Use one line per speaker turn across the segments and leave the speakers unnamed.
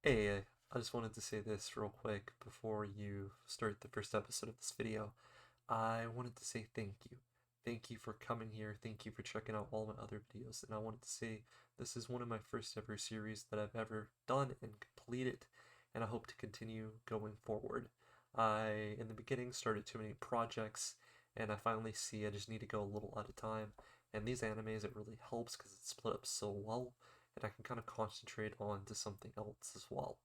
Hey, I just wanted to say this real quick before you start the first episode of this video. I wanted to say thank you. Thank you for coming here. Thank you for checking out all my other videos. And I wanted to say this is one of my first ever series that I've ever done and completed, and I hope to continue going forward. In the beginning, started too many projects, and I finally see I just need to go a little at a time. And these animes, it really helps because it's split up so well, and I can kind of concentrate on to something else as well.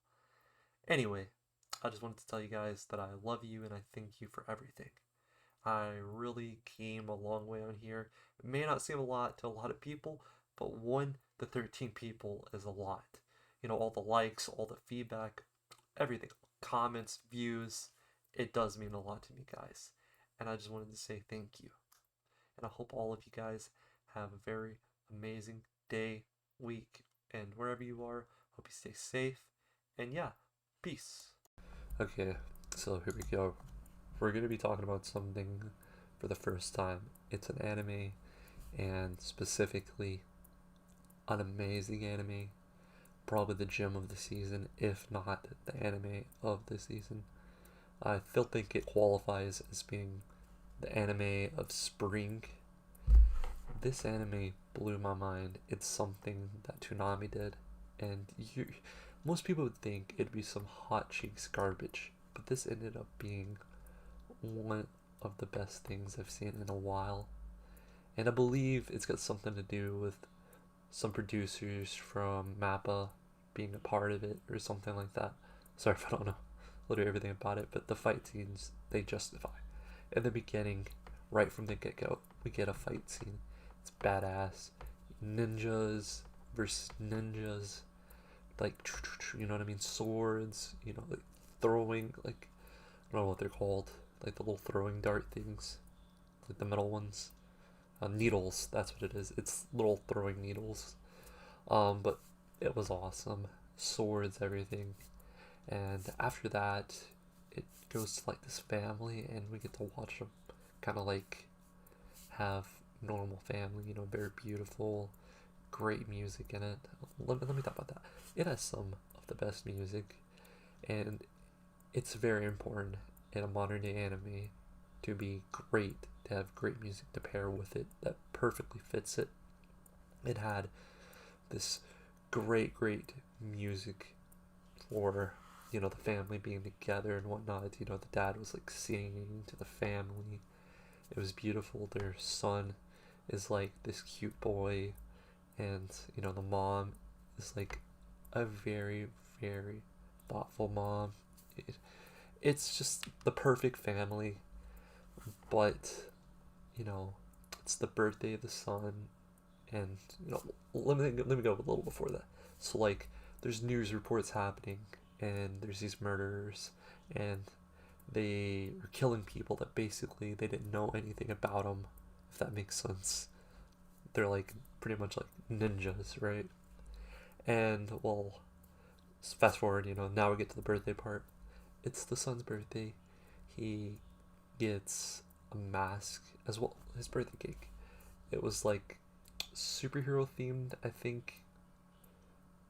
Anyway, I just wanted to tell you guys that I love you and I thank you for everything. I really came a long way on here. It may not seem a lot to a lot of people, but 1 to 13 people is a lot. All the likes, all the feedback, everything, comments, views, it does mean a lot to me, guys. And I just wanted to say thank you. And I hope all of you guys have a very amazing day, week, and wherever you are, hope you stay safe. And yeah, peace. Okay, so here we go. We're going to be talking about something for the first time. It's an anime, and specifically an amazing anime. Probably the gem of the season, if not the anime of the season. I still think it qualifies as being the anime of spring. This anime blew my mind. It's something that Toonami did, and most people would think it'd be some hot cheeks garbage, but this ended up being one of the best things I've seen in a while. And I believe it's got something to do with some producers from Mappa being a part of it or something like that. Sorry if I don't know literally everything about it, but the fight scenes, they justify. In the beginning, right from the get-go, we get a fight scene. It's badass. Ninjas versus ninjas. Like, you know what I mean? Swords, like throwing, like, I don't know what they're called. Like the little throwing dart things. Like the metal ones. Needles, that's what it is. It's little throwing needles. But it was awesome. Swords, everything. And after that, it goes to like this family, and we get to watch them kind of like have normal family, very beautiful, great music in it. Let me talk about that. It has some of the best music, and it's very important in a modern day anime to be great, to have great music to pair with it that perfectly fits it. It had this great music for the family being together and whatnot. The dad was like singing to the family. It was beautiful. Their son is like this cute boy, and the mom is like a very thoughtful mom. It's just the perfect family, but you know it's the birthday of the son, and let me go a little before that. So like there's news reports happening, and there's these murderers, and they are killing people that basically they didn't know anything about them, if that makes sense. They're like pretty much like ninjas, right? And well, fast forward, now we get to the birthday part. It's the son's birthday. He gets a mask as well. His birthday cake. It was like superhero themed, I think,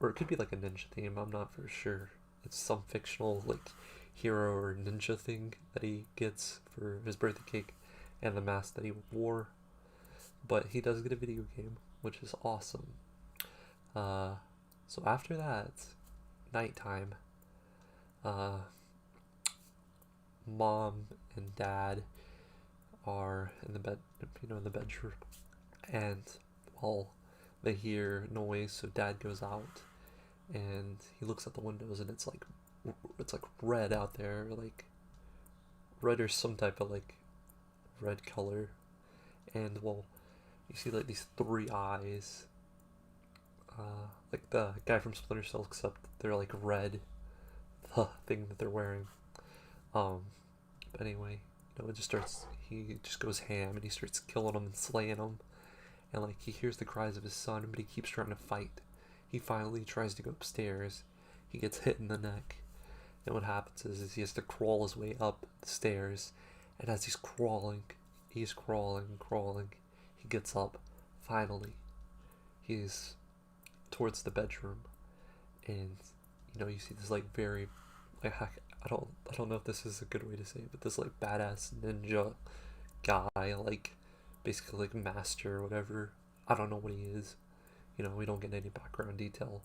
or it could be like a ninja theme. I'm not for sure. It's some fictional like hero or ninja thing that he gets for his birthday cake, and the mask that he wore. But he does get a video game, which is awesome. Uh, so after that, nighttime. Uh, Mom and dad are in the bed, in the bedroom, and well, they hear noise, so dad goes out, and he looks at the windows, and it's like red out there, like red or some type of like red color, and well, you see like these three eyes, like the guy from Splinter Cell, except they're like red, the thing that they're wearing. Um, but anyway, it just starts. He just goes ham, and he starts killing them and slaying them. And like he hears the cries of his son, but he keeps trying to fight. He finally tries to go upstairs. He gets hit in the neck, and what happens is he has to crawl his way up the stairs. And as he's crawling. He gets up. Finally, he's towards the bedroom, and you see this like very like I don't know if this is a good way to say it, but this like badass ninja guy, like basically like master or whatever. I don't know what he is. We don't get any background detail.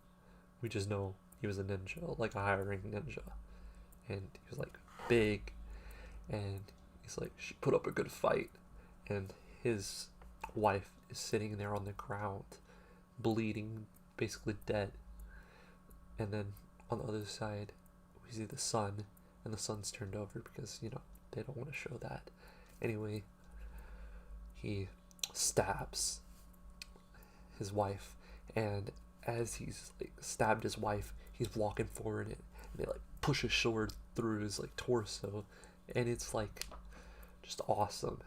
We just know he was a ninja, like a high rank ninja, and he was like big, and he's like she put up a good fight, and his wife is sitting there on the ground, bleeding, basically dead, and then on the other side we see the sun, and the sun's turned over because they don't want to show that. Anyway, he stabs his wife, and as he's like stabbed his wife, he's walking forward, and they like push a sword through his like torso, and it's like just awesome.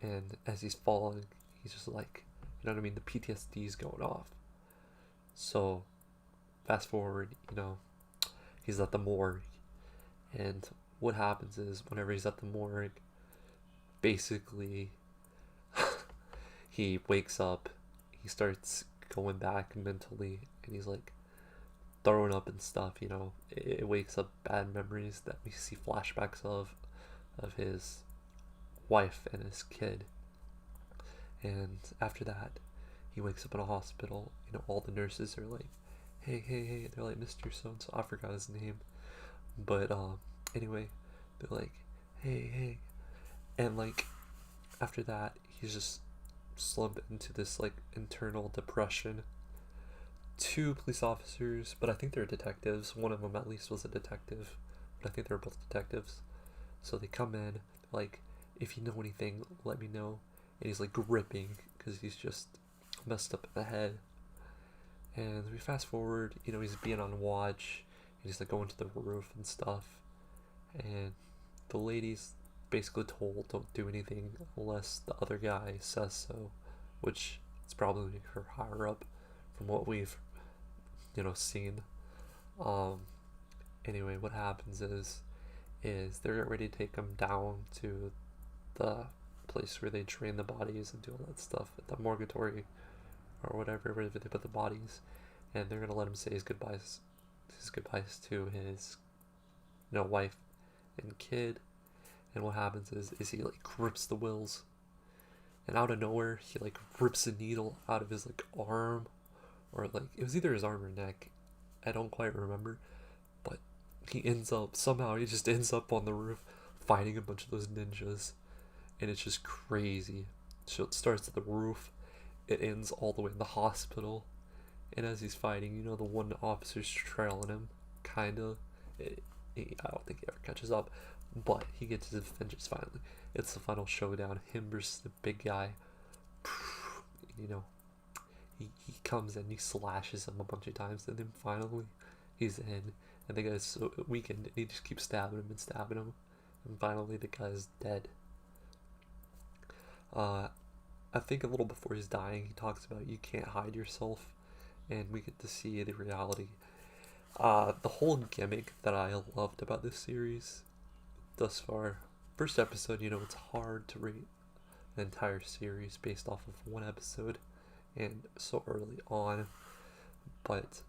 And as he's falling, he's just like, you know what I mean, the PTSD is going off. So fast forward, he's at the morgue, and what happens is whenever he's at the morgue, basically he wakes up, he starts going back mentally, and he's like throwing up and stuff. It wakes up bad memories that we see flashbacks of his wife and his kid. And after that, he wakes up in a hospital. All the nurses are like, hey, they're like, Mr. So-and-so, I forgot his name, but anyway, they're like, hey, and like after that, he's just slumped into this like internal depression. Two police officers, but I think they're detectives. One of them at least was a detective, but I think they're both detectives. So they come in, like, if you know anything, let me know. And he's like gripping because he's just messed up in the head. And we fast forward, he's being on watch, and he's like going to the roof and stuff. And the lady's basically told don't do anything unless the other guy says so, which is probably her higher up from what we've seen. Anyway, what happens is they're getting ready to take him down to the place where they drain the bodies and do all that stuff at the morgatory or whatever, where they put the bodies, and they're gonna let him say his goodbyes to his wife and kid. And what happens is he like grips the wills, and out of nowhere he like rips a needle out of his like arm, or like it was either his arm or neck, I don't quite remember, but he just ends up on the roof fighting a bunch of those ninjas, and it's just crazy. So it starts at the roof, it ends all the way in the hospital, and as he's fighting, the one officer's trailing him, kinda. I don't think he ever catches up, but he gets his vengeance finally. It's the final showdown, him versus the big guy. He comes in, he slashes him a bunch of times, and then finally he's in, and the guy's so weakened, and he just keeps stabbing him, and finally the guy's dead. I think a little before he's dying, he talks about you can't hide yourself, and we get to see the reality. The whole gimmick that I loved about this series thus far, first episode, it's hard to rate an entire series based off of one episode and so early on, but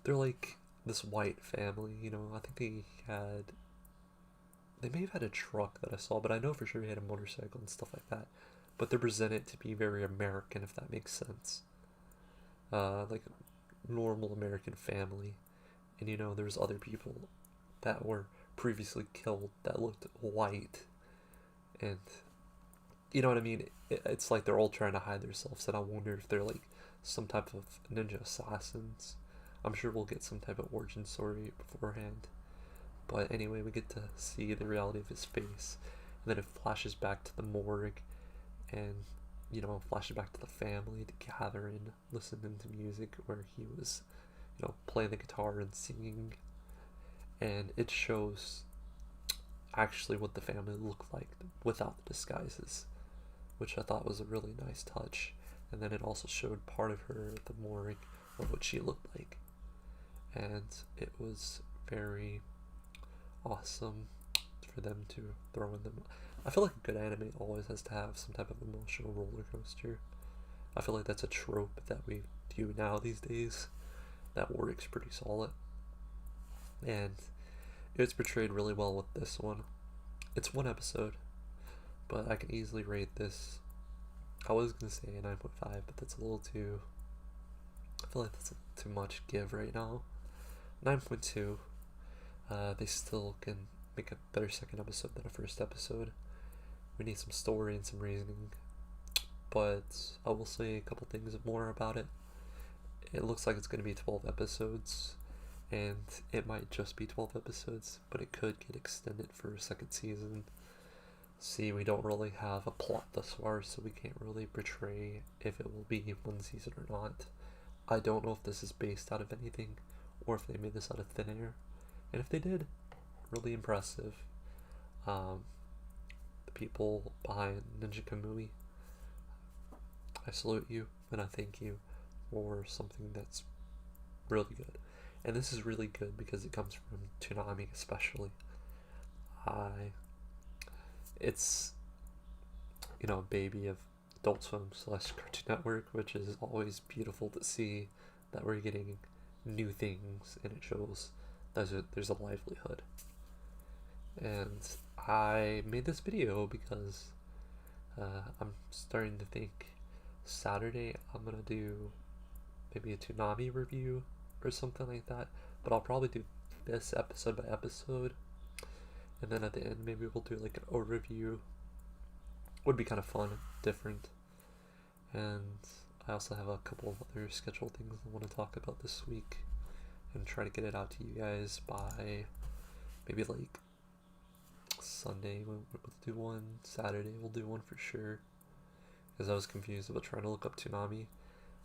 they're like this white family. I think they may have had a truck that I saw, but I know for sure he had a motorcycle and stuff like that, but they're presented to be very American, if that makes sense. Like a normal American family, and there's other people that were previously killed that looked white, and you know what I mean? It's like they're all trying to hide themselves, and I wonder if they're like some type of ninja assassins. I'm sure we'll get some type of origin story beforehand. But anyway, we get to see the reality of his face, and then it flashes back to the morgue, and flashes back to the family to gather and listening to music where he was, playing the guitar and singing, and it shows actually what the family looked like without the disguises, which I thought was a really nice touch. And then it also showed part of her at the morgue of what she looked like, and it was very awesome for them to throw in them. I feel like a good anime always has to have some type of emotional roller coaster. I feel like that's a trope that we do now these days that works pretty solid. and it was portrayed really well with this one. It's one episode, but I can easily rate this. I was gonna say a 9.5, but that's a little too. I feel like that's too much give right now. 9.2. They still can make a better second episode than a first episode. We need some story and some reasoning, but I will say a couple things more about it. It looks like it's going to be 12 episodes, and it might just be 12 episodes, but it could get extended for a second season. See, we don't really have a plot thus far, so we can't really portray if it will be one season or not. I don't know if this is based out of anything, or if they made this out of thin air. And if they did, really impressive. The people behind Ninja Kamui, I salute you, and I thank you for something that's really good. And this is really good because it comes from Toonami especially. It's, you know, a baby of Adult Swim / Cartoon Network, which is always beautiful to see that we're getting new things, and it shows there's a livelihood. And I made this video because I'm starting to think Saturday I'm gonna do maybe a Toonami review or something like that, but I'll probably do this episode by episode, and then at the end maybe we'll do like an overview. Would be kind of fun, different. And I also have a couple of other scheduled things I want to talk about this week and try to get it out to you guys by maybe like Sunday. We'll do one. Saturday we'll do one for sure, because I was confused about trying to look up Toonami.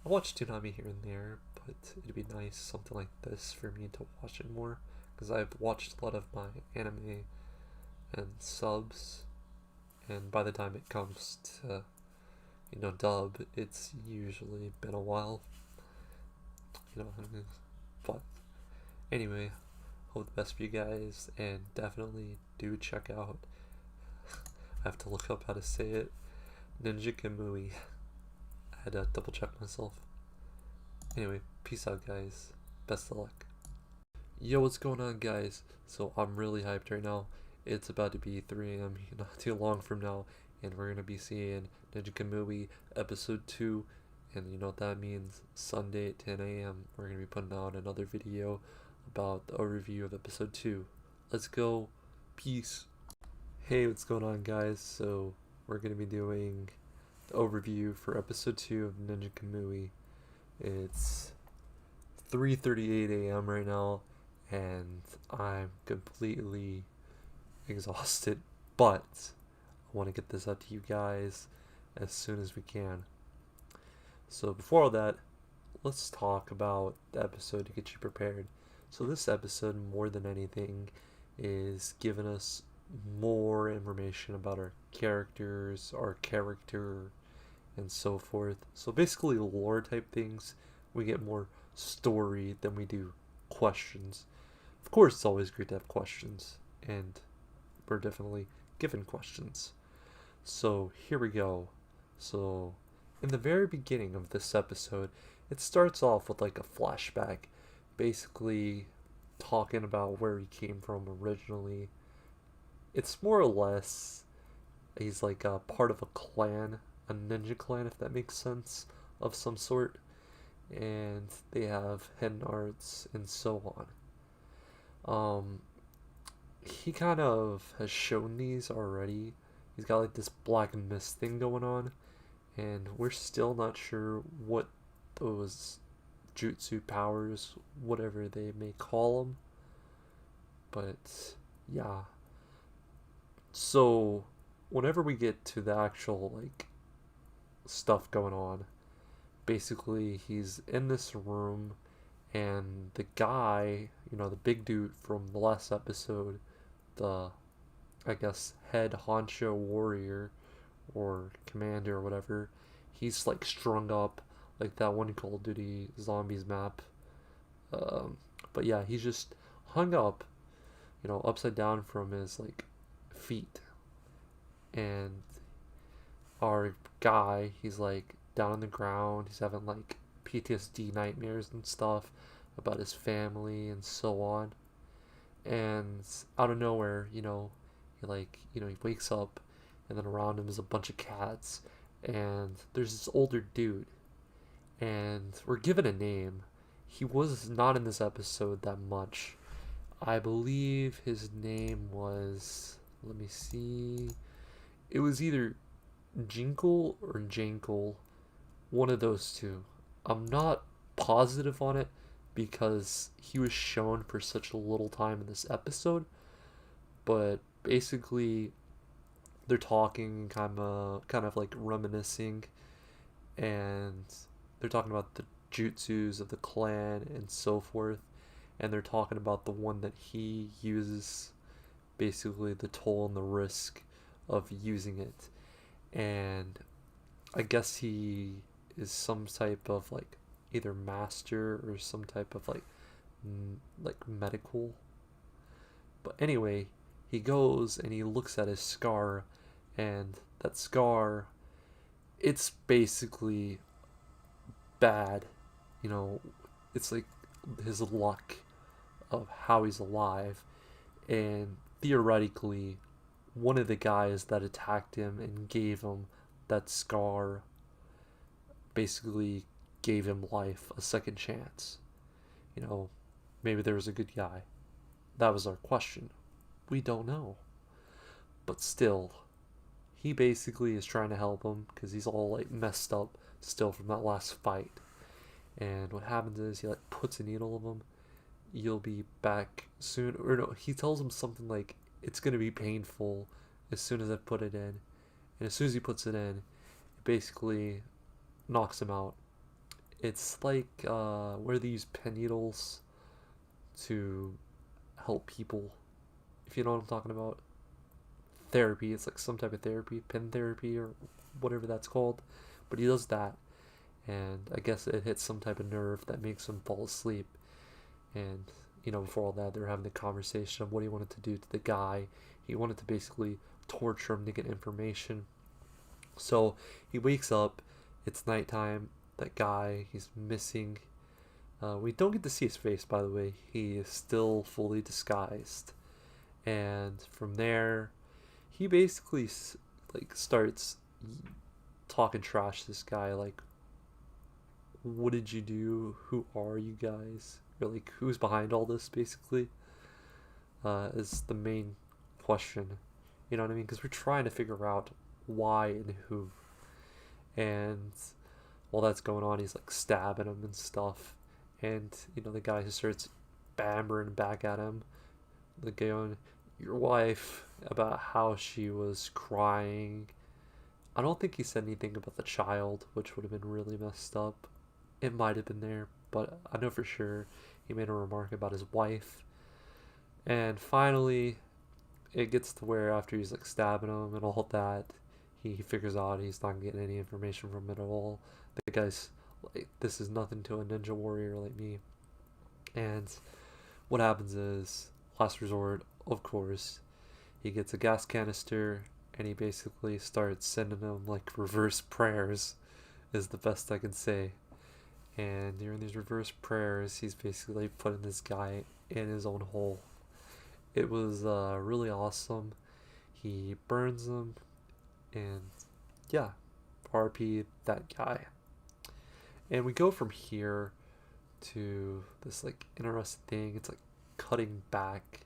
I watch Toonami here and there, but it'd be nice something like this for me to watch it more, because I've watched a lot of my anime and subs, and by the time it comes to, you know, dub, it's usually been a while, you know. But anyway, hope the best for you guys, and definitely do check out, I have to look up how to say it, Ninja Kamui. I had to double check myself. Anyway, peace out guys, best of luck. Yo, what's going on guys? So I'm really hyped right now. It's about to be 3 a.m. not too long from now, and we're gonna be seeing Ninja Kamui episode 2, and you know what that means. Sunday at 10 a.m. we're gonna be putting out another video about the overview of episode 2. Let's go. Peace. Hey, what's going on guys? So we're gonna be doing the overview for episode 2 of Ninja Kamui. It's 3:38 a.m. right now, and I'm completely exhausted, but I want to get this out to you guys as soon as we can. So before all that, let's talk about the episode to get you prepared. So this episode, more than anything, is giving us more information about our characters, our character, and so forth. So basically lore type things. We get more story than we do questions. Of course, it's always great to have questions, and we're definitely given questions. So here we go. So in the very beginning of this episode, it starts off with like a flashback, basically talking about where he came from originally. It's more or less he's like a part of a clan, a ninja clan, if that makes sense, of some sort, and they have hidden arts and so on. He kind of has shown these already. He's got like this black mist thing going on, and we're still not sure what those jutsu powers, whatever they may call them, but yeah. So whenever we get to the actual like stuff going on, basically he's in this room, and the guy, you know, the big dude from the last episode, the, I guess, head honcho warrior or commander or whatever, he's like strung up like that one Call of Duty Zombies map. But yeah, he's just hung up, you know, upside down from his like feet, and our guy, he's like down on the ground. He's having like PTSD nightmares and stuff about his family and so on. And out of nowhere, he wakes up, and then around him is a bunch of cats, and there's this older dude, and we're given a name. He was not in this episode that much. I believe his name was. Let me see. It was either Jinkle or Jankle, one of those two. I'm not positive on it because he was shown for such a little time in this episode, but basically they're talking kind of like reminiscing, and they're talking about the jutsus of the clan and so forth, and they're talking about the one that he uses, basically the toll and the risk of using it. And I guess he is some type of like either master or some type of like medical. But anyway, he goes and he looks at his scar, and that scar, it's basically bad. You know, it's like his luck of how he's alive, and theoretically, one of the guys that attacked him and gave him that scar basically gave him life, a second chance. You know, maybe there was a good guy. That was our question. We don't know. But still, he basically is trying to help him because he's all like messed up still from that last fight. And what happens is he like puts a needle in him. You'll be back soon. Or no, he tells him something like, it's going to be painful as soon as I put it in. And as soon as he puts it in, it basically knocks him out. It's like where they use pen needles to help people, if you know what I'm talking about. Therapy, it's like some type of therapy, pen therapy or whatever that's called. But he does that, and I guess it hits some type of nerve that makes him fall asleep. And before all that, they're having the conversation of what he wanted to do to the guy. He wanted to basically torture him to get information. So he wakes up. It's nighttime. That guy, he's missing. We don't get to see his face, by the way. He is still fully disguised. And from there, he basically like starts talking trash to this guy. Like, what did you do? Who are you guys? Or like, who's behind all this? Basically, is the main question. You know what I mean? Because we're trying to figure out why and who. And while that's going on, he's like stabbing him and stuff. And the guy who starts bammering back at him, the guy on your wife, about how she was crying. I don't think he said anything about the child, which would have been really messed up. It might have been there, but I know for sure he made a remark about his wife. And finally, it gets to where after he's like stabbing him and all that, he figures out he's not getting any information from it at all. The guy's like, this is nothing to a ninja warrior like me. And what happens is, last resort, of course, he gets a gas canister and he basically starts sending him like reverse prayers, is the best I can say. And during these reverse prayers, he's basically putting this guy in his own hole. It was really awesome. He burns him, and yeah, RP that guy. And we go from here to this like interesting thing. It's like cutting back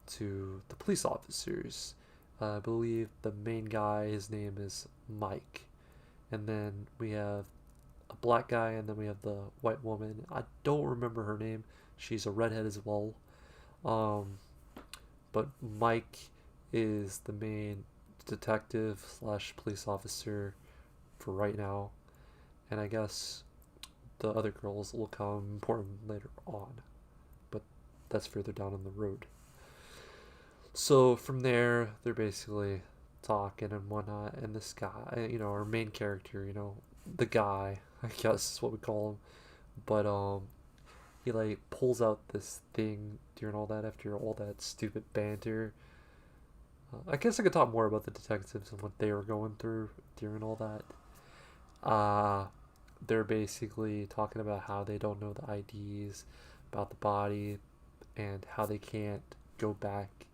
to the police officers. I believe the main guy, his name is Mike. And then we have a black guy, and then we have the white woman. I don't remember her name. She's a redhead as well. Um, but Mike is the main detective slash police officer for right now. And I guess the other girls will come important later on. But that's further down on the road. So from there, they're basically talking and whatnot. And this guy, our main character, the guy, I guess is what we call him. But he like pulls out this thing during all that, after all that stupid banter. I guess I could talk more about the detectives and what they were going through during all that. They're basically talking about how they don't know the IDs, about the body, and how they can't go back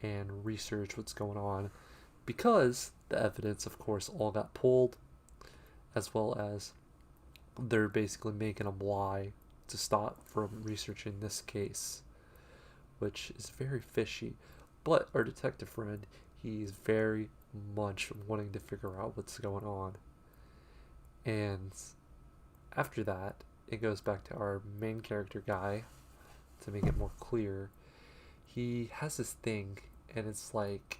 and research what's going on because the evidence, of course, all got pulled, as well as they're basically making them lie to stop from researching this case, which is very fishy. But our detective friend, he's very much wanting to figure out what's going on. And after that, it goes back to our main character guy to make it more clear. He has this thing, and it's like,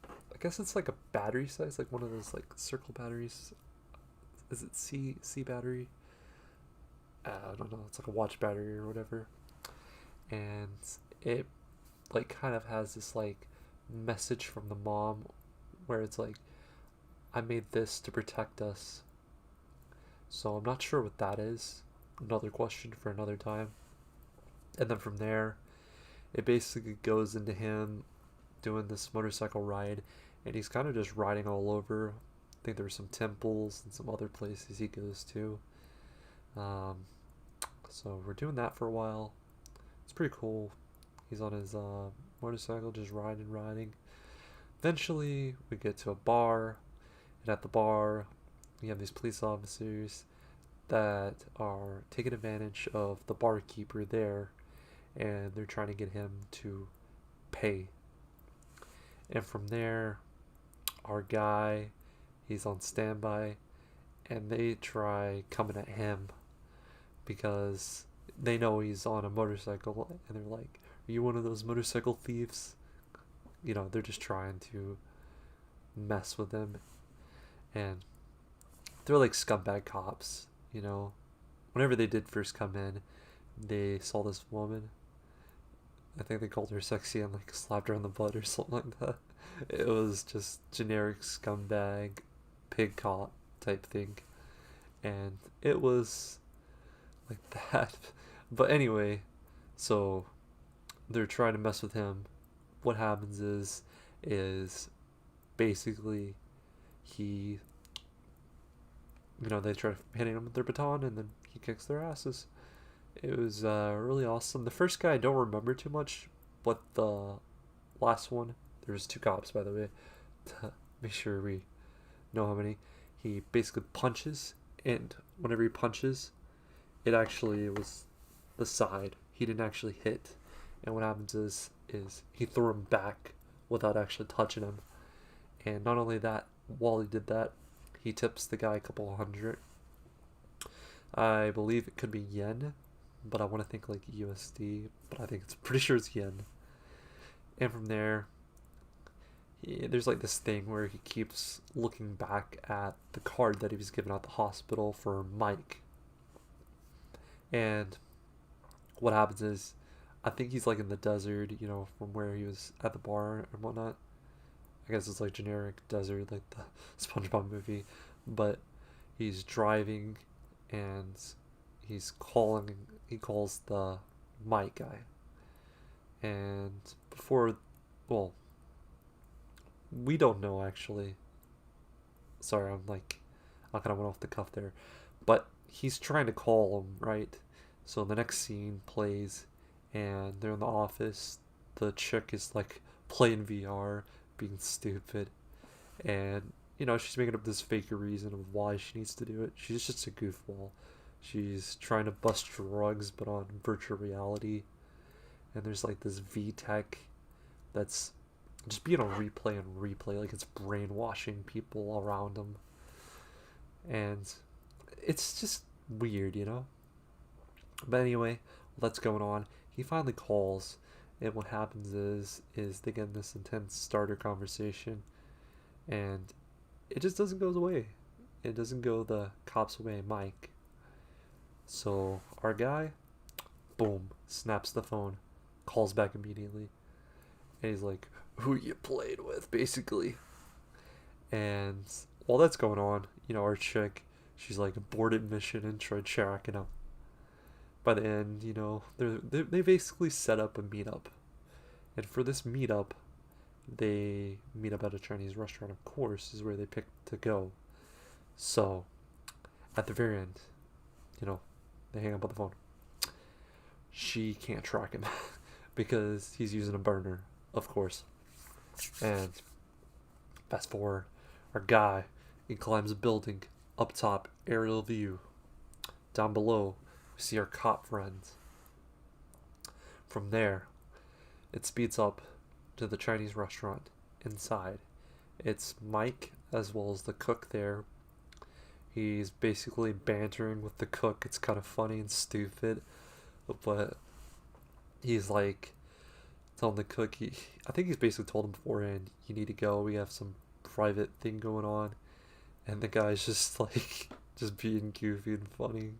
I guess it's like a battery size, like one of those like circle batteries. Is it C battery? I don't know. It's like a watch battery or whatever. And it like kind of has this like message from the mom where it's like, I made this to protect us. So I'm not sure what that is. Another question for another time. And then from there, it basically goes into him doing this motorcycle ride, and he's kind of just riding all over. I think there were some temples and some other places he goes to. So we're doing that for a while. It's pretty cool. He's on his motorcycle just riding. Eventually, we get to a bar, and at the bar, we have these police officers that are taking advantage of the barkeeper there, and they're trying to get him to pay. And from there, our guy, he's on standby, and they try coming at him because they know he's on a motorcycle, and they're like, are you one of those motorcycle thieves? You know, they're just trying to mess with him. And they're like scumbag cops, you know. Whenever they did first come in, they saw this woman. I think they called her sexy and like slapped her on the butt or something like that. It was just generic scumbag, pig cop type thing. And it was like that. But anyway, so they're trying to mess with him. What happens is basically he, you know, they try hitting him with their baton, and then he kicks their asses. It was really awesome. The first guy I don't remember too much, but the last one, there's 2 cops, by the way, to make sure we know how many. He basically punches, and whenever he punches, it actually was the side. He didn't actually hit. And what happens is he threw him back without actually touching him. And not only that, while he did that, he tips the guy a couple hundred. I believe it could be yen, but I want to think like USD, but I think it's pretty sure it's yen. And from there, there's like this thing where he keeps looking back at the card that he was given at the hospital for Mike. And what happens is, I think he's like in the desert, you know, from where he was at the bar and whatnot. I guess it's like generic desert, like the SpongeBob movie. But he's driving, and he calls the Mike guy. And we don't know actually. Sorry, I kind of went off the cuff there. But he's trying to call him, right? So the next scene plays, and they're in the office. The chick is like playing VR, being stupid, and you know, she's making up this fake reason of why she needs to do it. She's just a goofball. She's trying to bust drugs, but on virtual reality. And there's like this VTech that's just being on replay and replay, like it's brainwashing people around them. And it's just weird, you know? But anyway, what's going on? He finally calls, and what happens is they get in this intense starter conversation, and it just doesn't go away. It doesn't go the cops away, Mike. So our guy, boom, snaps the phone, calls back immediately, and he's like, "Who you played with?" basically. And while that's going on, you know, our chick, she's like aborted mission and tried tracking him. By the end, you know, they basically set up a meetup, and for this meetup, they meet up at a Chinese restaurant. Of course, is where they picked to go. So, at the very end, you know, they hang up on the phone. She can't track him because he's using a burner. of course. And fast forward, our guy, he climbs a building. Up top, aerial view. Down below, we see our cop friends. From there, it speeds up to the Chinese restaurant. Inside, it's Mike as well as the cook there. He's basically bantering with the cook. It's kind of funny and stupid, but he's like telling the cook, I think he's basically told him beforehand, you need to go, we have some private thing going on. And the guy's just like, just being goofy and funny.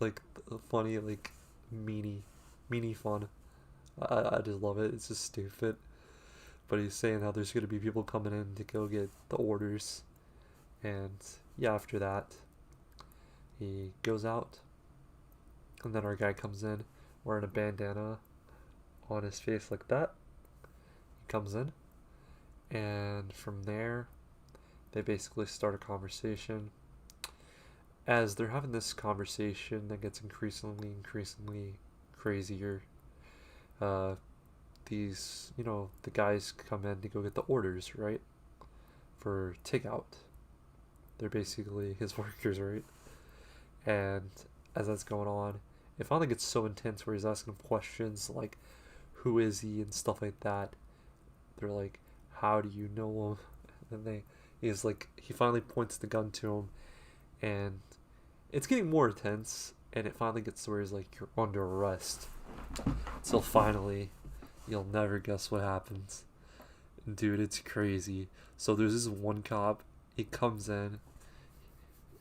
Like, funny, like, meanie fun. I just love it. It's just stupid. But he's saying how there's going to be people coming in to go get the orders. And yeah, after that, he goes out. And then our guy comes in wearing a bandana on his face like that. He comes in. And from there, they basically start a conversation. As they're having this conversation that gets increasingly crazier, the guys come in to go get the orders, right? For takeout. They're basically his workers, right? And as that's going on, it finally gets so intense where he's asking them questions like, who is he and stuff like that. They're like, how do you know him? And he finally points the gun to him, and it's getting more intense, and it finally gets to where he's like, you're under arrest. So finally, you'll never guess what happens. Dude, it's crazy. So there's this one cop, he comes in,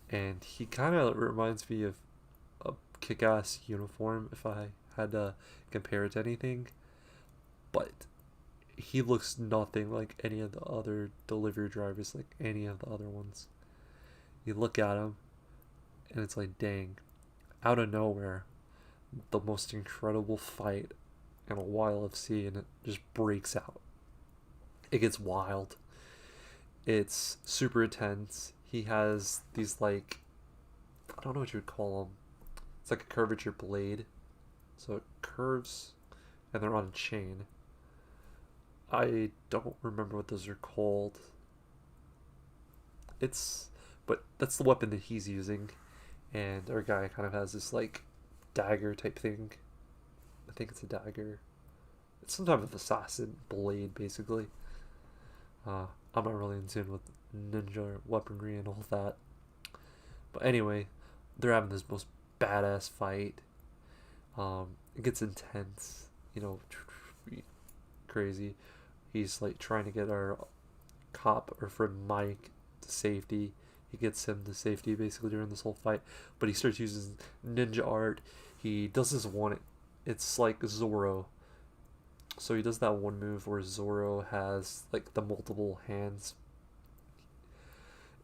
and he kind of reminds me of a kick-ass uniform if I had to compare it to anything. But he looks nothing like any of the other delivery drivers, like any of the other ones. You look at him, and it's like, dang, out of nowhere, the most incredible fight in a while I've seen, it just breaks out. It gets wild. It's super intense. He has these, like, I don't know what you would call them. It's like a curvature blade. So it curves, and they're on a chain. I don't remember what those are called. But that's the weapon that he's using. And our guy kind of has this, like, dagger type thing. I think it's a dagger. It's some type of assassin blade, basically. I'm not really in tune with ninja weaponry and all that. But anyway, they're having this most badass fight. It gets intense, crazy. He's like trying to get our cop, our friend Mike, to safety. He gets him to safety basically during this whole fight. But he starts using ninja art. He does this one, it's like Zoro. So he does that one move where Zoro has like the multiple hands.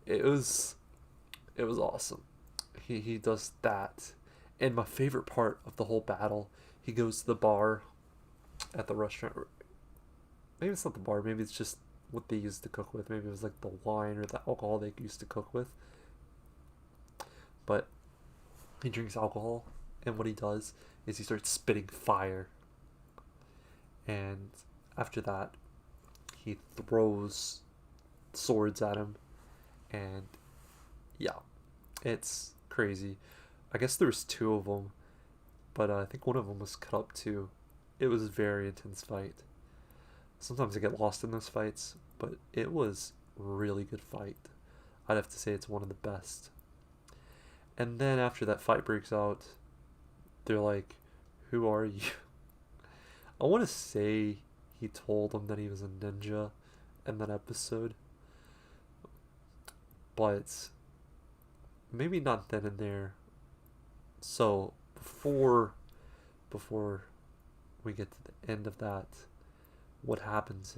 It was awesome. He does that. And my favorite part of the whole battle, he goes to the bar at the restaurant. Maybe it's not the bar, maybe it's just what they used to cook with. Maybe it was like the wine or the alcohol they used to cook with. But he drinks alcohol, and what he does is he starts spitting fire. And after that, he throws swords at him. And yeah, it's crazy. I guess there was two of them, but I think one of them was cut up too. It was a very intense fight. Sometimes I get lost in those fights, but it was a really good fight. I'd have to say it's one of the best. And then after that fight breaks out, they're like, who are you? I want to say he told them that he was a ninja in that episode, but maybe not then and there. So before we get to the end of that, what happens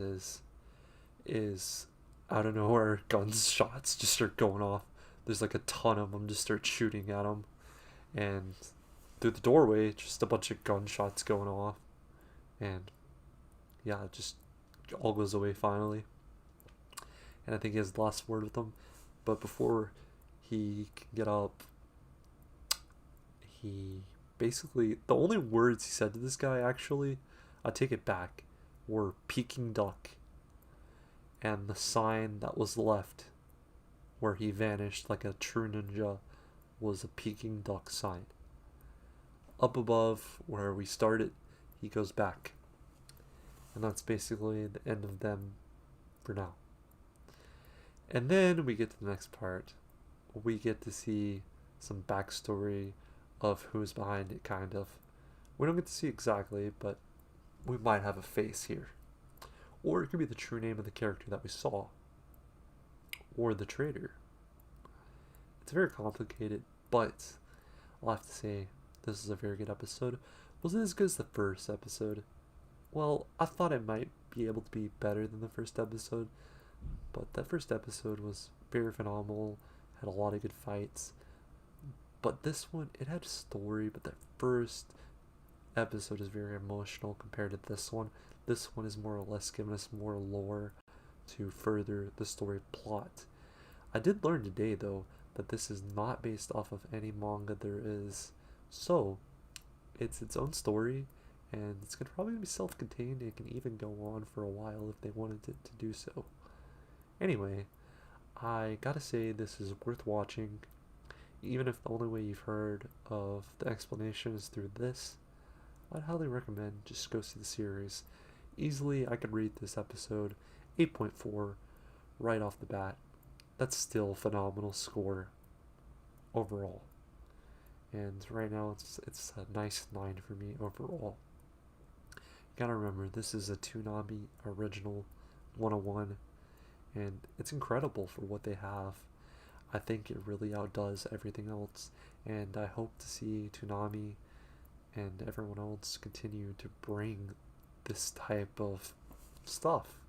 is out of nowhere, gunshots just start going off. There's like a ton of them just start shooting at him, and through the doorway, just a bunch of gunshots going off, and yeah, it just all goes away finally. And I think he has the last word with them, but before he can get up, he basically, the only words he said to this guy, actually, I take it back. were Peking duck, and the sign that was left where he vanished like a true ninja was a Peking duck sign. Up above where we started, he goes back. And that's basically the end of them for now. And then we get to the next part. We get to see some backstory of who's behind it, kind of. We don't get to see exactly, but we might have a face here. Or it could be the true name of the character that we saw. Or the traitor. It's very complicated, but I'll have to say this is a very good episode. Was it as good as the first episode? Well, I thought it might be able to be better than the first episode, but that first episode was very phenomenal, had a lot of good fights. But this one, it had a story, but that first episode is very emotional compared to this one. This one is more or less giving us more lore to further the story plot. I did learn today, though, that this is not based off of any manga there is. So, it's its own story, and it's going to probably be self-contained. It can even go on for a while if they wanted it to do so. Anyway, I gotta say this is worth watching. Even if the only way you've heard of the explanation is through this, I'd highly recommend just go see the series. Easily, I could rate this episode 8.4 right off the bat. That's still a phenomenal score overall. And right now, it's a nice 9 for me overall. You gotta remember, this is a Toonami original 101, and it's incredible for what they have. I think it really outdoes everything else, and I hope to see Toonami and everyone else continue to bring this type of stuff.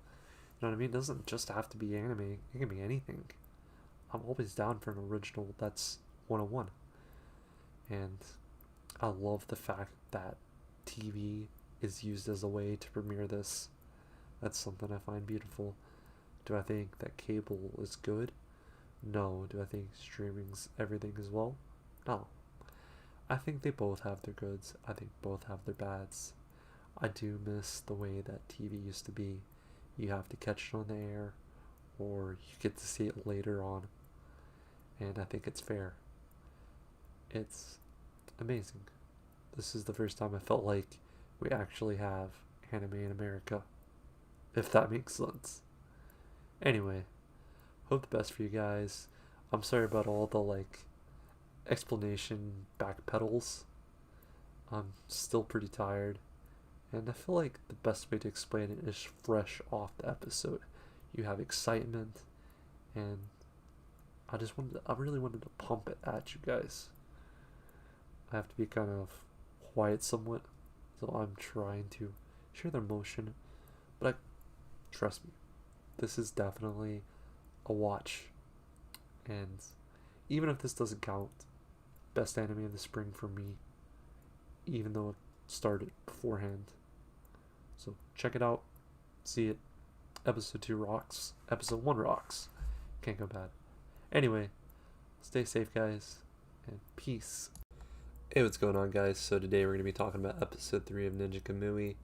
You know what I mean? It doesn't just have to be anime, it can be anything. I'm always down for an original that's 101. And I love the fact that TV is used as a way to premiere this. That's something I find beautiful. Do I think that cable is good? No. Do I think streaming's everything as well? No. I think they both have their goods. I think both have their bads. I do miss the way that TV used to be. You have to catch it on the air, or you get to see it later on. And I think it's fair. It's amazing. This is the first time I felt like we actually have anime in America, if that makes sense. Anyway, hope the best for you guys. I'm sorry about all the explanation backpedals. I'm still pretty tired, and I feel like the best way to explain it is fresh off the episode. You have excitement, and I really wanted to pump it at you guys. I have to be kind of quiet somewhat, so I'm trying to share their emotion, but trust me, this is definitely a watch. And even if this doesn't count, best anime of the spring for me, even though it started beforehand. So check it out, see it. Episode 2 rocks, episode 1 rocks. Can't go bad. Anyway, stay safe, guys, and peace. Hey, what's going on, guys? So today we're going to be talking about episode 3 of Ninja Kamui,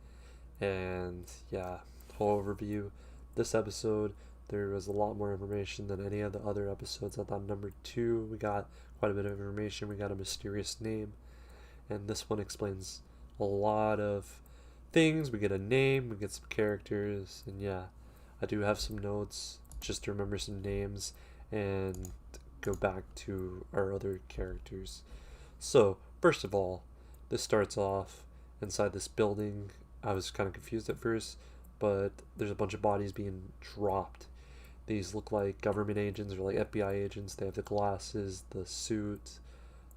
and yeah, whole overview. This episode, there was a lot more information than any of the other episodes. I thought number 2, we got quite a bit of information. We got a mysterious name, and this one explains a lot of things. We get a name, we get some characters, and yeah, I do have some notes just to remember some names and go back to our other characters. So, first of all, this starts off inside this building. I was kind of confused at first, but there's a bunch of bodies being dropped. These look like government agents or like FBI agents. They have the glasses, the suit,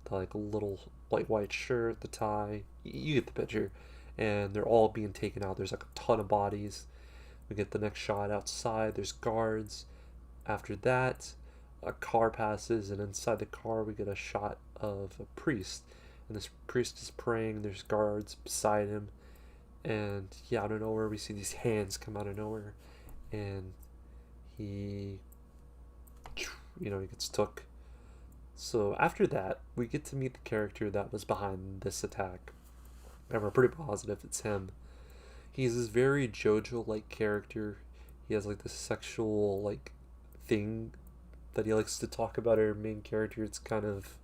the little white shirt, the tie. You get the picture. And they're all being taken out. There's a ton of bodies. We get the next shot outside. There's guards. After that, a car passes, and inside the car we get a shot of a priest, and this priest is praying. There's guards beside him, and yeah, out of nowhere we see these hands come out of nowhere, and he gets took. So after that, we get to meet the character that was behind this attack, and we're pretty positive it's him. He's this very JoJo-like character. He has like this sexual like thing that he likes to talk about our main character. It's kind of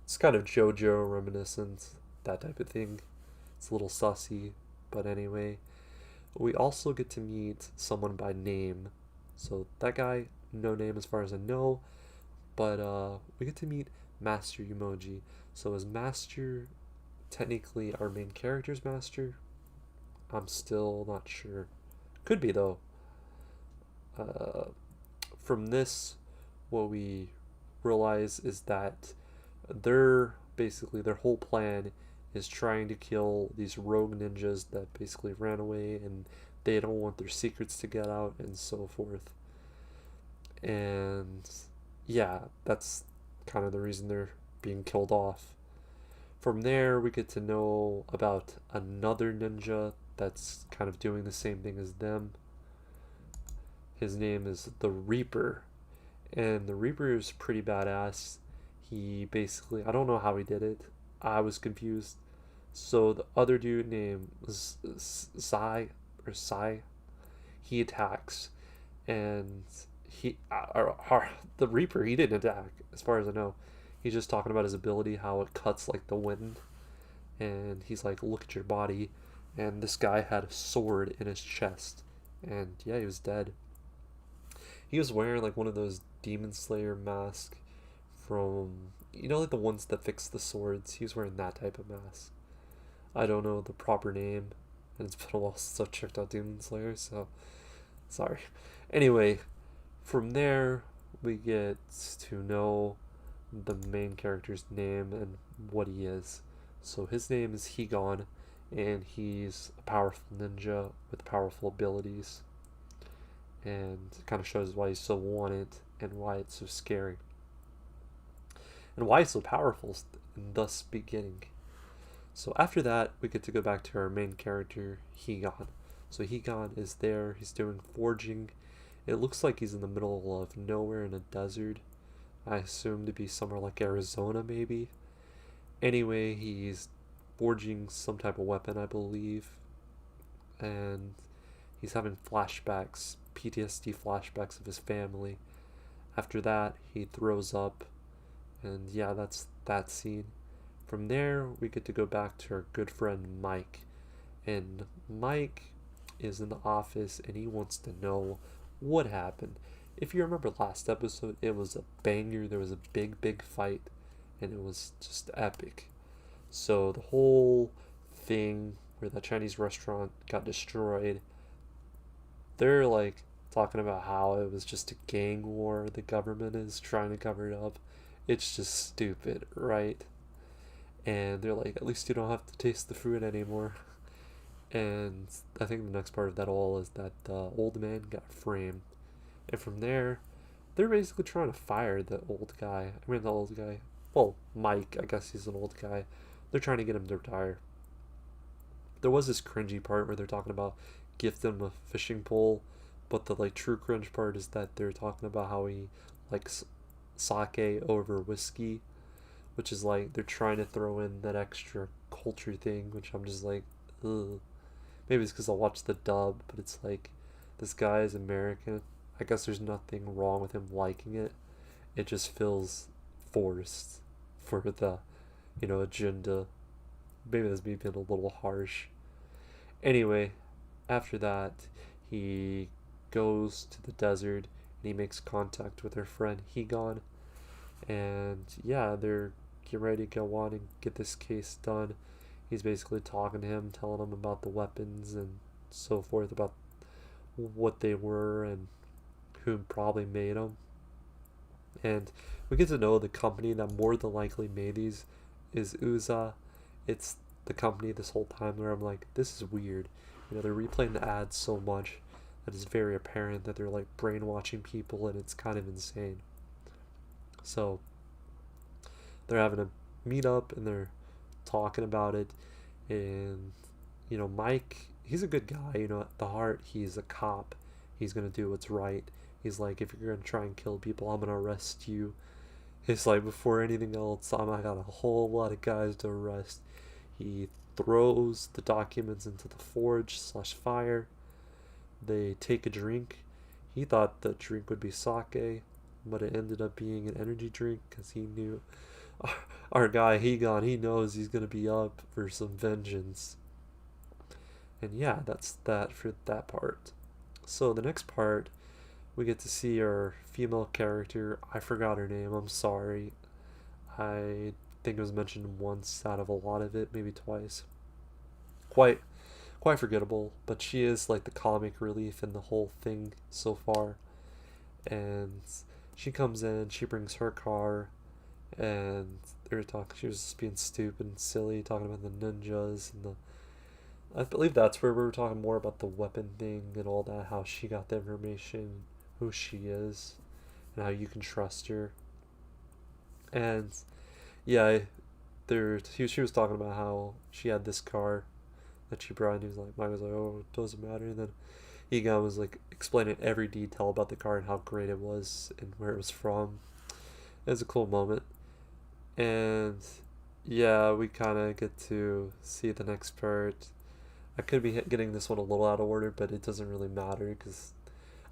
JoJo reminiscent, that type of thing. It's a little sussy, but anyway. We also get to meet someone by name. So that guy, no name as far as I know, but we get to meet Master Emoji. So is Master technically our main character's master? I'm still not sure. Could be though. Uh, from this, what we realize is that their whole plan is trying to kill these rogue ninjas that basically ran away, and they don't want their secrets to get out and so forth. And yeah, that's kind of the reason they're being killed off. From there, we get to know about another ninja that's kind of doing the same thing as them. His name is the Reaper, and the Reaper is pretty badass. He basically, I don't know how he did it. I was confused. So the other dude named Sai, he attacks, and the Reaper, he didn't attack as far as I know. He's just talking about his ability, how it cuts like the wind, and he's like, "Look at your body," and this guy had a sword in his chest, and yeah, he was dead. He was wearing like one of those Demon Slayer masks from, like the ones that fix the swords. He was wearing that type of mask. I don't know the proper name, and it's been a while since I've checked out Demon Slayer, so sorry. Anyway, from there we get to know the main character's name and what he is. So his name is Higon, and he's a powerful ninja with powerful abilities. And it kind of shows why he's so wanted and why it's so scary. And why it's so powerful, and thus beginning. So after that, we get to go back to our main character, Higon. So Higon is there, he's doing forging. It looks like he's in the middle of nowhere in a desert. I assume to be somewhere like Arizona, maybe. Anyway, he's forging some type of weapon, I believe. And he's having flashbacks, PTSD flashbacks of his family. After that, he throws up. And yeah, that's that scene. From there, we get to go back to our good friend Mike. And Mike is in the office and he wants to know what happened. If you remember last episode, it was a banger. There was a big, big fight, and it was just epic. So the whole thing where the Chinese restaurant got destroyed, they're like talking about how it was just a gang war. The government is trying to cover it up. It's just stupid, right? And they're like, at least you don't have to taste the food anymore. And I think the next part of that all is that the old man got framed. And from there, they're basically trying to fire the old guy. I mean, the old guy. Well, Mike, I guess he's an old guy. They're trying to get him to retire. There was this cringy part where they're talking about gift him a fishing pole, but the like true cringe part is that they're talking about how he likes sake over whiskey, which is like they're trying to throw in that extra culture thing, which I'm just like, ugh. Maybe it's because I watched the dub, but it's like this guy is American. I guess there's nothing wrong with him liking it. It just feels forced for the, agenda. Maybe that's me being a little harsh. Anyway, after that, he goes to the desert and he makes contact with her friend Higon. And yeah, they're getting ready to go on and get this case done. He's basically talking to him, telling him about the weapons and so forth, about what they were and who probably made them. And we get to know the company that more than likely made these is Uza. It's the company this whole time where I'm like, this is weird. They're replaying the ads so much that it's very apparent that they're like brainwashing people, and it's kind of insane. So they're having a meet up and they're talking about it. And Mike, he's a good guy. At the heart, he's a cop. He's gonna do what's right. He's like, if you're gonna try and kill people, I'm gonna arrest you. It's like, before anything else, I got a whole lot of guys to arrest. He throws the documents into the forge/fire. They take a drink. He thought the drink would be sake, but it ended up being an energy drink because he knew our guy Higan, he knows he's gonna be up for some vengeance. And yeah, that's that for that part. So the next part, we get to see our female character. I forgot her name, I'm sorry. I think it was mentioned once out of a lot of it, maybe twice. Quite forgettable, but she is like the comic relief in the whole thing so far. And she comes in, she brings her car, and they were talking. She was just being stupid and silly, talking about the ninjas and the. I believe that's where we were talking more about the weapon thing and all that. How she got the information, who she is, and how you can trust her. And yeah, she was talking about how she had this car that she brought, and he was like, Mike was like, oh, it doesn't matter. And then Egon was like explaining every detail about the car and how great it was and where it was from. It was a cool moment. And yeah, we kind of get to see the next part. I could be getting this one a little out of order, but it doesn't really matter because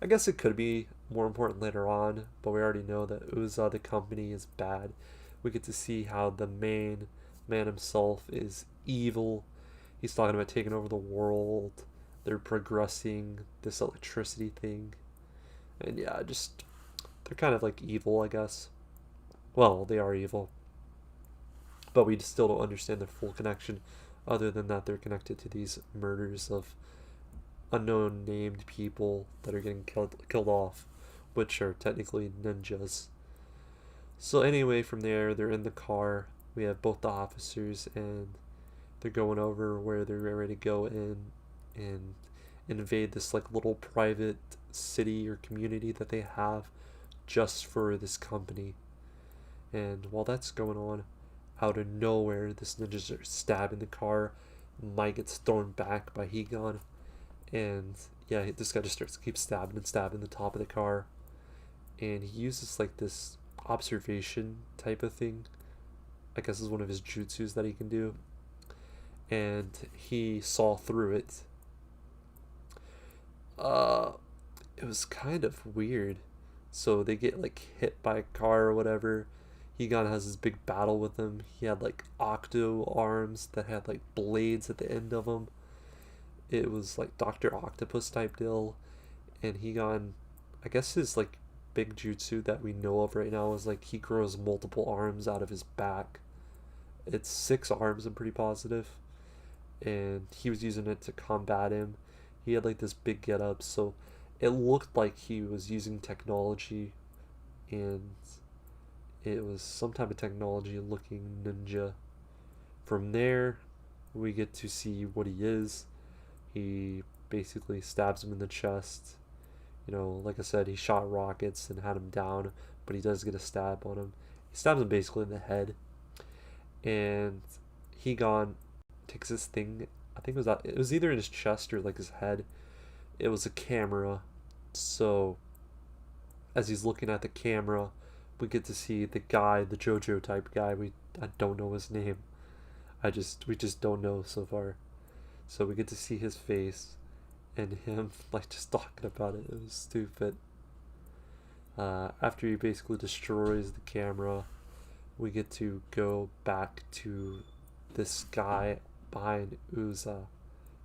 I guess it could be more important later on, but we already know that Uza, the company, is bad. We get to see how the main man himself is evil. He's talking about taking over the world. They're progressing this electricity thing. And yeah, just, they're kind of like evil, I guess. Well, they are evil. But we still don't understand their full connection, other than that they're connected to these murders of unknown named people that are getting killed off, which are technically ninjas. So anyway, from there, they're in the car. We have both the officers, and they're going over where they're ready to go in and invade this like little private city or community that they have just for this company. And while that's going on, out of nowhere, this ninjas are stabbing the car. Mike gets thrown back by Higan, and yeah, this guy just starts to keep stabbing and stabbing the top of the car. And he uses like this observation type of thing. I guess is one of his jutsus that he can do. And he saw through it. It was kind of weird. So they get like hit by a car or whatever. Higan has this big battle with him. He had like octo arms that had like blades at the end of them. It was like Dr. Octopus type deal. And Higan, I guess his like big jutsu that we know of right now is like he grows multiple arms out of his back. It's 6 arms, I'm pretty positive. And he was using it to combat him. He had like this big get up, so it looked like he was using technology, and it was some type of technology looking ninja. From there, we get to see what he is. He basically stabs him in the chest. You know, like I said, he shot rockets and had him down, but he does get a stab on him. He stabs him basically in the head. And Higan takes this thing, I think it was either in his chest or like his head. It was a camera. So as he's looking at the camera, we get to see the guy, the JoJo type guy. I don't know his name. We just don't know so far. So we get to see his face and him like just talking about it. It was stupid. After he basically destroys the camera, we get to go back to this guy behind Uza.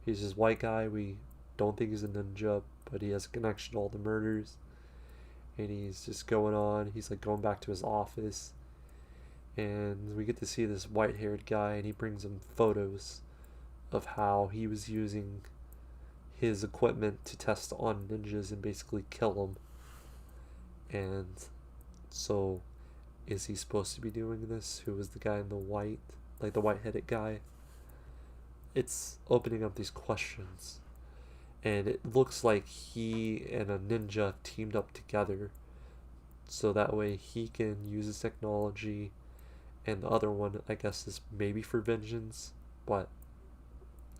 He's this white guy. We don't think he's a ninja, but he has a connection to all the murders. And he's just going on. He's like going back to his office. And we get to see this white haired guy, and he brings him photos of how he was using his equipment to test on ninjas and basically kill them. And so, is he supposed to be doing this? Who was the guy in the white, like the white-headed guy? It's opening up these questions. And it looks like he and a ninja teamed up together. So that way he can use his technology. And the other one, I guess, is maybe for vengeance. But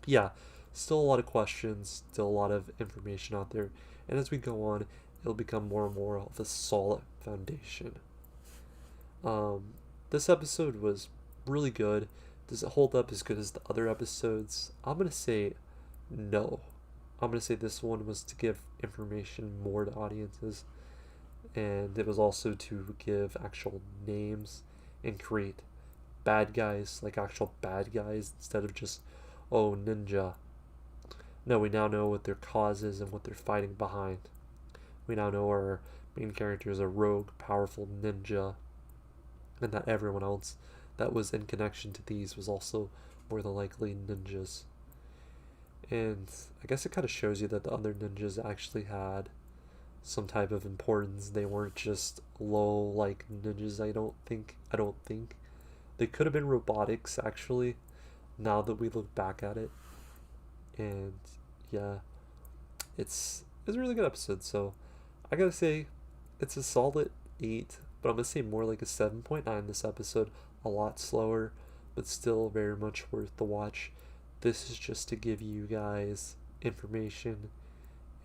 yeah, still a lot of questions, still a lot of information out there. And as we go on, it'll become more and more of a solid foundation. This episode was really good. Does it hold up as good as the other episodes? I'm gonna say no. I'm gonna say this one was to give information more to audiences, and it was also to give actual names and create bad guys, like actual bad guys, instead of just, oh, ninja. No, we now know what their cause is and what they're fighting behind. We now know our main character is a rogue, powerful ninja, and that everyone else that was in connection to these was also more than likely ninjas. And I guess it kind of shows you that the other ninjas actually had some type of importance. They weren't just low like ninjas. I don't think they could have been robotics actually. Now that we look back at it, and yeah, it's a really good episode. So I gotta say, it's a solid 8, but I'm gonna say more like a 7.9 this episode. A lot slower, but still very much worth the watch. This is just to give you guys information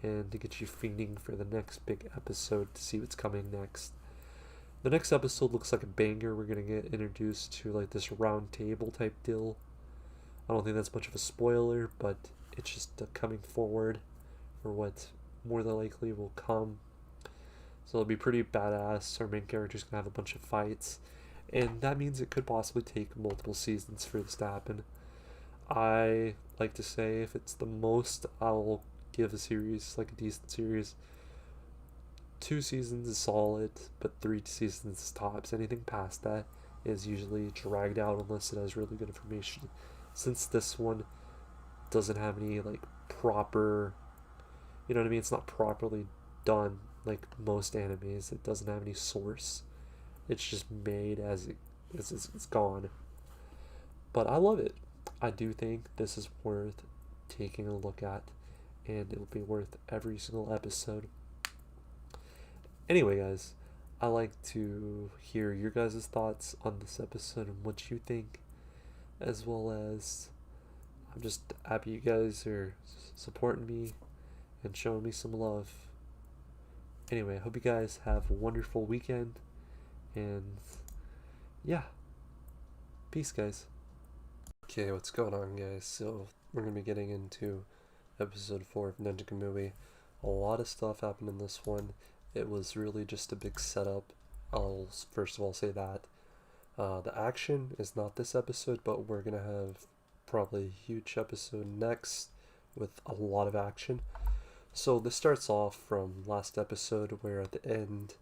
and to get you fiending for the next big episode to see what's coming next. The next episode looks like a banger. We're gonna get introduced to like this round table type deal. I don't think that's much of a spoiler, but it's just coming forward for what more than likely will come. So it'll be pretty badass. Our main character's gonna have a bunch of fights, and that means it could possibly take multiple seasons for this to happen. I like to say if it's the most I'll give a series, like a decent series, 2 seasons is solid, but 3 seasons is tops. Anything past that is usually dragged out unless it has really good information. Since this one doesn't have any like proper, you know what I mean? It's not properly done like most animes. It doesn't have any source. It's just made as it's gone. But I love it. I do think this is worth taking a look at, and it'll be worth every single episode. Anyway, guys, I like to hear your guys' thoughts on this episode and what you think, as well as I'm just happy you guys are supporting me and showing me some love. Anyway, I hope you guys have a wonderful weekend, and yeah, peace, guys. Okay, what's going on, guys? So we're gonna be getting into episode 4 of Ninja Kamui. A lot of stuff happened in this one. It was really just a big setup. I'll first of all say that the action is not this episode, but we're gonna have probably a huge episode next with a lot of action. So this starts off from last episode where at the end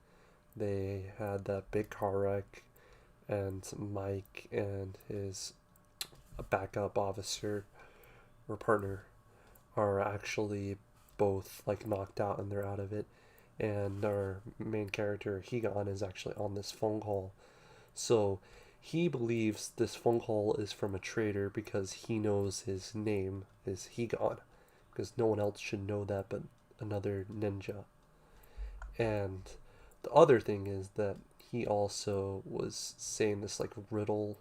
they had that big car wreck, and Mike and his backup officer or partner are actually both like knocked out and they're out of it, and our main character Higan is actually on this phone call. So he believes this phone call is from a traitor because he knows his name is Higan, because no one else should know that but another ninja. And the other thing is that he also was saying this like riddle,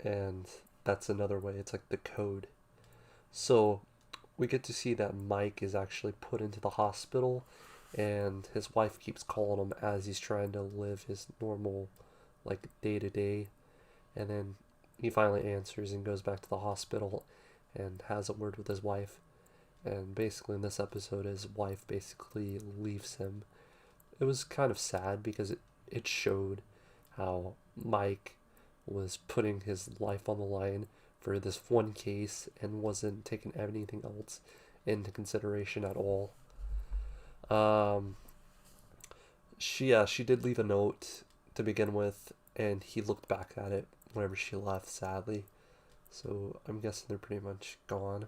and that's another way, it's like the code. So we get to see that Mike is actually put into the hospital, and his wife keeps calling him as he's trying to live his normal like day to day, and then he finally answers and goes back to the hospital and has a word with his wife. And basically in this episode his wife basically leaves him. It was kind of sad because it showed how Mike was putting his life on the line for this one case and wasn't taking anything else into consideration at all. She did leave a note to begin with, and he looked back at it whenever she left, sadly. So I'm guessing they're pretty much gone.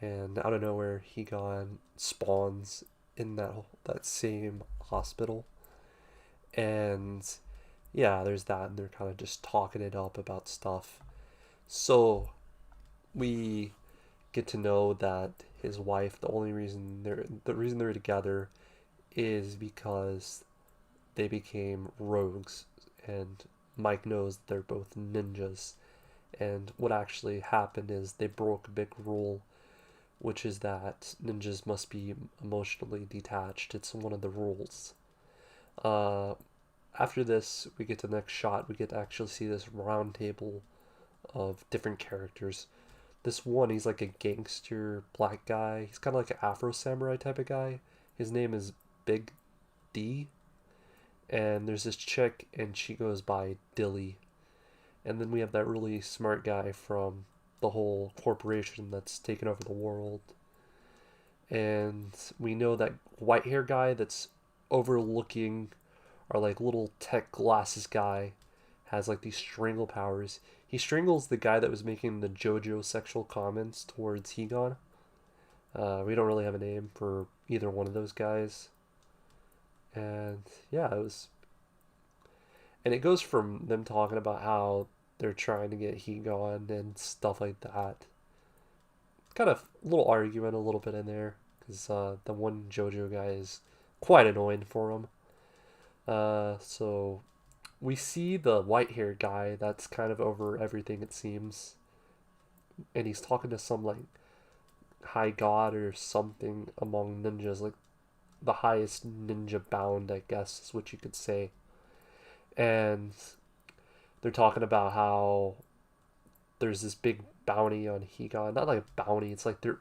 And out of nowhere, Higan spawns in that same hospital, and yeah, there's that, and they're kind of just talking it up about stuff. So we get to know that his wife, the reason they're together is because they became rogues, and Mike knows they're both ninjas. And what actually happened is they broke a big rule, which is that ninjas must be emotionally detached. It's one of the rules. After this, we get to the next shot. We get to actually see this round table
of different characters. This one, he's like a gangster black guy. He's kind of like an Afro samurai type of guy. His name is Big D. And there's this chick, and she goes by Dilly. And then we have that really smart guy from the whole corporation that's taken over the world. And we know that white hair guy that's overlooking our like little tech glasses guy has like these strangle powers. He strangles the guy that was making the JoJo sexual comments towards Higon. We don't really have a name for either one of those guys. And yeah, it was. And it goes from them talking about how they're trying to get Higon and stuff like that. Kind of a little argument a little bit in there because the one JoJo guy is quite annoying for him. So we see the white haired guy that's kind of over everything, it seems, and he's talking to some like high god or something among ninjas, like the highest ninja bound, I guess is what you could say. And they're talking about how there's this big bounty on Higon. Not like a bounty, it's like they're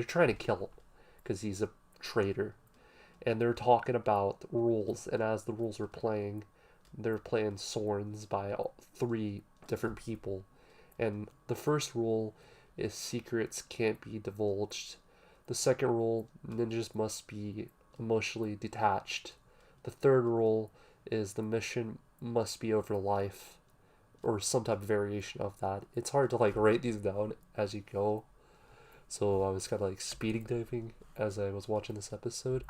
trying to kill him because he's a traitor. And they're talking about rules, and as the rules are playing, they're playing Sworns by three different people. And the first rule is secrets can't be divulged. The second rule, ninjas must be emotionally detached. The third rule is the mission must be over life, or some type of variation of that. It's hard to like write these down as you go, so I was kind of like speeding typing as I was watching this episode.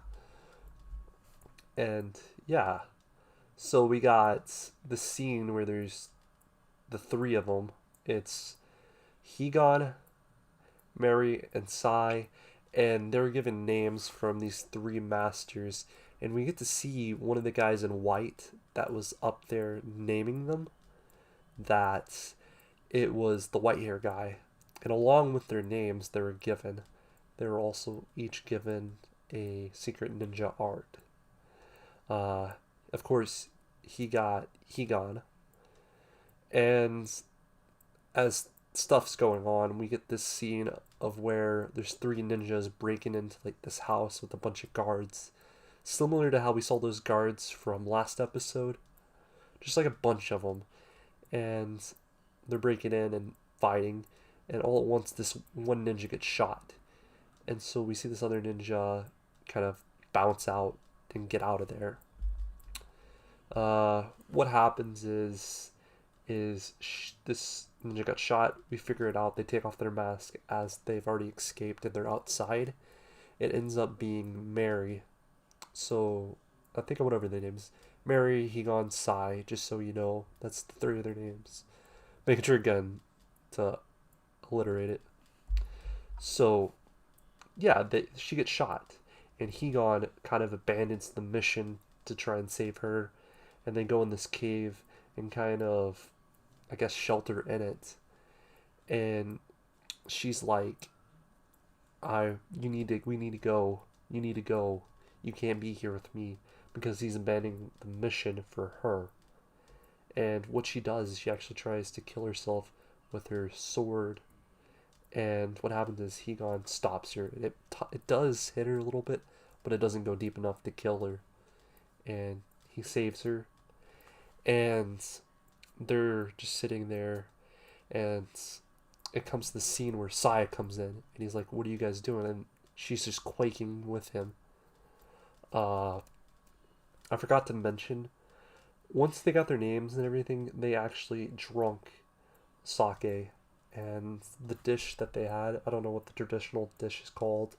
And yeah, so we got the scene where there's the three of them. It's Higon, Mary, and Sai, and they're given names from these three masters. And we get to see one of the guys in white that was up there naming them. That it was the white hair guy. And along with their names, they were also each given a secret ninja art. Uh, of course, he got Higon, and as stuff's going on, we get this scene of where there's three ninjas breaking into like this house with a bunch of guards, similar to how we saw those guards from last episode, just like a bunch of them, and they're breaking in and fighting, and all at once this one ninja gets shot, and so we see this other ninja kind of bounce out and get out of there. What happens is this ninja got shot. We figure it out. They take off their mask as they've already escaped and they're outside. It ends up being Mary. So I think I went over their names. Mary, Higon, Sai, just so you know. That's the three of their names. Making sure again to alliterate it. So yeah, she gets shot. And Higon kind of abandons the mission to try and save her. And they go in this cave and kind of, I guess, shelter in it. And she's like, we need to go. You need to go. You can't be here with me because he's abandoning the mission for her. And what she does is she actually tries to kill herself with her sword. And what happens is Higon stops her. It does hit her a little bit, but it doesn't go deep enough to kill her. And he saves her. And they're just sitting there, and it comes to the scene where Saya comes in, and he's like, "What are you guys doing?" And she's just quaking with him. Uh, I forgot to mention, once they got their names and everything, they actually drunk sake, and the dish that they had, I don't know what the traditional dish is called,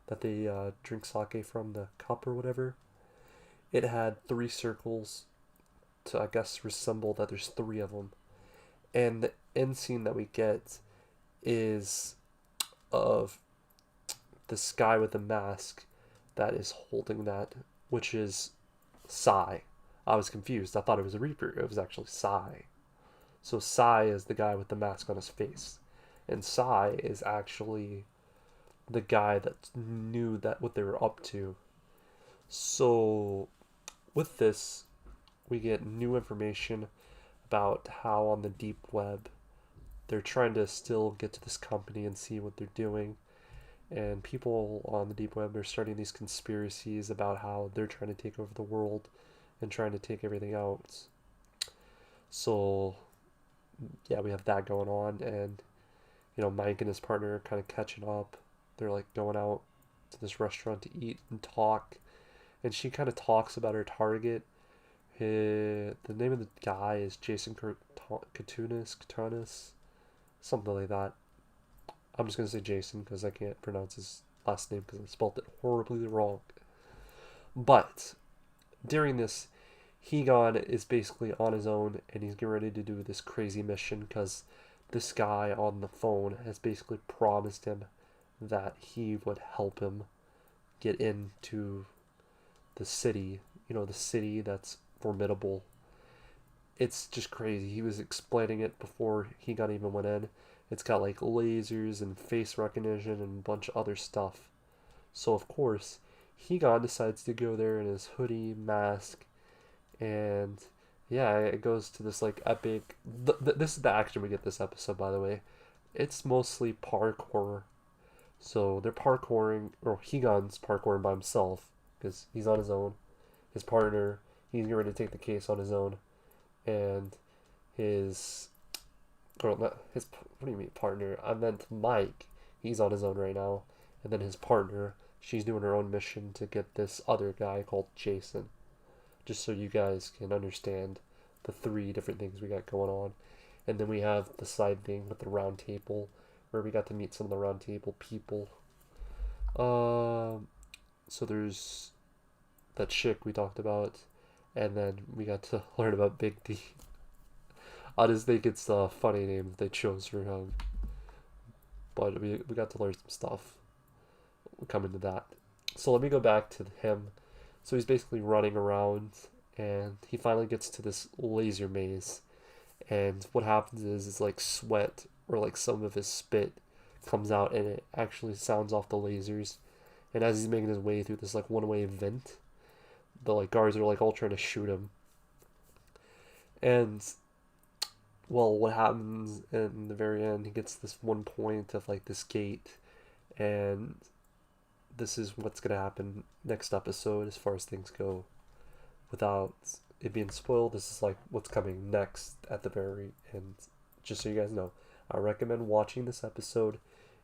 that they drink sake from, the cup or whatever. It had three circles to, I guess, resemble that there's three of them. And the end scene that we get is of this guy with a mask that is holding that, which is Sai. I was confused. I thought it was a Reaper. It was actually Sai. So Sai is the guy with the mask on his face. And Sai is actually the guy that knew that what they were up to. So with this, we get new information about how on the deep web they're trying to still get to this company and see what they're doing. And people on the deep web are starting these conspiracies about how they're trying to take over the world and trying to take everything out. So yeah, we have that going on, and Mike and his partner are kind of catching up. They're like going out to this restaurant to eat and talk, and she kind of talks about her target. The name of the guy is Jason Katunis, something like that. I'm just gonna say Jason because I can't pronounce his last name because I spelled it horribly wrong. But during this, Hegon is basically on his own and he's getting ready to do this crazy mission because this guy on the phone has basically promised him that he would help him get into the city. The city that's formidable. It's just crazy. He was explaining it before Hegon even went in. It's got like lasers and face recognition and a bunch of other stuff. So of course, Hegon decides to go there in his hoodie, mask, and yeah, it goes to this like epic. This is the action we get this episode, by the way. It's mostly parkour. So they're parkouring, or Hegon's parkouring by himself because he's on his own. His partner, he's getting ready to take the case on his own, and his or not his what do you mean partner? I meant Mike. He's on his own right now, and then his partner, she's doing her own mission to get this other guy called Jason. Just so you guys can understand the three different things we got going on. And then we have the side thing with the round table, where we got to meet some of the round table people. So there's that chick we talked about, and then we got to learn about Big D. I just think it's a funny name that they chose for him, but we got to learn some stuff. We'll come into that. So let me go back to him. So he's basically running around, and he finally gets to this laser maze. And what happens is, it's like sweat or like some of his spit comes out, and it actually sounds off the lasers. And as he's making his way through this like one-way vent, the like guards are like all trying to shoot him. And well, what happens in the very end? He gets this one point of like this gate, and this is what's gonna happen next episode as far as things go. Without it being spoiled, this is like what's coming next at the very end. Just so you guys know, I recommend watching this episode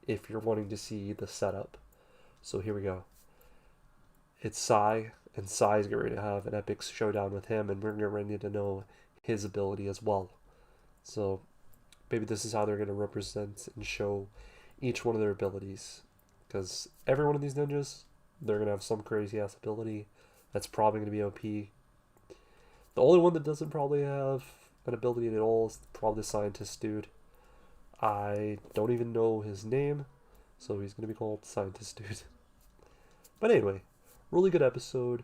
if you're wanting to see the setup. So here we go. It's Sai, and Sai's getting ready to have an epic showdown with him, and we're getting ready to know his ability as well. So maybe this is how they're going to represent and show each one of their abilities. Because every one of these ninjas, they're going to have some crazy ass ability that's probably going to be OP. The only one that doesn't probably have an ability at all is probably the scientist dude. I don't even know his name, so he's going to be called Scientist Dude. But anyway, really good episode.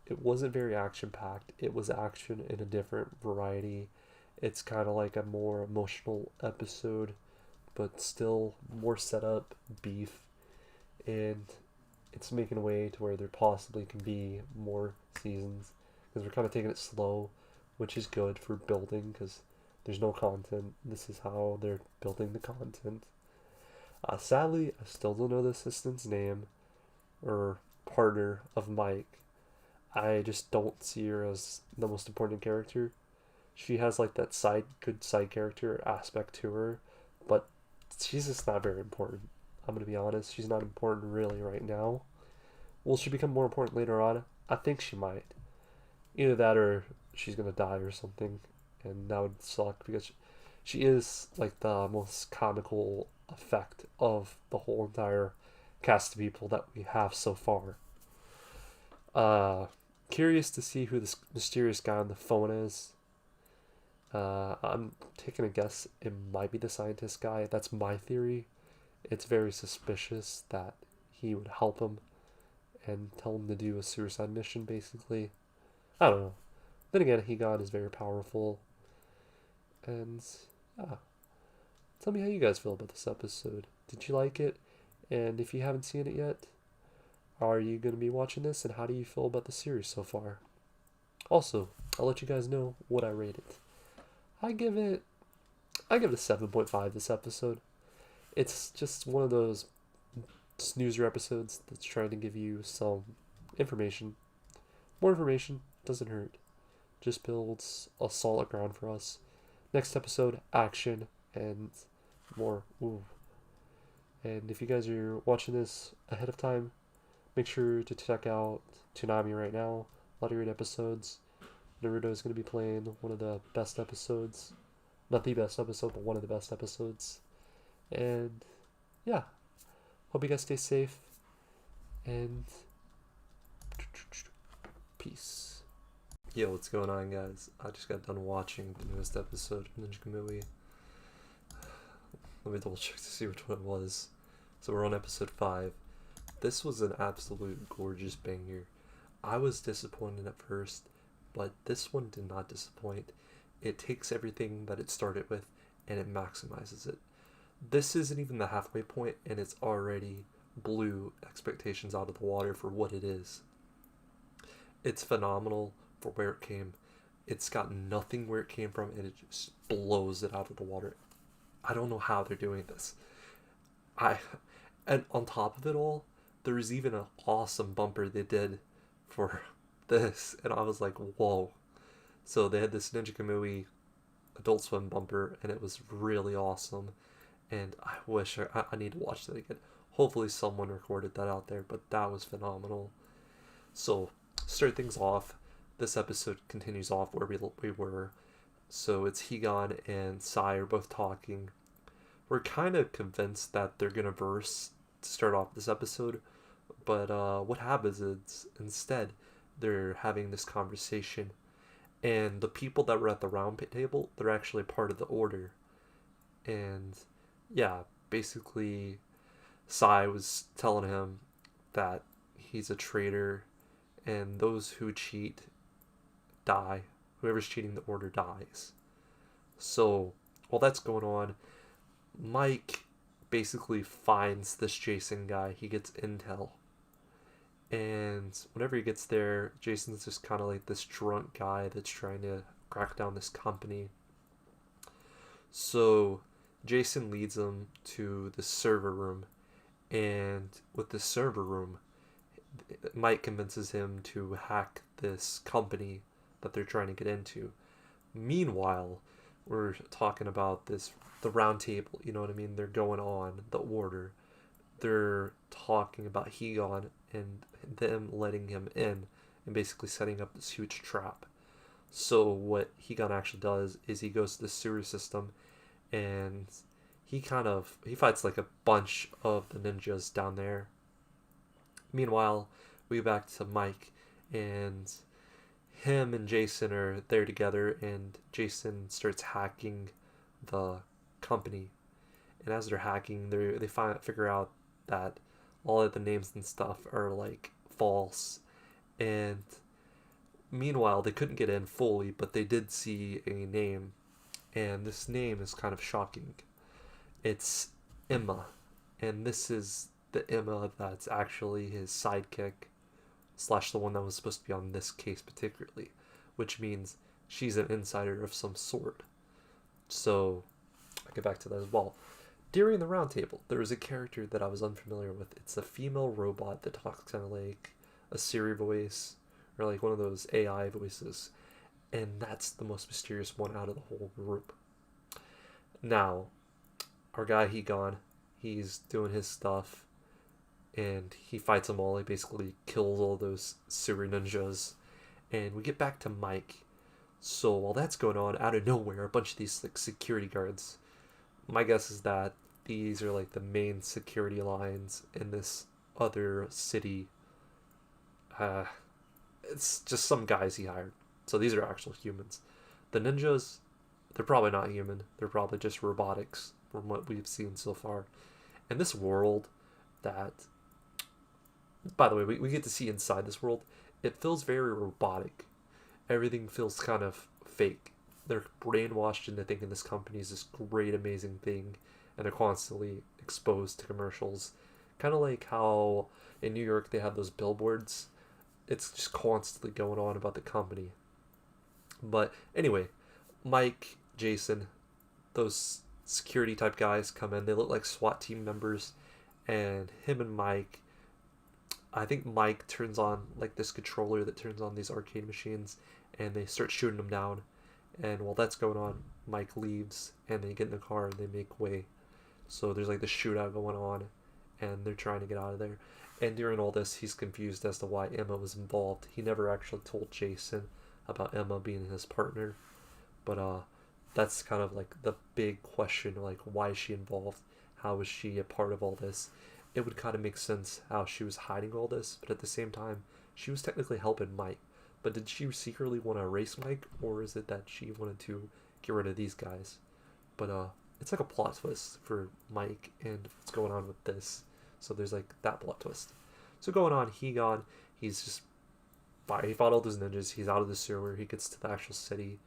It wasn't very action packed. It was action in a different variety. It's kind of like a more emotional episode, but still more setup, beef, and it's making a way to where there possibly can be more seasons, because we're kind of taking it slow, which is good for building because there's no content. This is how they're building the content. Sadly, I still don't know the assistant's name or partner of Mike. I just don't see her as the most important character. She has like that good side character aspect to her, but she's just not very important. I'm gonna be honest, she's not important really right now. Will she become more important later on? I think she might. Either that or she's gonna die or something, and that would suck because she is like the most comical effect of the whole entire cast of people that we have so far. Curious to see who this mysterious guy on the phone is. I'm taking a guess it might be the scientist guy. That's my theory. It's very suspicious that he would help him and tell him to do a suicide mission, basically. I don't know. Then again, Higan is very powerful. And, yeah. Tell me how you guys feel about this episode. Did you like it? And if you haven't seen it yet, are you going to be watching this? And how do you feel about the series so far? Also, I'll let you guys know what I rate it. I give it I give it a 7.5 this episode. It's just one of those snoozer episodes that's trying to give you some information. More information doesn't hurt. Just builds a solid ground for us. Next episode, action and more. Ooh. And if you guys are watching this ahead of time, make sure to check out Toonami right now. A lot of great episodes. Naruto is going to be playing one of the best episodes. Not the best episode, but one of the best episodes. And yeah, hope you guys stay safe. And peace.
Yo, what's going on, guys? I just got done watching the newest episode of Ninja Kamui. Let me double check to see which one it was. So we're on episode 5. This was an absolute gorgeous banger. I was disappointed at first, but this one did not disappoint. It takes everything that it started with and it maximizes it. This isn't even the halfway point, and it's already blew expectations out of the water for what it is. It's phenomenal for where it came. It's got nothing where it came from, and it just blows it out of the water. I don't know how they're doing this. And on top of it all, there's even an awesome bumper they did for this, and I was like, whoa. So they had this Ninja Kamui Adult Swim bumper, and it was really awesome. And I wish I need to watch that again. Hopefully someone recorded that out there, but that was phenomenal. So start things off. This episode continues off where we were. So it's Higan and Sai are both talking. We're kind of convinced that they're gonna verse to start off this episode, but what happens is instead they're having this conversation, and the people that were at the round table, they're actually part of the order. And yeah, basically Sai was telling him that he's a traitor, and those who cheat die. Whoever's cheating the order dies. So while that's going on, Mike basically finds this Jason guy. He gets intel. And whenever he gets there, Jason's just kind of like this drunk guy that's trying to crack down this company. So Jason leads him to the server room. And with the server room, Mike convinces him to hack this company that they're trying to get into. Meanwhile, we're talking about the round table, you know what I mean? They're going on the order. They're talking about Higan and them letting him in and basically setting up this huge trap. So what Higan actually does is he goes to the sewer system, and he fights like a bunch of the ninjas down there. Meanwhile, we get back to Mike, and him and Jason are there together, and Jason starts hacking the company. And as they're hacking, they figure out that all of the names and stuff are like false. And meanwhile, they couldn't get in fully, but they did see a name, and this name is kind of shocking. It's Emma, and this is the Emma that's actually his sidekick slash the one that was supposed to be on this case particularly, which means she's an insider of some sort. So I'll get back to that as well. During the round table, there was a character that I was unfamiliar with. It's a female robot that talks kind of like a Siri voice or like one of those AI voices, and that's the most mysterious one out of the whole group. Now, our guy Higan, he's doing his stuff, and he fights them all. He basically kills all those Siri ninjas, and we get back to Mike. So while that's going on, out of nowhere, a bunch of these like security guards. My guess is that these are like the main security lines in this other city. It's just some guys he hired. So these are actual humans. The ninjas, they're probably not human. They're probably just robotics from what we've seen so far. And this world that, by the way, we get to see inside this world, it feels very robotic. Everything feels kind of fake. They're brainwashed into thinking this company is this great, amazing thing, and they're constantly exposed to commercials. Kind of like how in New York they have those billboards. It's just constantly going on about the company. But anyway, Mike, Jason, those security type guys come in. They look like SWAT team members, and him and Mike. I think Mike turns on like this controller that turns on these arcade machines, and they start shooting them down. And while that's going on, Mike leaves, and they get in the car and they make way. So there's like this shootout going on, and they're trying to get out of there. And during all this, he's confused as to why Emma was involved. He never actually told Jason about Emma being his partner, but that's kind of like the big question, like why is she involved? How is she a part of all this? It would kind of make sense how she was hiding all this, but at the same time, she was technically helping Mike. But did she secretly want to erase Mike, or is it that she wanted to get rid of these guys? But it's like a plot twist for Mike and what's going on with this. So there's like that plot twist. So going on, he's just he fought all those ninjas. He's out of the sewer. He gets to the actual city,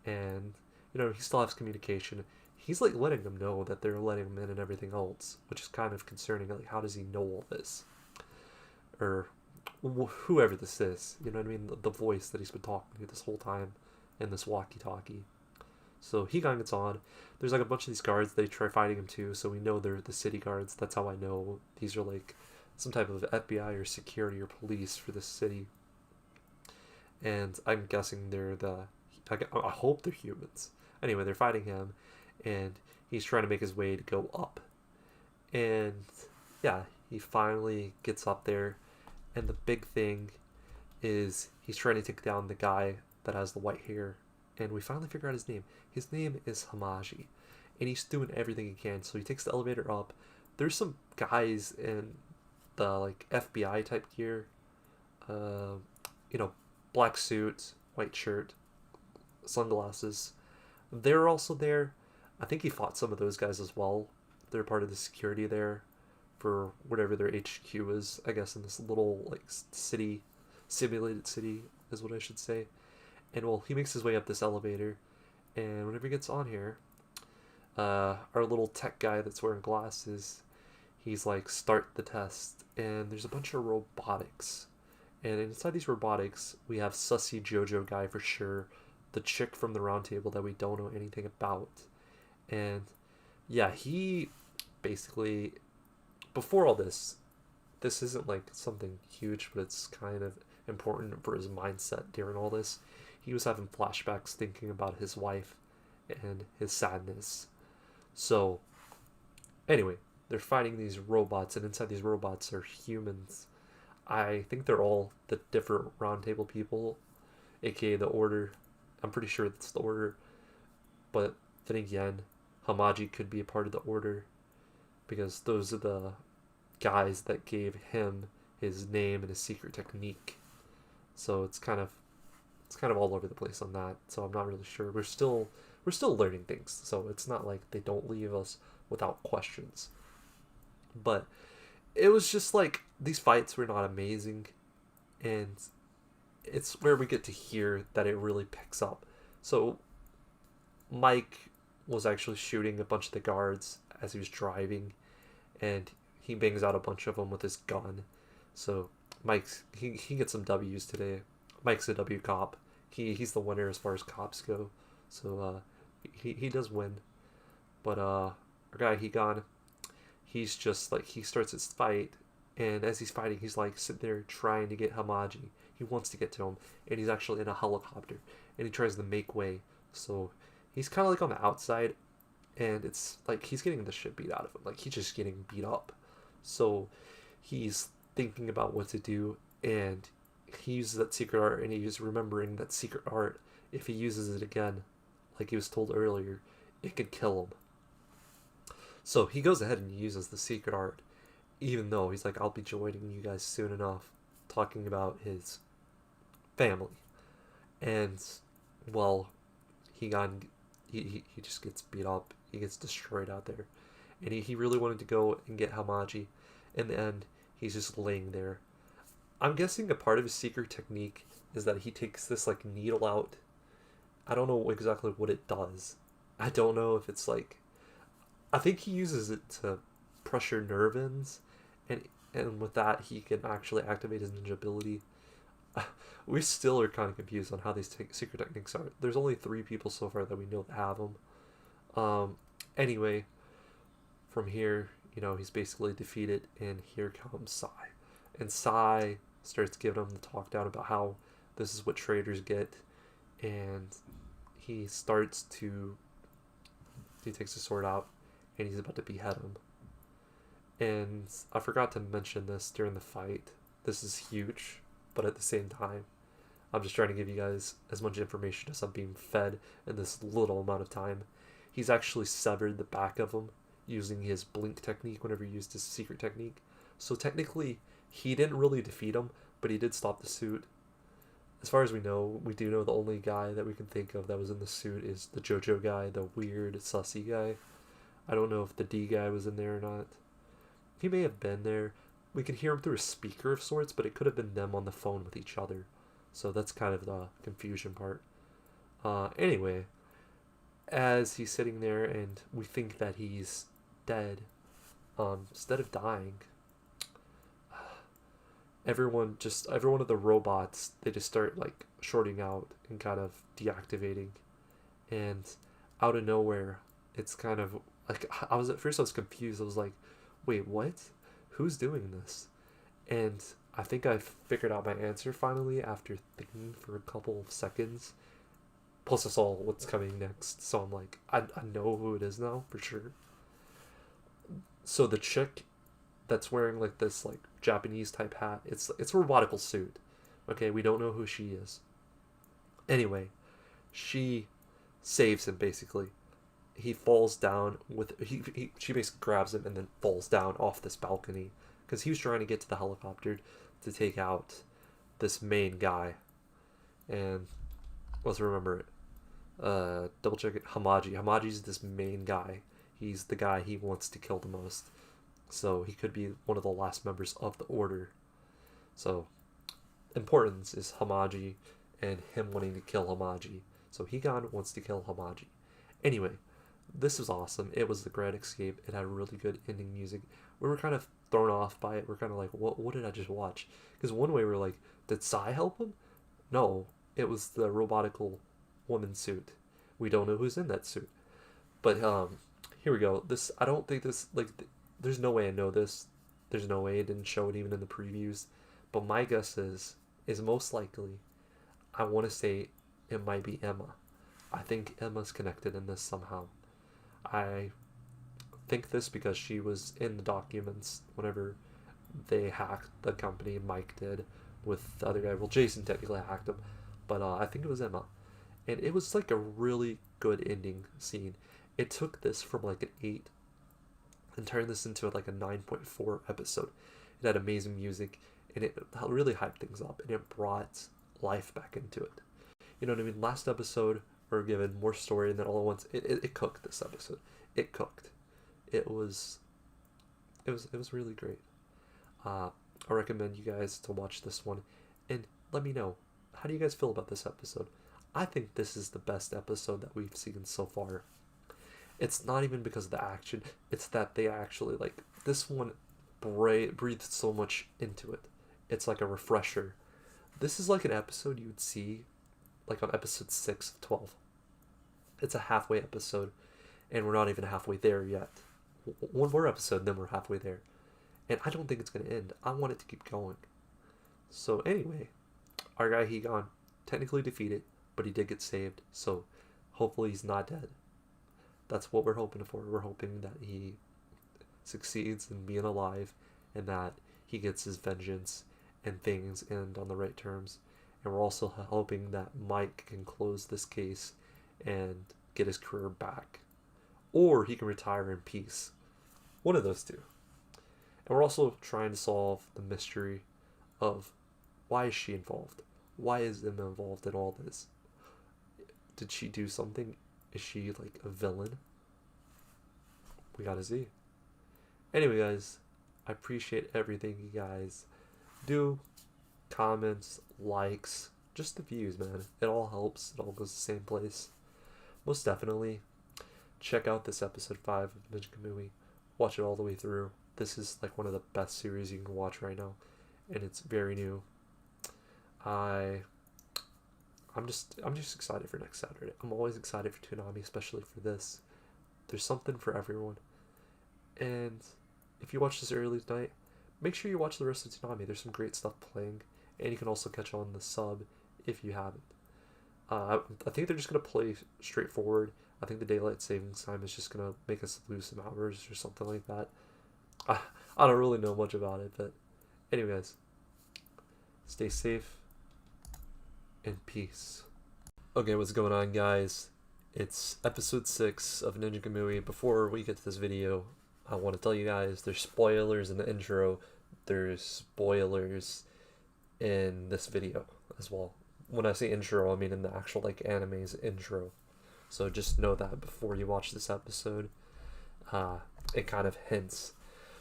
and he still has communication. He's like letting them know that they're letting him in and everything else, which is kind of concerning. Like, how does he know all this, or whoever this is? You know what I mean? The voice that he's been talking to this whole time in this walkie-talkie. So Higan gets on. There's like a bunch of these guards. They try fighting him too, so we know they're the city guards. That's how I know these are like some type of FBI or security or police for this city. And I'm guessing they're I hope they're humans. Anyway, they're fighting him, and he's trying to make his way to go up. And yeah, he finally gets up there, and the big thing is he's trying to take down the guy that has the white hair, and we finally figure out his name. His name is Hamaji, and he's doing everything he can. So he takes the elevator up. There's some guys in the like FBI type gear, uh, black suit, white shirt, sunglasses. They're also there. I think he fought some of those guys as well. They're part of the security there for whatever their HQ is, I guess, in this little like city, simulated city is what I should say. And well, he makes his way up this elevator, and whenever he gets on here, our little tech guy that's wearing glasses, he's like, start the test, and there's a bunch of robotics. And inside these robotics, we have Sussy Jojo guy for sure, the chick from the round table that we don't know anything about. And yeah, he basically, before all this isn't like something huge, but it's kind of important for his mindset during all this. He was having flashbacks thinking about his wife and his sadness. So, anyway, they're fighting these robots, and inside these robots are humans. I think they're all the different roundtable people, aka the Order. I'm pretty sure it's the Order. But then again, Hamaji could be a part of the Order, because those are the guys that gave him his name and his secret technique. So it's kind of all over the place on that. So I'm not really sure. We're still learning things. So it's not like they don't leave us without questions. But it was just like these fights were not amazing, and it's where we get to hear that it really picks up. So Mike was actually shooting a bunch of the guards as he was driving, and he bangs out a bunch of them with his gun. So he gets some W's today. Mike's a W cop. He's the winner as far as cops go. So he does win. But our guy Higan, he's just like, he starts his fight, and as he's fighting, he's like sitting there trying to get Hamaji. He wants to get to him, and he's actually in a helicopter, and he tries to make way. So he's kind of like on the outside, and it's like he's getting the shit beat out of him. Like, he's just getting beat up. So he's thinking about what to do, and he uses that secret art, and he's remembering that secret art. If he uses it again, like he was told earlier, it could kill him. So he goes ahead and uses the secret art, even though he's like, I'll be joining you guys soon enough, talking about his family. And well, he just gets beat up. He gets destroyed out there, and he really wanted to go and get Hamaji. In the end, he's just laying there. I'm guessing a part of his secret technique is that he takes this like needle out. I don't know exactly what it does. I don't know if it's like, I think he uses it to pressure nerve ends, and with that he can actually activate his ninja ability. We still are kind of confused on how these secret techniques are. There's only 3 people so far that we know that have them. Anyway, from here, he's basically defeated, and here comes Sai. And Sai starts giving him the talk down about how this is what traitors get, and he starts to. He takes his sword out, and he's about to behead him. And I forgot to mention this during the fight. This is huge, but at the same time, I'm just trying to give you guys as much information as I'm being fed in this little amount of time. He's actually severed the back of him using his blink technique whenever he used his secret technique. So technically, he didn't really defeat him, but he did stop the suit. As far as we do know the only guy that we can think of that was in the suit is the JoJo guy, the weird, sussy guy. I don't know if the D guy was in there or not. He may have been there. We can hear him through a speaker of sorts, but it could have been them on the phone with each other. So that's kind of the confusion part. Anyway, as he's sitting there and we think that he's dead, instead of dying, every one of the robots, they just start like shorting out and kind of deactivating, and out of nowhere, it's kind of like at first I was confused. I was like, wait, what? Who's doing this? And I think I figured out my answer finally after thinking for a couple of seconds. Plus, I saw what's coming next, so I'm like, I know who it is now for sure. So the chick that's wearing like this like Japanese type hat, it's a robotical suit. Okay, we don't know who she is. Anyway, she saves him basically. He falls down with she basically grabs him and then falls down off this balcony because he was trying to get to the helicopter to take out this main guy. And let's remember it. Double check it. Hamaji's this main guy. He's the guy he wants to kill the most. So he could be one of the last members of the order. So importance is Hamaji and him wanting to kill Hamaji. So Higan wants to kill Hamaji. Anyway, this was awesome. It was the Grand Escape. It had really good ending music. We were kind of thrown off by it. We're kind of like, what did I just watch? Because one way we were like, did Sai help him? No, it was the robotical woman suit. We don't know who's in that suit. But here we go. This, I don't think this, like, there's no way I know this. There's no way it didn't show it even in the previews. But my guess is most likely, I want to say it might be Emma. I think Emma's connected in this somehow. I think this because she was in the documents whenever they hacked the company. Mike did with the other guy. Well, Jason technically hacked him, but I think it was Emma. And it was like a really good ending scene. It took this from like an 8 and turned this into like a 9.4 episode. It had amazing music, and it really hyped things up, and it brought life back into it. You know what I mean? Last episode, we were given more story, and then all at once, it cooked this episode. It cooked. It was really great. I recommend you guys to watch this one, and let me know, how do you guys feel about this episode? I think this is the best episode that we've seen so far. It's not even because of the action, it's that they actually, like, this one breathed so much into it. It's like a refresher. This is like an episode you would see like on episode 6 of 12. It's a halfway episode, and we're not even halfway there yet. One more episode, then we're halfway there. And I don't think it's going to end. I want it to keep going. So anyway, our guy Higan, technically defeated, but he did get saved, so hopefully he's not dead. That's what we're hoping for. We're hoping that he succeeds in being alive, and that he gets his vengeance and things end on the right terms. And we're also hoping that Mike can close this case and get his career back. Or he can retire in peace. One of those two. And we're also trying to solve the mystery of, why is she involved? Why is Emma involved in all this? Did she do something? Is she like a villain? We gotta see. Anyway, guys, I appreciate everything you guys do. Comments, likes, just the views, man. It all helps. It all goes to the same place. Most definitely, check out this episode 5 of Ninja Kamui. Watch it all the way through. This is like one of the best series you can watch right now, and it's very new. I'm just excited for next Saturday. I'm always excited for Toonami, especially for this.
There's something for everyone. And if you watch this early tonight, make sure you watch the rest of Tsunami. There's some great stuff playing, and you can also catch on the sub if you haven't. I think they're just gonna play straightforward. I think the daylight savings time is just gonna make us lose some hours or something like that. I, I don't really know much about it, but anyways, stay safe and peace. Okay, what's going on, guys? It's episode 6 of Ninja Kamui. Before we get to this video, I want to tell you guys there's spoilers in the intro. There's spoilers in this video as well. When I say intro, I mean in the actual like anime's intro. So just know that before you watch this episode. It kind of hints.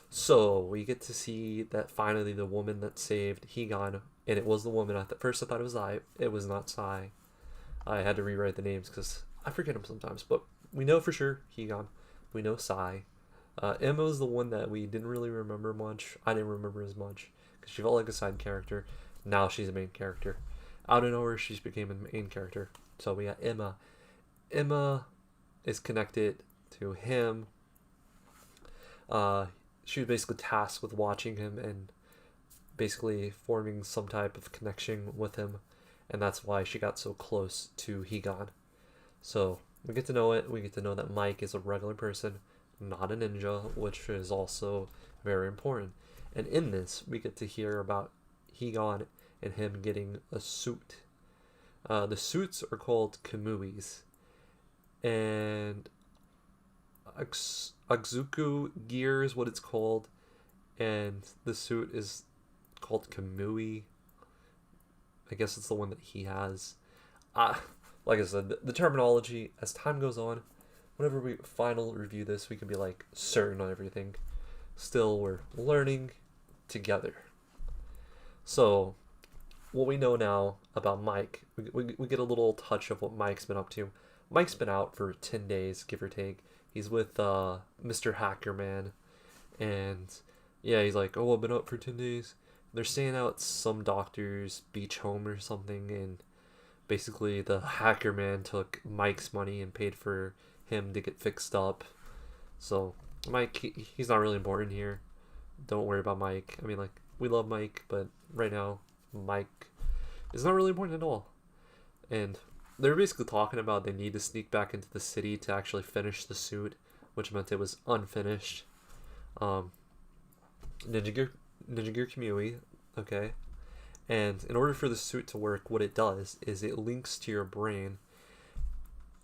So we get to see that finally the woman that saved Higan, and it was the woman. At first I thought it was I. It was not Sai. I had to rewrite the names because I forget them sometimes. But we know for sure Higan. We know Sai. Emma was the one that we didn't really remember much. I didn't remember as much because she felt like a side character. Now she's a main character. Out of nowhere, she's became a main character. So we got Emma. Emma is connected to him. She was basically tasked with watching him and basically forming some type of connection with him, and that's why she got so close to Higan. So we get to know it. We get to know that Mike is a regular person, not a ninja, which is also very important. And in this, we get to hear about Higan and him getting a suit. The suits are called Kamuis, and Akzuku gear is what it's called, and the suit is called Kamui. I guess it's the one that he has. Like I said, the terminology, as time goes on, whenever we final review this, we can be like certain on everything. Still, we're learning together. So, what we know now about Mike, we get a little touch of what Mike's been up to. Mike's been out for 10 days, give or take. He's with Mr. Hackerman, and yeah, he's like, oh, I've been out for 10 days. They're staying out at some doctor's beach home or something, and basically the Hackerman took Mike's money and paid for him to get fixed up. So Mike, he's not really important here. Don't worry about Mike. I mean, like, we love Mike, but right now, Mike is not really important at all. And they're basically talking about they need to sneak back into the city to actually finish the suit, which meant it was unfinished. Ninja Gear Kamui, okay? And in order for the suit to work, what it does is it links to your brain,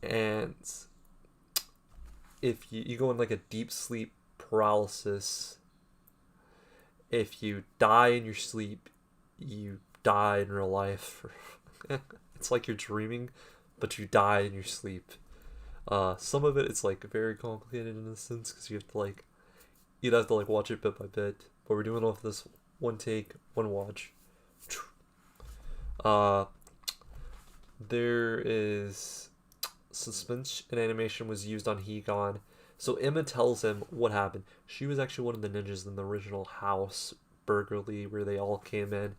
and if you go in like a deep sleep paralysis, if you die in your sleep, you die in real life. It's like you're dreaming, but you die in your sleep. Some of it's like very complicated in a sense because you'd have to like watch it bit by bit. But we're doing off this one take, one watch. There is suspense and animation was used on Higan. So Emma tells him what happened. She was actually one of the ninjas in the original house burglary where they all came in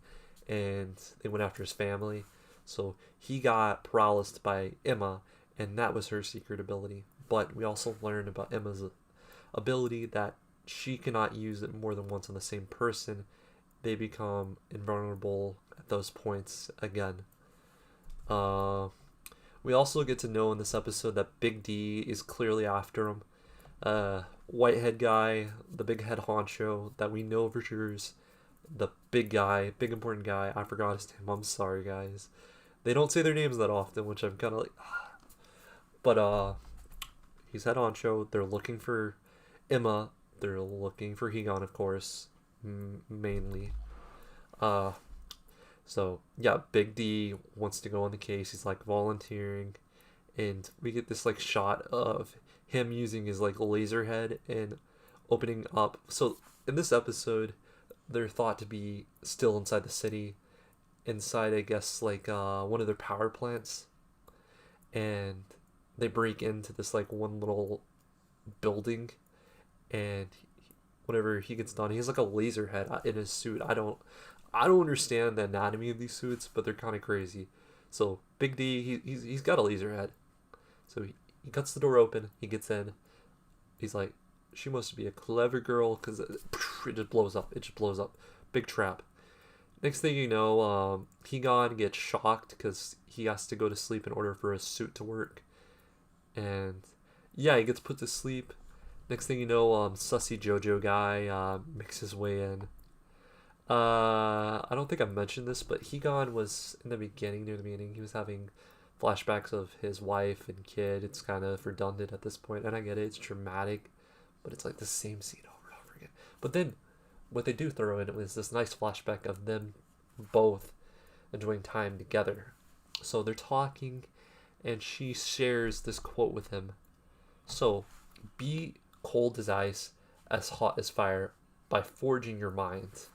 and they went after his family. So he got paralyzed by Emma, and that was her secret ability. But we also learned about Emma's ability that she cannot use it more than once on the same person. They become invulnerable at those points again. We also get to know in this episode that Big D is clearly after him. Whitehead guy, the big head honcho that we know for sure is the big guy, big important guy. I forgot his name. I'm sorry, guys. They don't say their names that often, which I'm kind of like... But, he's head honcho. They're looking for Emma. They're looking for Higan, of course, mainly. So, yeah, Big D wants to go on the case. He's, like, volunteering. And we get this, like, shot of him using his, like, laser head and opening up. So, in this episode, they're thought to be still inside the city. Inside, I guess, like, one of their power plants. And they break into this, like, one little building. And whenever he gets done, he has, like, a laser head in his suit. I don't understand the anatomy of these suits, but they're kind of crazy. So Big D, he's got a laser head. So he cuts the door open. He gets in. He's like, she must be a clever girl, because it just blows up. It just blows up. Big trap. Next thing you know, Higan gets shocked because he has to go to sleep in order for his suit to work. And yeah, he gets put to sleep. Next thing you know, sussy JoJo guy makes his way in. I don't think I mentioned this, but Higan was in the beginning, near the beginning, he was having flashbacks of his wife and kid. It's kind of redundant at this point, and I get it, it's dramatic, but it's like the same scene over and over again. But then, what they do throw in was this nice flashback of them both enjoying time together. So they're talking, and she shares this quote with him. So, be cold as ice, as hot as fire, by forging your minds.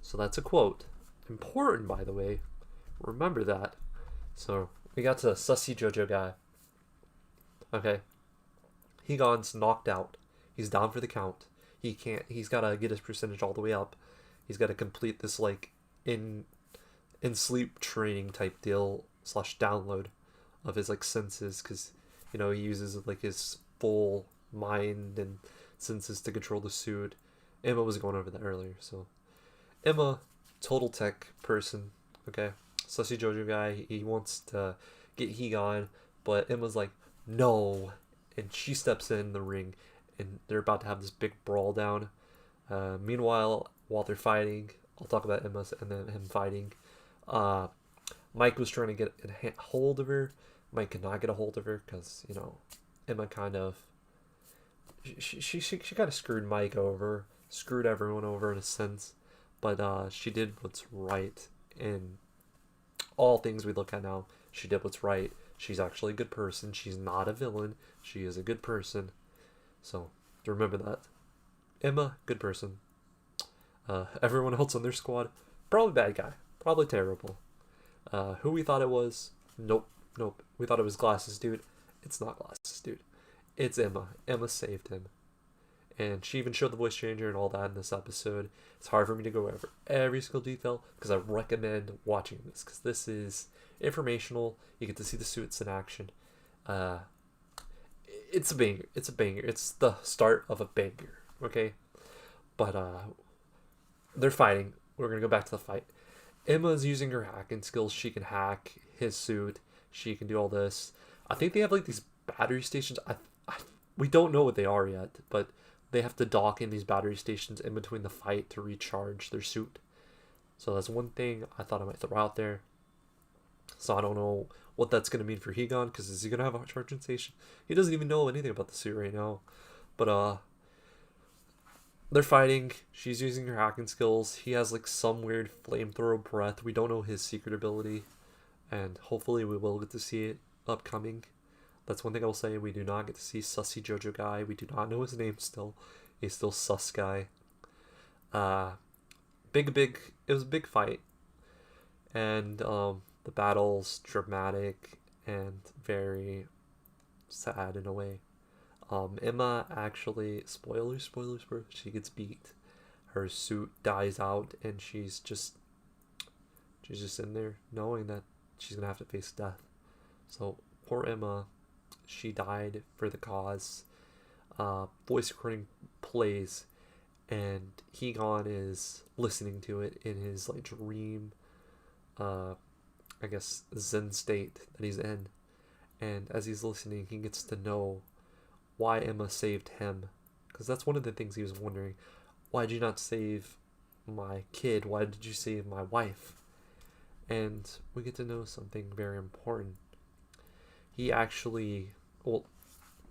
So that's a quote. Important, by the way. Remember that. So we got to sussy JoJo guy. Okay. Higan's knocked out. He's down for the count. He can't. He's gotta get his percentage all the way up. He's gotta complete this like in sleep training type deal slash download of his like senses, because he uses like his full mind and senses to control the suit. Emma was going over that earlier, so Emma, total tech person, okay? Sussy JoJo guy, he wants to get Higan, but Emma's like, no. And she steps in the ring, and they're about to have this big brawl down. Meanwhile, while they're fighting, I'll talk about Emma and then him fighting. Mike was trying to get a hold of her. Mike could not get a hold of her because, Emma kind of... She kind of screwed Mike over, screwed everyone over in a sense. But she did what's right in all things we look at now. She did what's right. She's actually a good person. She's not a villain. She is a good person. So remember that. Emma, good person. Everyone else on their squad, probably bad guy. Probably terrible. Who we thought it was? Nope. We thought it was Glasses Dude. It's not Glasses Dude. It's Emma. Emma saved him. And she even showed the voice changer and all that in this episode. It's hard for me to go over every single detail because I recommend watching this, because this is informational. You get to see the suits in action. It's a banger. It's a banger. It's the start of a banger. Okay, but they're fighting. We're gonna go back to the fight. Emma's using her hacking skills. She can hack his suit. She can do all this. I think they have like these battery stations. We don't know what they are yet, but they have to dock in these battery stations in between the fight to recharge their suit. So that's one thing I thought I might throw out there. So I don't know what that's going to mean for Higan, because is he going to have a charging station? He doesn't even know anything about the suit right now. But they're fighting. She's using her hacking skills. He has like some weird flamethrower breath. We don't know his secret ability, and hopefully we will get to see it upcoming. That's one thing I will say. We do not get to see Sussy JoJo guy. We do not know his name still. He's still Sus guy. It was a big fight. And the battle's dramatic and very sad in a way. Emma actually, spoiler, she gets beat. Her suit dies out, and she's just in there knowing that she's going to have to face death. So poor Emma. She died for the cause. Voice recording plays, and Higan is listening to it in his like dream, I guess Zen state that he's in. And as he's listening, he gets to know why Emma saved him, because that's one of the things he was wondering. Why did you not save my kid? Why did you save my wife? And we get to know something very important. He actually, well,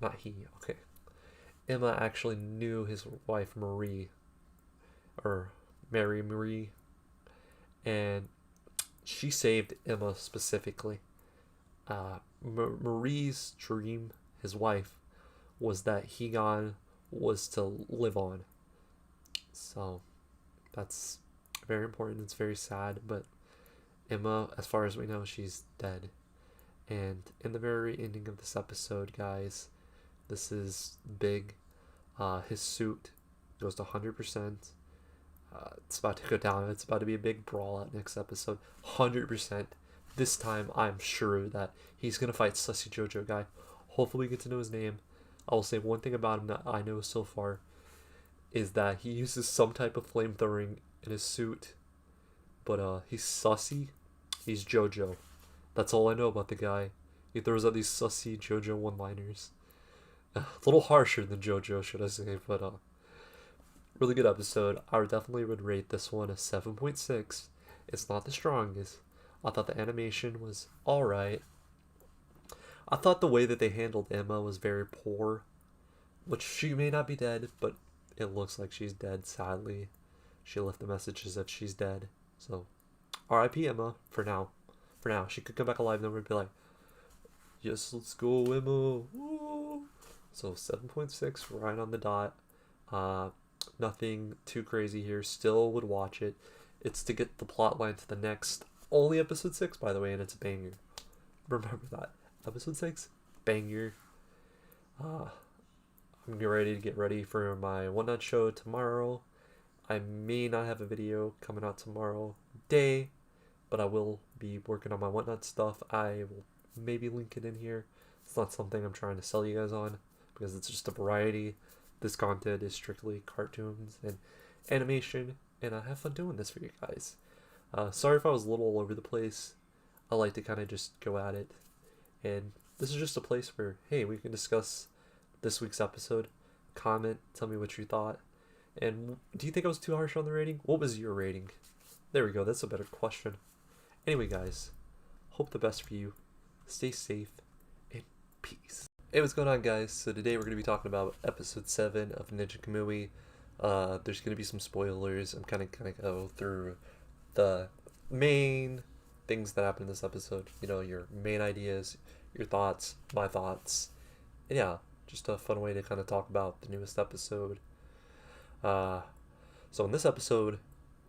not he, okay. Emma actually knew his wife Marie, or Mary Marie, and she saved Emma specifically. Marie's dream, his wife, was that Higan was to live on. So that's very important. It's very sad, but Emma, as far as we know, she's dead. And in the very ending of this episode, guys, this is big. His suit goes to 100%. It's about to go down. It's about to be a big brawl at next episode. 100%. This time, I'm sure that he's going to fight Sussy JoJo guy. Hopefully we get to know his name.
I will say one thing about him that I know so far is that he uses some type of flamethrowing in his suit, but he's sussy. He's JoJo. That's all I know about the guy. He throws out these sussy JoJo one-liners. A little harsher than JoJo, should I say, but really good episode. I definitely would rate this one a 7.6. It's not the strongest. I thought the animation was alright. I thought the way that they handled Emma was very poor, which she may not be dead, but it looks like she's dead, sadly. She left the message as if she's dead. So, R.I.P. Emma, for now. For now. She could come back alive, then we'd be like, yes, let's go, Emma. Woo! So, 7.6, right on the dot. Nothing too crazy here. Still would watch it. It's to get the plot line to the next. Only episode 6, by the way, and it's a banger. Remember that. Episode 6, banger. I'm getting ready to get ready for my one-night show tomorrow. I may not have a video coming out tomorrow day, but I will be working on my whatnot stuff. I will maybe link it in here. It's not something I'm trying to sell you guys on because it's just a variety. This content is strictly cartoons and animation, and I have fun doing this for you guys. Sorry if I was a little all over the place. I like to kind of just go at it, and this is just a place where, hey, we can discuss this week's episode. Comment, tell me what you thought. And do you think I was too harsh on the rating? What was your rating? There we go, that's a better question. Anyway, guys, hope the best for you. Stay safe, and peace. Hey, what's going on, guys? So today we're going to be talking about episode 7 of Ninja Kamui. There's going to be some spoilers. I'm kind of go through the main things that happened in this episode. You know, your main ideas, your thoughts, my thoughts. And yeah, just a fun way to kind of talk about the newest episode. So in this episode,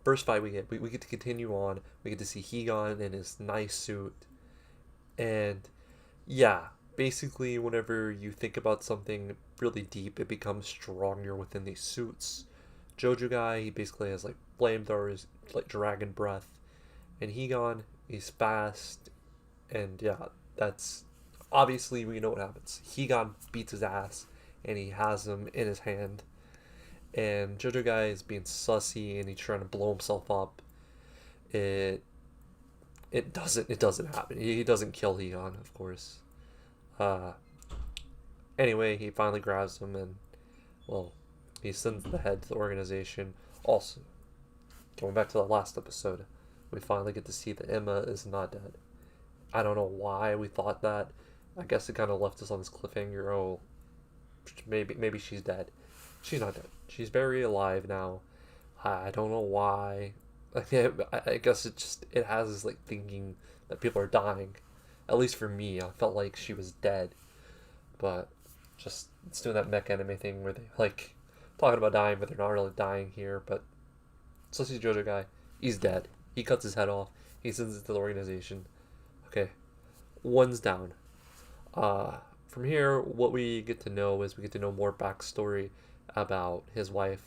first fight we get to continue on. We get to see Higan in his nice suit. And yeah, basically whenever you think about something really deep, it becomes stronger within these suits. Jojo guy, he basically has like flamethrowers, like dragon breath. And Higan, he's fast. And yeah, that's obviously we know what happens. Higan beats his ass and he has him in his hand. And Jojo guy is being sussy and he's trying to blow himself up. It doesn't happen. He doesn't kill Higan, of course. Anyway, he finally grabs him and, well, he sends the head to the organization. Also, going back to the last episode, we finally get to see that Emma is not dead. I don't know why we thought that. I guess it kind of left us on this cliffhanger. Oh, maybe she's dead. She's not dead. She's very alive now. I don't know why. I guess it has this like thinking that people are dying. At least for me, I felt like she was dead. But just it's doing that mech anime thing where they like talking about dying, but they're not really dying here. But Sussy Jojo guy, he's dead. He cuts his head off. He sends it to the organization. Okay, one's down. From here, what we get to know is we get to know more backstory about his wife,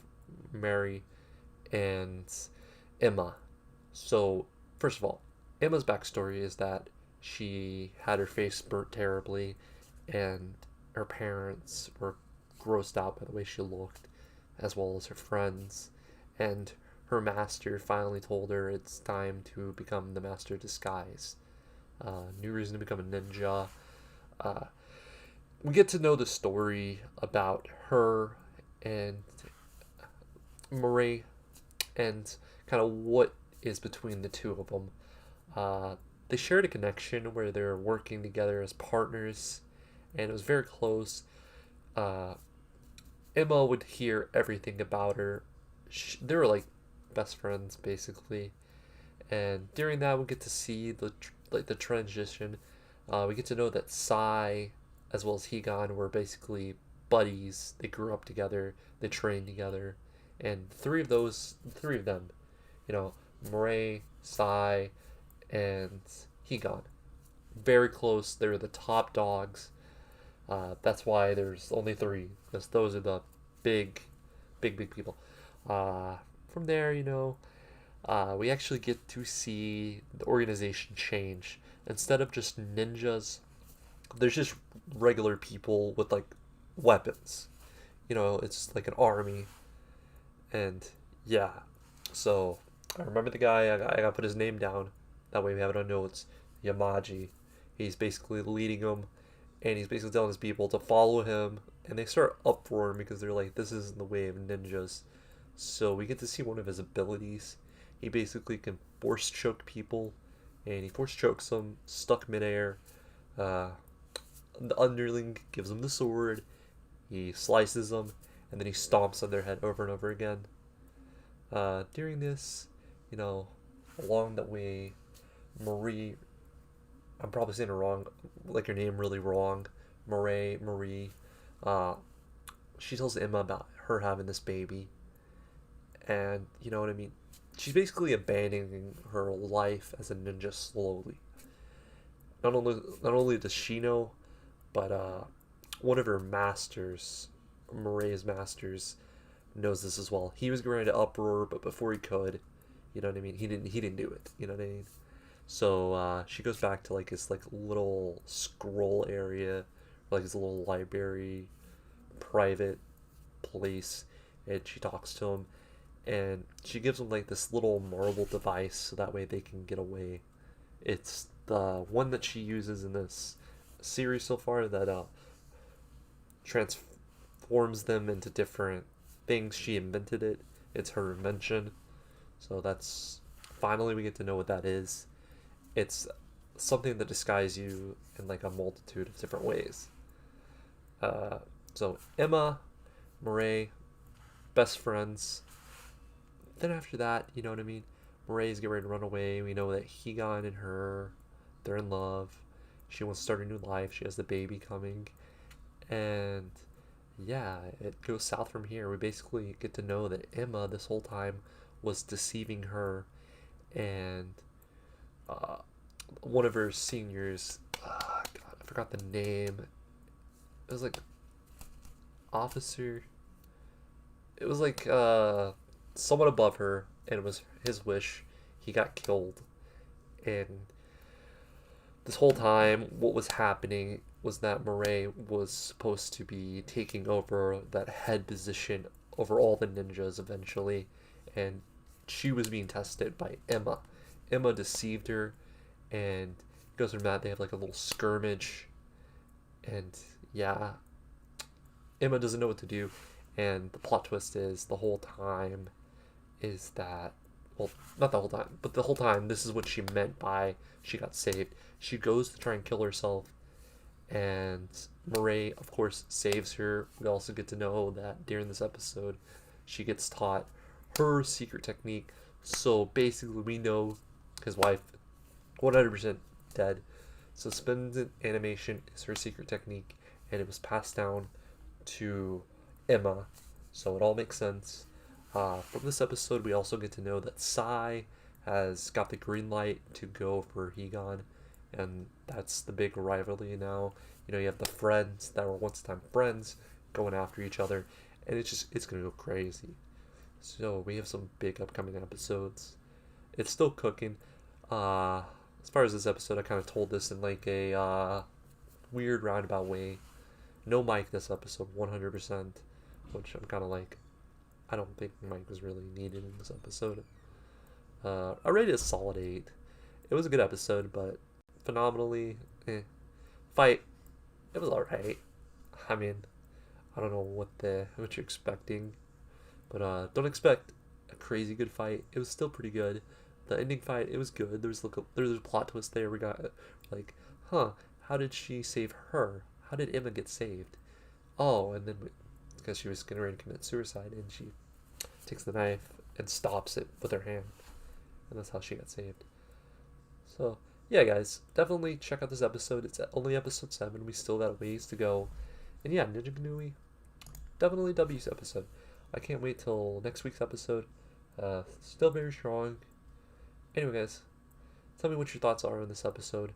Mary, and Emma. So, first of all, Emma's backstory is that she had her face burnt terribly, and her parents were grossed out by the way she looked, as well as her friends. And her master finally told her it's time to become the master of disguise. New reason to become a ninja. We get to know the story about her and Marie and kind of what is between the two of them. They shared a connection where they're working together as partners, and it was very close. Emma would hear everything about her. They were like best friends basically, and during that we get to see the transition. We get to know that Sai as well as Higan were basically buddies. They grew up together, they trained together, and three of them, you know, Murray, Sai, and Higan, very close. They're the top dogs. That's why there's only 3, because those are the big people. From there, you know, we actually get to see the organization change. Instead of just ninjas, there's just regular people with like weapons. It's like an army. And yeah, so I remember the guy. I got to put his name down. That way we have it on notes. Yamaji. He's basically leading them, and he's basically telling his people to follow him. And they start uproaring because they're like, this isn't the way of ninjas. So we get to see one of his abilities. He basically can force choke people, and he force chokes them, stuck midair. Uh, the underling gives him the sword. He slices them, and then he stomps on their head over and over again. During this, you know, along that way, Marie, I'm probably saying it wrong, like your name really wrong, Marie, uh, she tells Emma about her having this baby, and you know what I mean? She's basically abandoning her life as a ninja slowly. Not only does she know, but one of her masters, Marie's masters, knows this as well. He was going to uproar, but before he could, you know what I mean? He didn't do it. You know what I mean? So she goes back to like his like little scroll area, like his little library, private place, and she talks to him, and she gives him like this little marble device so that way they can get away. It's the one that she uses in this series so far that transforms them into different things. She invented it. It's her invention. So that's finally we get to know what that is. It's something that disguises you in like a multitude of different ways. Uh, so Emma, Murray, best friends. Then after that, you know what I mean? Murray's getting ready to run away. We know that Higan and her, they're in love. She wants to start a new life. She has the baby coming. And yeah, it goes south from here. We basically get to know that Emma this whole time was deceiving her, and uh, one of her seniors, God, I forgot the name. It was like officer. It was like someone above her, and it was his wish. He got killed, and this whole time, what was happening was that Murray was supposed to be taking over that head position over all the ninjas eventually, and she was being tested by Emma. Emma deceived her, and goes from that they have like a little skirmish, and yeah, Emma doesn't know what to do, and the plot twist is the whole time is that, well, not the whole time, but the whole time this is what she meant by she got saved. She goes to try and kill herself, and Murray, of course, saves her. We also get to know that during this episode, she gets taught her secret technique. So basically, we know his wife 100% dead. Suspended animation is her secret technique, and it was passed down to Emma. So it all makes sense. From this episode, we also get to know that Sai has got the green light to go for Higan, and that's the big rivalry now. You have the friends that were once time friends going after each other, and it's gonna go crazy. So we have some big upcoming episodes. It's still cooking. As far as this episode, I kind of told this in like a weird roundabout way. No Mike this episode, 100%, which I'm kind of like, I don't think Mike was really needed in this episode. I rated it a solid 8. It was a good episode, but phenomenally, fight, it was alright. I mean, I don't know what you're expecting, but don't expect a crazy good fight. It was still pretty good. The ending fight, it was good. There's a plot twist there. We got like, how did she save her? How did Emma get saved? Oh, and then because she was getting ready to commit suicide, and she takes the knife and stops it with her hand, and that's how she got saved. So yeah, guys, definitely check out this episode. It's only episode 7. We still got a ways to go, and yeah, Ninja Kamui, definitely W's episode. I can't wait till next week's episode. Still very strong. Anyway, guys, tell me what your thoughts are on this episode.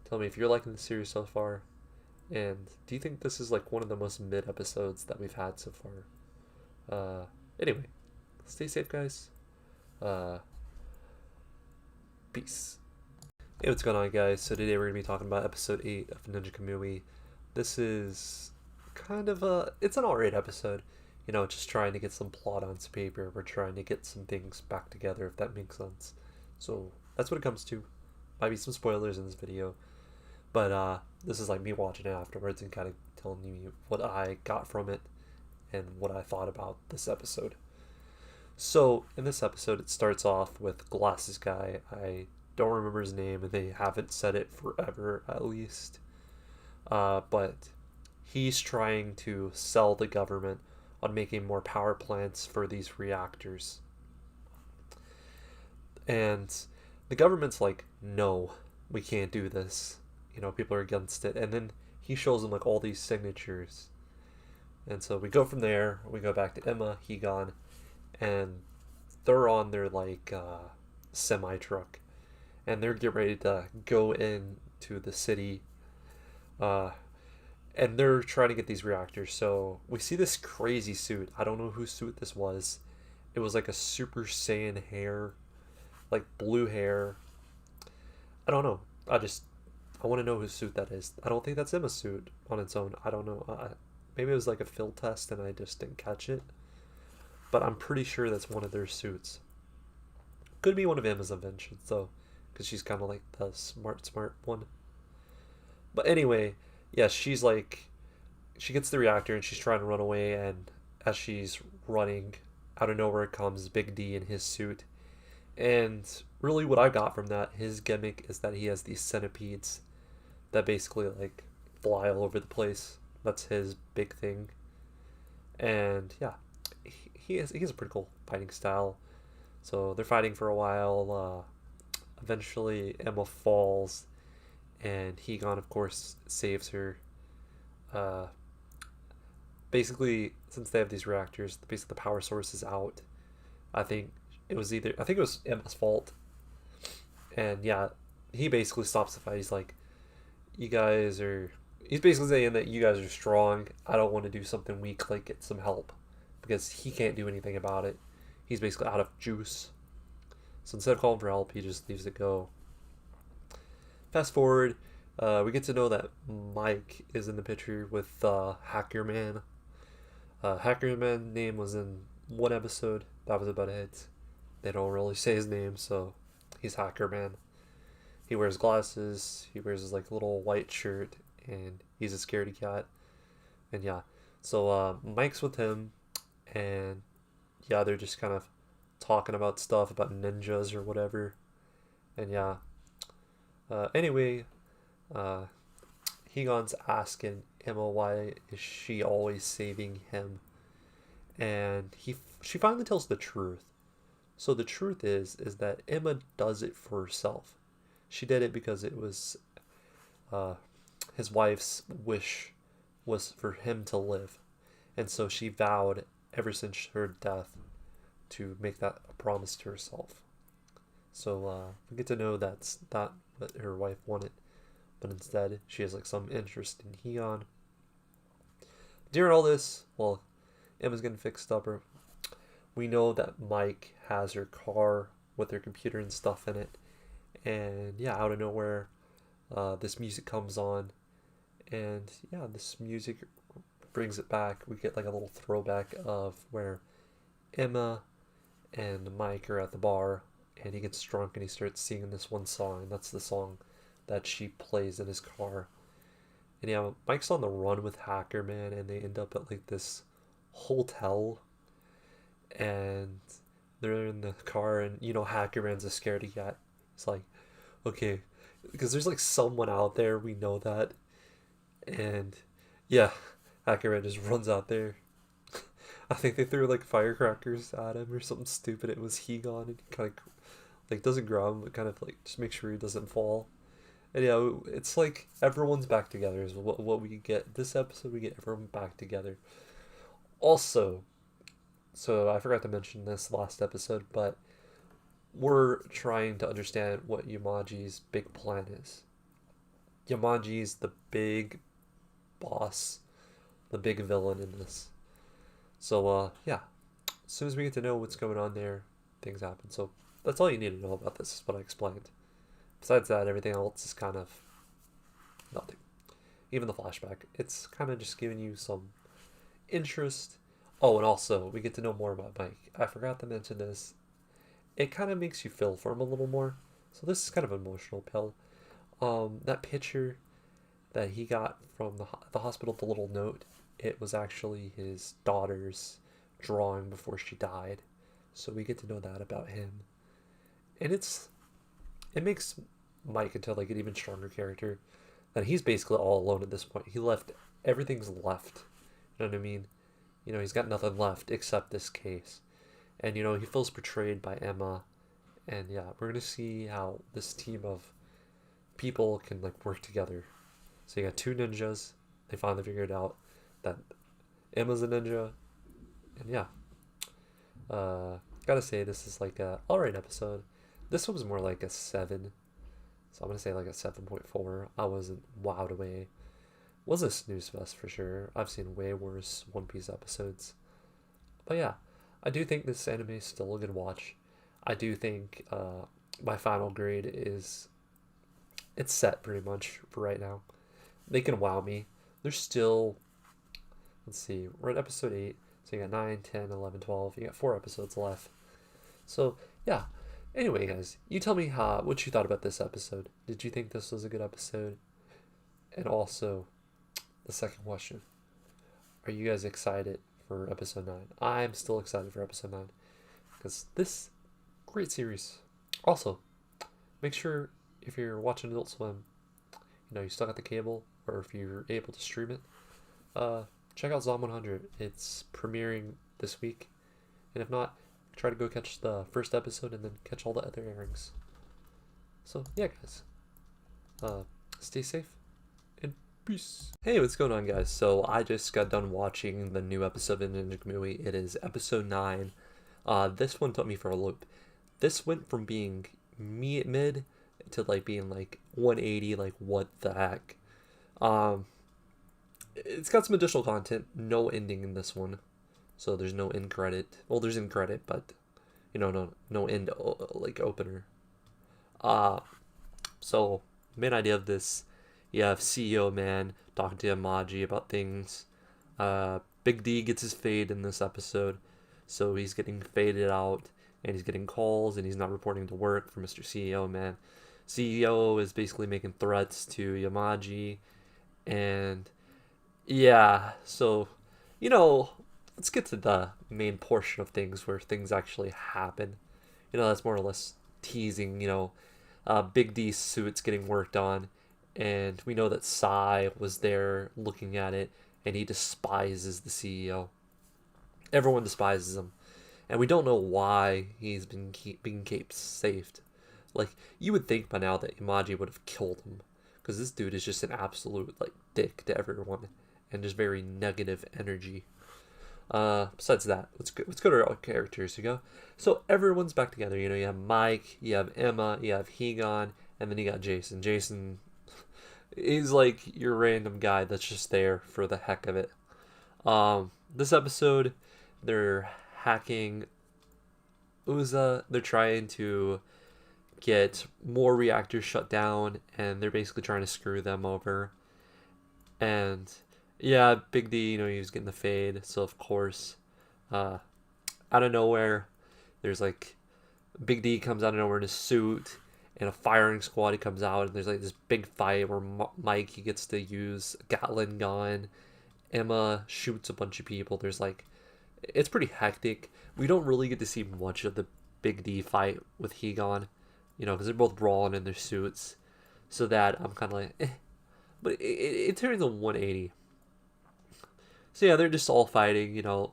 Tell me if you're liking the series so far, and do you think this is like one of the most mid episodes that we've had so far? Anyway, stay safe, guys. Peace. Hey, what's going on, guys? So today we're going to be talking about episode 8 of Ninja Kamui. This is kind of it's an alright episode. You know, just trying to get some plot on paper. We're trying to get some things back together, if that makes sense. So that's what it comes to. Might be some spoilers in this video, but this is like me watching it afterwards and kind of telling you what I got from it and what I thought about this episode. So in this episode, it starts off with Glasses Guy. I don't remember his name, and they haven't said it forever, at least. But he's trying to sell the government on making more power plants for these reactors. And the government's like, no, we can't do this. You know, people are against it. And then he shows them like all these signatures. And so we go from there, we go back to Emma, Hegon, and they're on their like semi truck. And they're getting ready to go into the city. And they're trying to get these reactors. So we see this crazy suit. I don't know whose suit this was. It was like a Super Saiyan hair, like blue hair. I don't know. I want to know whose suit that is. I don't think that's Emma's suit on its own. I don't know. Maybe it was like a field test and I just didn't catch it. But I'm pretty sure that's one of their suits. Could be one of Emma's inventions though, because she's kind of like the smart one. But anyway, yeah, she's like, she gets the reactor and she's trying to run away, and as she's running, out of nowhere comes Big D in his suit. And really what I got from that, his gimmick is that he has these centipedes that basically like fly all over the place. That's his big thing. And yeah, he has a pretty cool fighting style. So they're fighting for a while. Eventually Emma falls, and Hegon, of course, saves her. Basically, since they have these reactors, basically the power source is out. I think it was Emma's fault. And yeah, he basically stops the fight. He's like, he's basically saying that you guys are strong. I don't want to do something weak like get some help, because he can't do anything about it. He's basically out of juice. So instead of calling for help, he just leaves it go. Fast forward, we get to know that Mike is in the picture with Hacker Man. Hacker Man's name was in one episode. That was about it. They don't really say his name, so he's Hacker Man. He wears glasses. He wears his like little white shirt, and he's a scaredy cat. And yeah, so Mike's with him, and yeah, they're just kind of talking about stuff about ninjas or whatever. And yeah, anyway, Hegon's asking Emma why is she always saving him, and she finally tells the truth. So the truth is that Emma does it for herself. She did it because it was his wife's wish was for him to live, and so she vowed ever since her death to make that a promise to herself. So we get to know that's not what her wife wanted, but instead she has like some interest in Hegon. During all this, well, Emma's getting fixed up. We know that Mike has her car with her computer and stuff in it, and yeah, out of nowhere, this music comes on, and yeah, this music brings it back. We get like a little throwback of where Emma and Mike are at the bar, and he gets drunk and he starts singing this one song, and that's the song that she plays in his car. And yeah, Mike's on the run with Hacker Man, and they end up at like this hotel, and they're in the car, and you know Hacker Man's a scaredy cat. It's like, okay, because there's like someone out there, we know that, and yeah, Hacker Man just runs out there. I think they threw like firecrackers at him or something stupid. It was Hegon, and he kind of like doesn't grab him, but kind of like just make sure he doesn't fall. And yeah, it's like everyone's back together is what we get this episode. We get everyone back together. Also, so I forgot to mention this last episode, but we're trying to understand what Yamaji's big plan is. Yamaji's the big boss, the big villain in this. So yeah, as soon as we get to know what's going on there, things happen. So that's all you need to know about this, is what I explained. Besides that, everything else is kind of nothing.
even the flashback. It's kind of just giving you some interest. Oh, and also we get to know more about Mike. I forgot to mention this. It kind of makes you feel for him a little more. So this is kind of an emotional pill. That picture that he got from the hospital, the little note, it was actually his daughter's drawing before she died. So we get to know that about him. And it makes Mike into like an even stronger character. And he's basically all alone at this point. He left everything's left. You know what I mean? You know, he's got nothing left except this case. And you know, he feels betrayed by Emma. And yeah, we're gonna see how this team of people can like work together. So you got two ninjas. They finally figured out that Emma's a ninja. And yeah. Gotta say this is like a alright episode. This one was more like a 7. So I'm gonna say like a 7.4. I wasn't wowed away. Was a snooze fest for sure. I've seen way worse One Piece episodes. But yeah, I do think this anime is still a good watch. I do think my final grade is it's set pretty much for right now. They can wow me. There's still, let's see, we're at episode 8. So you got 9, 10, 11, 12. You got 4 episodes left. So yeah. Anyway, guys, you tell me what you thought about this episode. Did you think this was a good episode? And also, the second question. Are you guys excited for episode 9? I'm still excited for episode 9. Because this great series. Also, make sure if you're watching Adult Swim, you know, you still got the cable, or if you're able to stream it, check out Zom 100. It's premiering this week. And if not, try to go catch the first episode and then catch all the other airings. So, yeah, guys. Stay safe and peace. Hey, what's going on, guys? So, I just got done watching the new episode of Ninja Kamui. It is episode 9. This one took me for a loop. This went from being mid to like being like 180, like what the heck. It's got some additional content, no ending in this one. So there's no end credit. Well, there's end credit, but you know, no end like opener. So main idea of this, you have CEO man talking to Yamaji about things. Big D gets his fade in this episode, so he's getting faded out, and he's getting calls, and he's not reporting to work for Mr. CEO man. CEO is basically making threats to Yamaji, and yeah, so you know. Let's get to the main portion of things where things actually happen. You know, that's more or less teasing, you know, Big D's suit's getting worked on. And we know that Sai was there looking at it, and he despises the CEO. Everyone despises him. And we don't know why he's been being kept saved. Like, you would think by now that Imaji would have killed him. Because this dude is just an absolute, like, dick to everyone. And just very negative energy. Besides that, let's go to our characters. You go. So everyone's back together. You know, you have Mike, you have Emma, you have Higan, and then you got Jason. Jason is like your random guy that's just there for the heck of it. This episode, they're hacking Uza. They're trying to get more reactors shut down, and they're basically trying to screw them over. And yeah, Big D, you know, he was getting the fade, so of course, out of nowhere, there's like, Big D comes out of nowhere in his suit, and a firing squad, he comes out, and there's like this big fight where Mike, he gets to use a Gatling gun, Emma shoots a bunch of people, there's like, it's pretty hectic. We don't really get to see much of the Big D fight with Higan, you know, because they're both brawling in their suits, so that I'm kind of like, eh. But it turns a 180. So yeah, they're just all fighting, you know.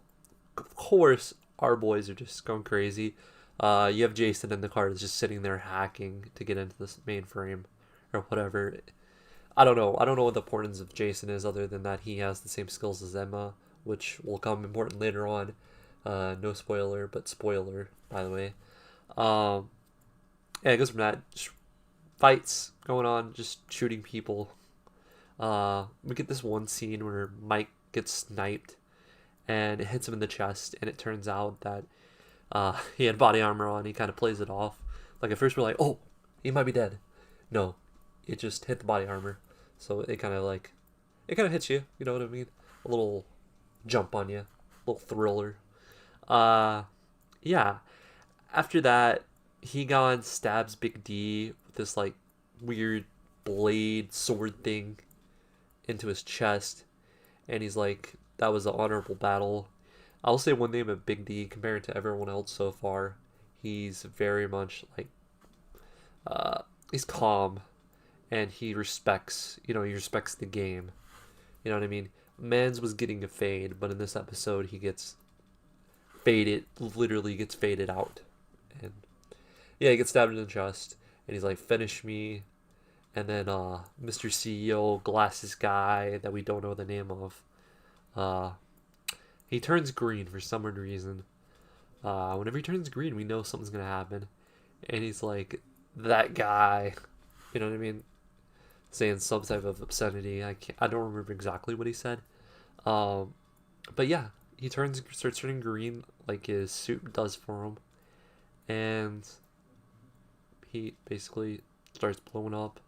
Of course, our boys are just going crazy. You have Jason in the car that's just sitting there hacking to get into this mainframe or whatever. I don't know. I don't know what the importance of Jason is other than that he has the same skills as Emma, which will come important later on. No spoiler, but spoiler, by the way. Yeah, it goes from that. Just fights going on, just shooting people. We get this one scene where Mike gets sniped and it hits him in the chest, and it turns out that he had body armor on. He kind of plays it off. Like at first we're like, oh, he might be dead. No, it just hit the body armor. So it kind of like it kind of hits you. You know what I mean? A little jump on you, a little thriller. Uh, yeah. After that, Higan stabs Big D with this like weird blade sword thing into his chest, and he's like, "That was an honorable battle." I'll say one thing about Big D compared to everyone else so far. He's very much like, uh, he's calm, and he respects the game. You know what I mean? Mans was getting a fade, but in this episode, he gets faded, literally gets faded out. And yeah, he gets stabbed in the chest, and he's like, "Finish me." And then Mr. CEO, glasses guy that we don't know the name of, uh, he turns green for some weird reason. Whenever he turns green, we know something's gonna happen, and he's like, "That guy," you know what I mean? Saying some type of obscenity. I don't remember exactly what he said. Um, but yeah, starts turning green like his suit does for him, and he basically starts blowing up.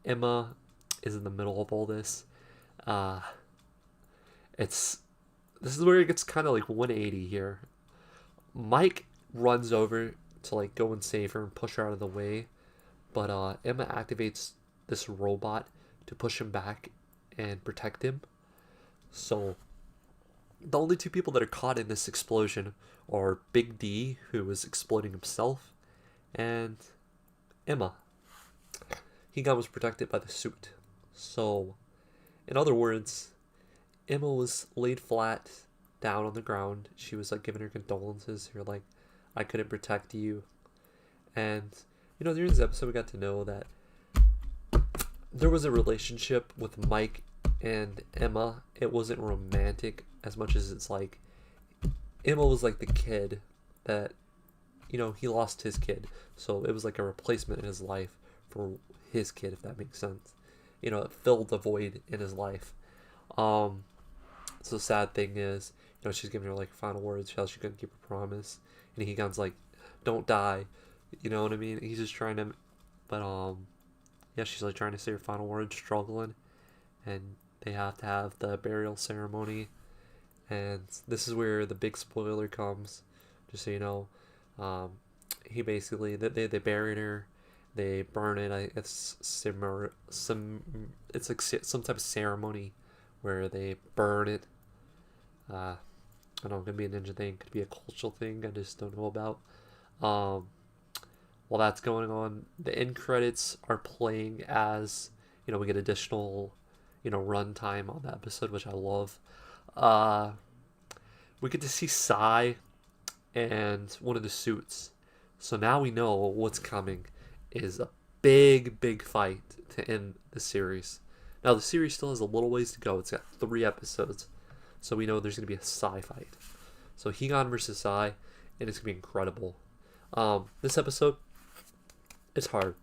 Emma is in the middle of all this. Uh, it's this is where it gets kind of like 180 here. Mike runs over to like go and save her and push her out of the way, but Emma activates this robot to push him back and protect him. So the only two people that are caught in this explosion are Big D, who is exploding himself, and Emma. Higan was protected by the suit. So, in other words, Emma was laid flat down on the ground. She was like giving her condolences. Her like, "I couldn't protect you." And during this episode, we got to know that there was a relationship with Mike and Emma. It wasn't romantic as much as it's like Emma was like the kid that he lost his kid, so it was like a replacement in his life for his kid, if that makes sense. It filled the void in his life. So sad thing is, she's giving her like final words, how she couldn't keep her promise, and Higan's like, "Don't die," you know what I mean? He's just trying to, but yeah, she's like trying to say her final words, struggling, and they have to have the burial ceremony, and this is where the big spoiler comes, just so you know. Um, he basically they buried her, they burn it. It's it's like some type of ceremony where they burn it. I don't know, it could be a ninja thing, could be a cultural thing I just don't know about. Um, while that's going on, the end credits are playing as we get additional run time on the episode, which I love. Uh, we get to see Sai and one of the suits. So now we know what's coming is a big fight to end the series. Now the series still has a little ways to go. It's got 3 episodes. So we know there's going to be a Sai fight. So Higan versus Sai, and it's going to be incredible. This episode, it's hard.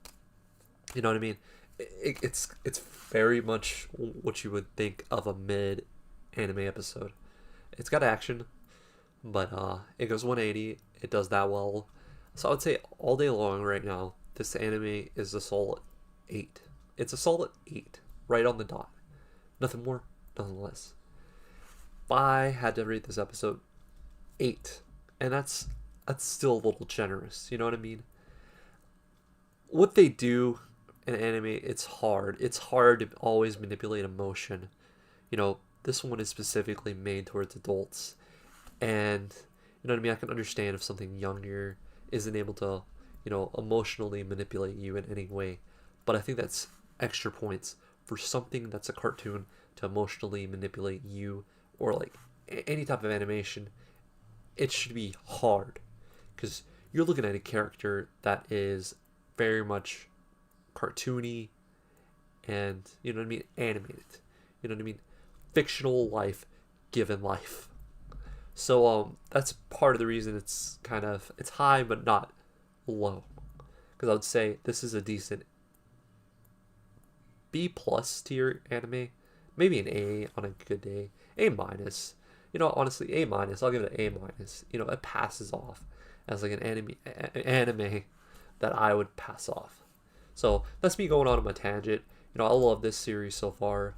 You know what I mean? It's very much what you would think of a mid anime episode. It's got action, but it goes 180. It does that well. So I would say all day long right now, this anime is a solid 8. It's a solid 8, right on the dot. Nothing more, nothing less. If I had to rate this episode, 8, and that's still a little generous. You know what I mean? What they do in anime, it's hard. It's hard to always manipulate emotion. This one is specifically made towards adults, and you know what I mean. I can understand if something younger isn't able to, emotionally manipulate you in any way, but I think that's extra points for something that's a cartoon to emotionally manipulate you, or like any type of animation. It should be hard because you're looking at a character that is very much cartoony and animated. You know what I mean? Fictional life given life. So that's part of the reason it's high but not low. Because I would say this is a decent B plus tier anime. Maybe an A on a good day. A minus. Honestly, A minus. I'll give it an A minus. It passes off as like an anime that I would pass off. So that's me going on my tangent. I love this series so far.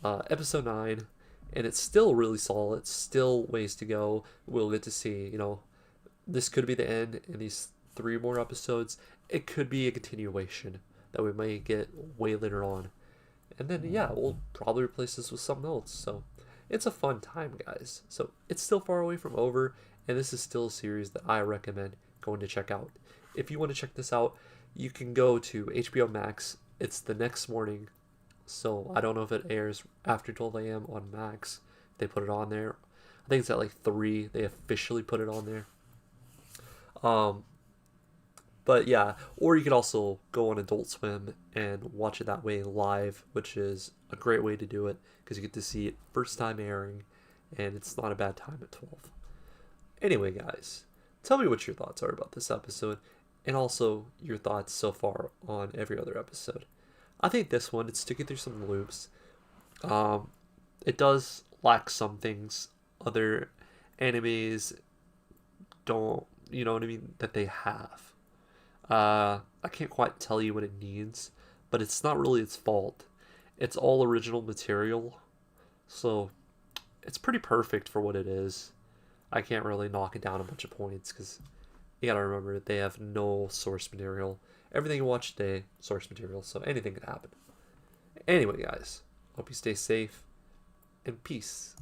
episode 9, and it's still really solid. Still ways to go. We'll get to see, this could be the end in these 3 more episodes. It could be a continuation that we might get way later on. And then, yeah, we'll probably replace this with something else. So it's a fun time, guys. So it's still far away from over, and this is still a series that I recommend going to check out. If you want to check this out, you can go to HBO Max. It's the next morning, so I don't know if it airs after 12 a.m. on Max. They put it on there. I think it's at like 3. They officially put it on there. Um, but yeah, or you could also go on Adult Swim and watch it that way live, which is a great way to do it because you get to see it first time airing, and it's not a bad time at 12. Anyway, guys, tell me what your thoughts are about this episode, and also your thoughts so far on every other episode. I think this one, it's sticking through some loops. Um, it does lack some things other animes don't, you know what I mean, that they have. I can't quite tell you what it needs, but it's not really its fault. It's all original material, so it's pretty perfect for what it is. I can't really knock it down a bunch of points because you gotta remember they have no source material. Everything you watch today, source material, so anything could happen. Anyway, guys, hope you stay safe and peace.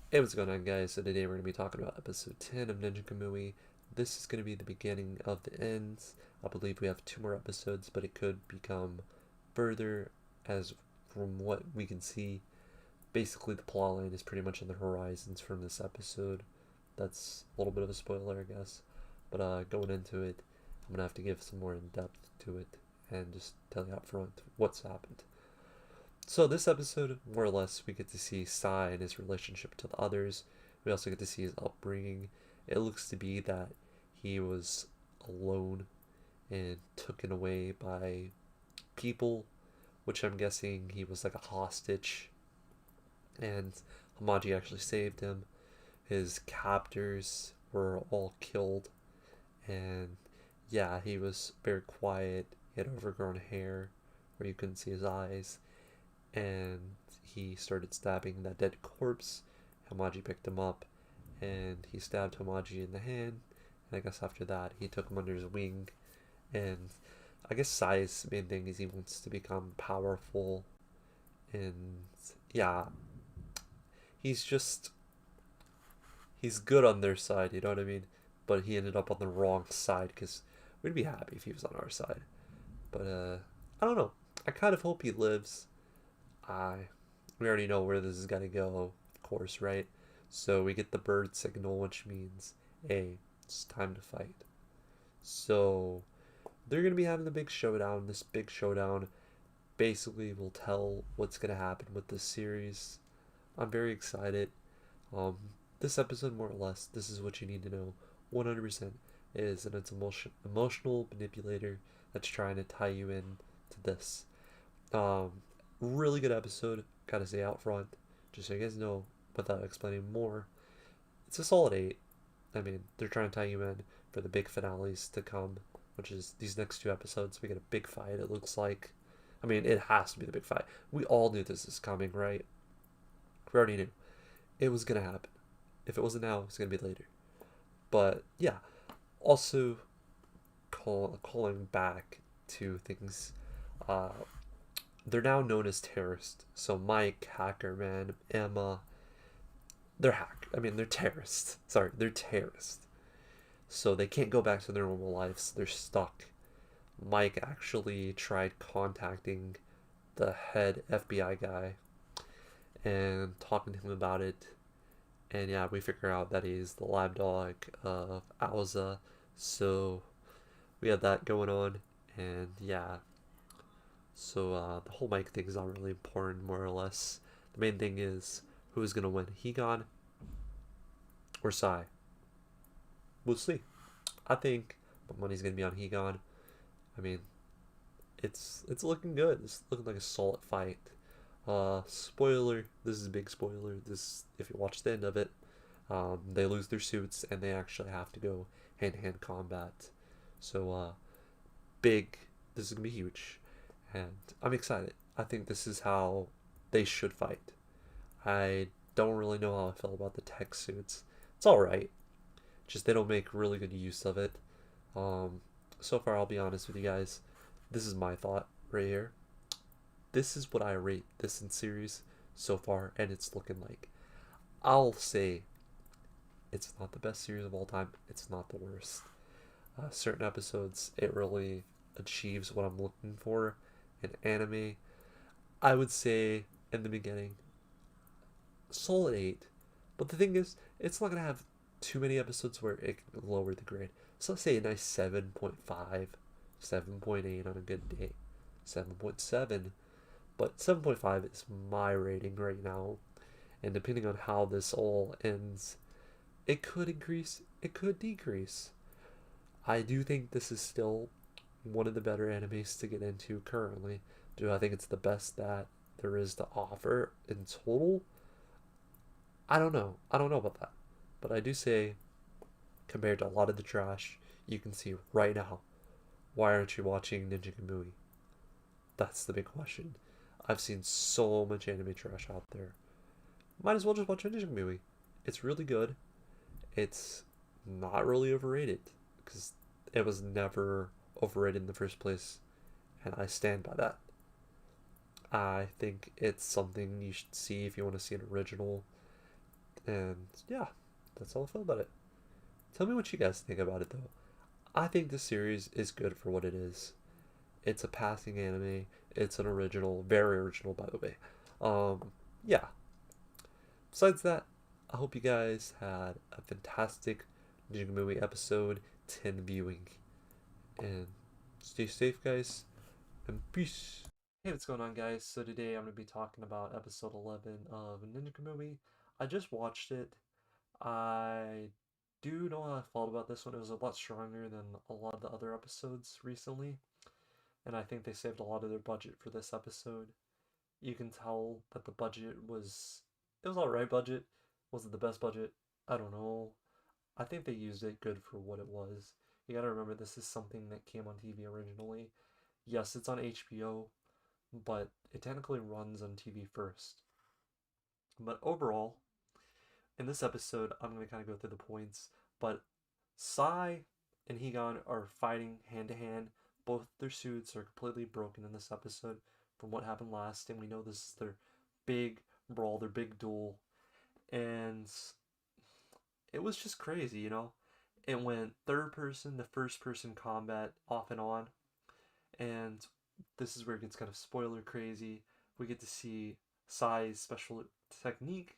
Hey, what's going on, guys? So today we're going to be talking about episode 10 of Ninja Kamui. This is going to be the beginning of the ends. I believe we have 2 more episodes, but it could become further as from what we can see. Basically, the plot line is pretty much on the horizons from this episode. That's a little bit of a spoiler, I guess. But going into it, I'm going to have to give some more in-depth to it and just tell you up front what's happened. So this episode, more or less, we get to see Sai and his relationship to the others. We also get to see his upbringing. It looks to be that he was alone and taken away by people, which I'm guessing he was like a hostage. And Hamaji actually saved him. His captors were all killed. And yeah, he was very quiet. He had overgrown hair where you couldn't see his eyes. And he started stabbing that dead corpse. Hamaji picked him up and he stabbed Hamaji in the hand. And I guess after that, he took him under his wing. And I guess Sai's main thing is he wants to become powerful. And yeah, he's good on their side, you know what I mean? But he ended up on the wrong side because we'd be happy if he was on our side. But I don't know. I kind of hope he lives. We already know where this is gonna go, of course, right? So we get the bird signal, which means, hey, it's time to fight. So they're gonna be having the big showdown. This big showdown basically will tell what's gonna happen with this series. I'm very excited. This episode, more or less, this is what you need to know. 100% is an emotional manipulator that's trying to tie you in to this. Really good episode, gotta say out front, just so you guys know, without explaining more. It's a solid 8. I mean, they're trying to tie you in for the big finales to come, which is these next 2 episodes. We get a big fight, it looks like. I mean, it has to be the big fight. We all knew this is coming, right? We already knew. It was gonna happen. If it wasn't now, it's gonna be later. But, yeah. Also, calling back to things, they're now known as terrorists. So Mike, Hacker Man, Emma, they're terrorists. Sorry, they're terrorists. So they can't go back to their normal lives. They're stuck. Mike actually tried contacting the head FBI guy and talking to him about it. And yeah, we figure out that he's the lab dog of Auza. So we have that going on. And yeah. So the whole Mike thing is not really important, more or less. The main thing is who's going to win, Higan or Sai? We'll see. I think my money's going to be on Higan. I mean, it's looking good. It's looking like a solid fight. Spoiler, this is a big spoiler. This, if you watch the end of it, they lose their suits and they actually have to go hand-to-hand combat. So, big, this is going to be huge. And I'm excited. I think this is how they should fight.
I don't really know how I feel about the tech suits. It's alright, just they don't make really good use of it. Um, so far, I'll be honest with you guys, this is my thought right here. This is what I rate this in series so far, and it's looking like. I'll say it's not the best series of all time. It's not the worst. Certain episodes, it really achieves what I'm looking for in anime. I would say in the beginning, solid 8. But the thing is, it's not going to have too many episodes where it can lower the grade. So let's say a nice 7.5, 7.8 on a good day, 7.7. But 7.5 is my rating right now. And depending on how this all ends, it could increase, it could decrease. I do think this is still one of the better animes to get into currently. Do I think it's the best that there is to offer in total? I don't know. I don't know about that. But I do say, compared to a lot of the trash you can see right now, why aren't you watching Ninja Kamui? That's the big question. I've seen so much anime trash out there. Might as well just watch Ninja Kamui. It's really good. It's not really overrated because it was never overrated in the first place, and I stand by that. I think it's something you should see if you want to see an original, and yeah, that's all I feel about it. Tell me what you guys think about it though. I think this series is good for what it is. It's a passing anime. It's an original, very original, by the way. Yeah. Besides that, I hope you guys had a fantastic Jigamui episode 10 viewing. And stay safe, guys, and peace. Hey, what's going on, guys? So today I'm going to be talking about episode 11 of Ninja Kamui. I just watched it. I do know how I felt about this one. It was a lot stronger than a lot of the other episodes recently, and I think they saved a lot of their budget for this episode. You can tell that the budget was it was alright budget. Was it the best budget? I don't know. I think they used it good for what it was. You gotta remember this is something that came on TV originally. Yes, it's on HBO, but it technically runs on TV first. But overall, in this episode, I'm gonna kind of go through the points. But Sai and Higan are fighting hand to hand. Both their suits are completely broken in this episode from what happened last, and we know this is their big brawl, their big duel. And it was just crazy, you know? It went third person to first person combat off and on. And this is where it gets kind of spoiler crazy. We get to see Sai's special technique,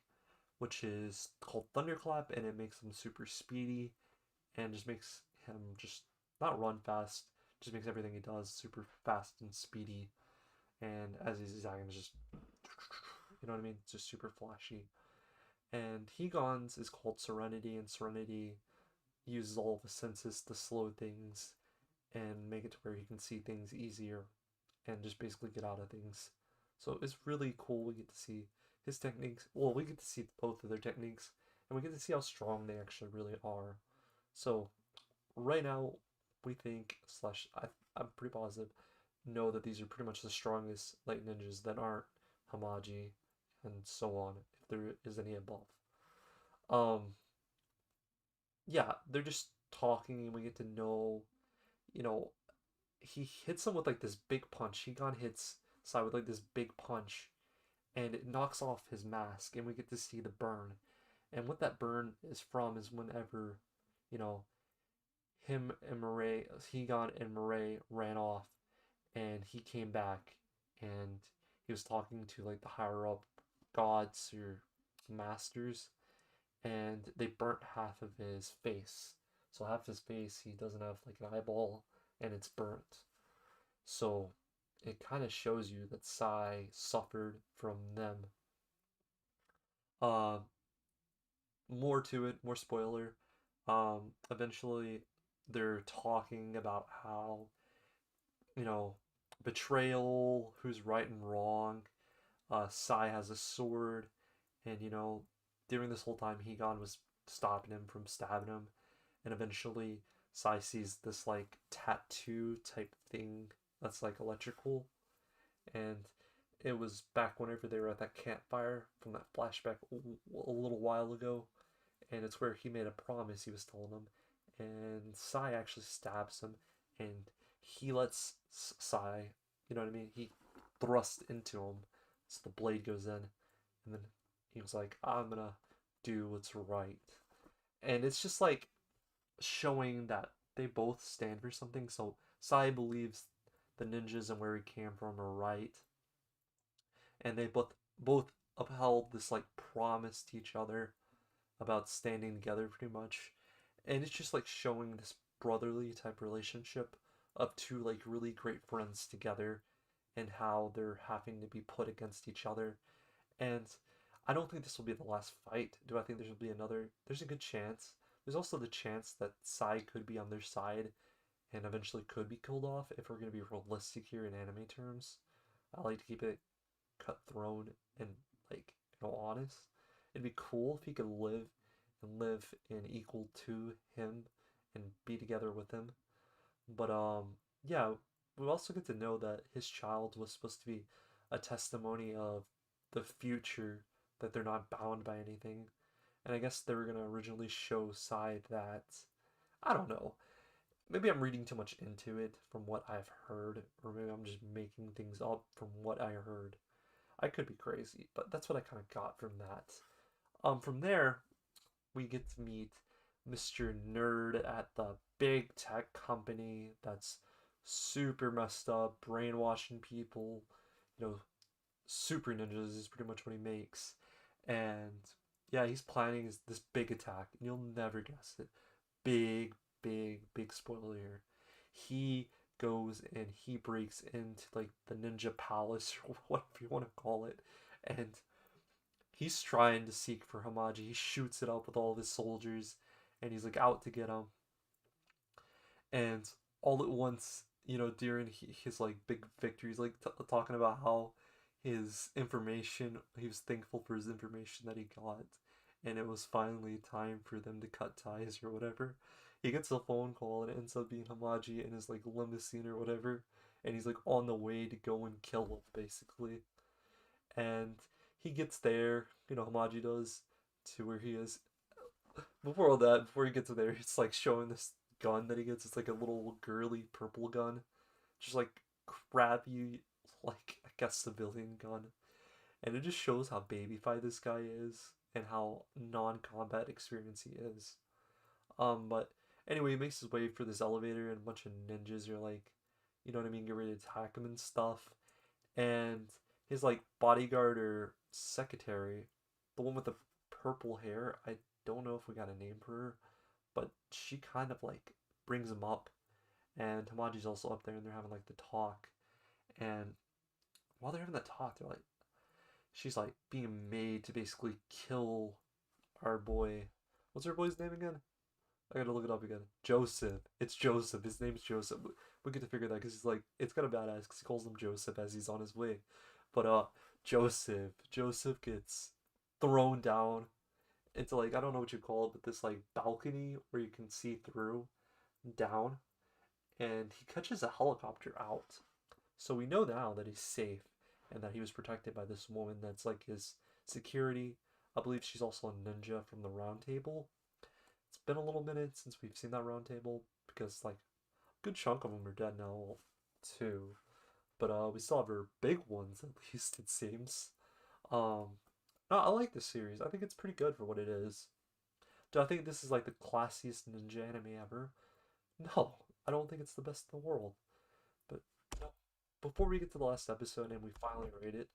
which is called Thunderclap, and it makes him super speedy and just makes him just not run fast, just makes everything he does super fast and speedy. And as he's attacking, just you know what I mean, it's just super flashy. And Higon's is called Serenity, and Serenity uses all of his senses to slow things and make it to where he can see things easier and just basically get out of things. So it's really cool. We get to see his techniques. Well, we get to see both of their techniques, and we get to see how strong they actually really are. So right now, we think slash I'm pretty positive know that these are pretty much the strongest light ninjas that aren't Hamaji and so on, if there is any above. Um, yeah, they're just talking, and we get to know, you know, he hits him with like this big punch. Higan hits Sai with like this big punch, and it knocks off his mask, and we get to see the burn. And what that burn is from is whenever, you know, him and Murray, Higan and Murray ran off, and he came back, and he was talking to like the higher up gods or masters, and they burnt half of his face. So half his face, he doesn't have like an eyeball, and it's burnt. So it kind of shows you that Sai suffered from them. Uh, More to it, more spoiler. Eventually, they're talking about how, you know, betrayal, who's right and wrong. Sai has a sword, and during this whole time, Higan was stopping him from stabbing him, and eventually, Sai sees this like tattoo type thing that's like electrical, and It was back whenever they were at that campfire from that flashback a little while ago, and it's where he made a promise he was telling him, and Sai actually stabs him, and he lets Sai, you know what I mean? He thrusts into him, so the blade goes in, and then he was like, "I'm gonna do what's right," and it's just like showing that they both stand for something. So Sai believes the ninjas and where he came from are right, and they both upheld this like promise to each other about standing together pretty much. And it's just like showing this brotherly type relationship of two like really great friends together and how they're having to be put against each other. And I don't think this will be the last fight. Do I think there will be another? There's a good chance. There's also the chance that Sai could be on their side and eventually could be killed off if we're going to be realistic here in anime terms. I like to keep it cutthroat and like honest. It'd be cool if he could live in equal to him and be together with him. But yeah, we also get to know that his child was supposed to be a testimony of the future, that they're not bound by anything. And I guess they were gonna originally show side that I don't know. Maybe I'm reading too much into it from what I've heard, or maybe I'm just making things up from what I heard. I could be crazy, but that's what I kind of got from that. From there, we get to meet Mr. Nerd at the big tech company that's super messed up, brainwashing people. You know, super ninjas is pretty much what he makes. And yeah, he's planning this big attack, and you'll never guess it. Big, big spoiler here. He goes and he breaks into like the ninja palace or whatever you want to call it, and he's trying to seek for Hamaji. He shoots it up with all of his soldiers, and he's like out to get him. And all at once, during his like big victories, like talking about how his information, he was thankful for his information that he got, and it was finally time for them to cut ties or whatever. He gets a phone call and it ends up being Hamaji in his like limousine or whatever, and he's like on the way to go and kill him basically. And he gets there, Hamaji does, to where he is. Before all that, before he gets there, it's like showing this gun that he gets. It's like a little girly purple gun, just like crappy, like I guess civilian gun, and it just shows how babyfied this guy is and how non-combat experience he is. But anyway, he makes his way for this elevator, and a bunch of ninjas are like, you know what I mean, get ready to attack him and stuff. And his like bodyguard or secretary, the one with the purple hair, I don't know if we got a name for her, but she kind of like brings him up, and Hamaji's also up there, and they're having like the talk. And while they're having that talk, they're like, she's like being made to basically kill our boy. What's our boy's name again? I gotta look it up again. Joseph. It's Joseph. His name's Joseph. We get to figure that because he's like, it's kind of badass because he calls him Joseph as he's on his way. But Joseph gets thrown down into like, I don't know what you call it, but this like balcony where you can see through down, and he catches a helicopter out. So we know now that he's safe and that he was protected by this woman that's like his security. I believe she's also a ninja from the round table. It's been a little minute since we've seen that round table because like a good chunk of them are dead now too. But we still have our big ones at least it seems. Um no, I like this series. I think it's pretty good for what it is. Do I think this is like the classiest ninja anime ever? No, I don't think it's the best in the world. But no, before we get to the last episode and we finally rate it,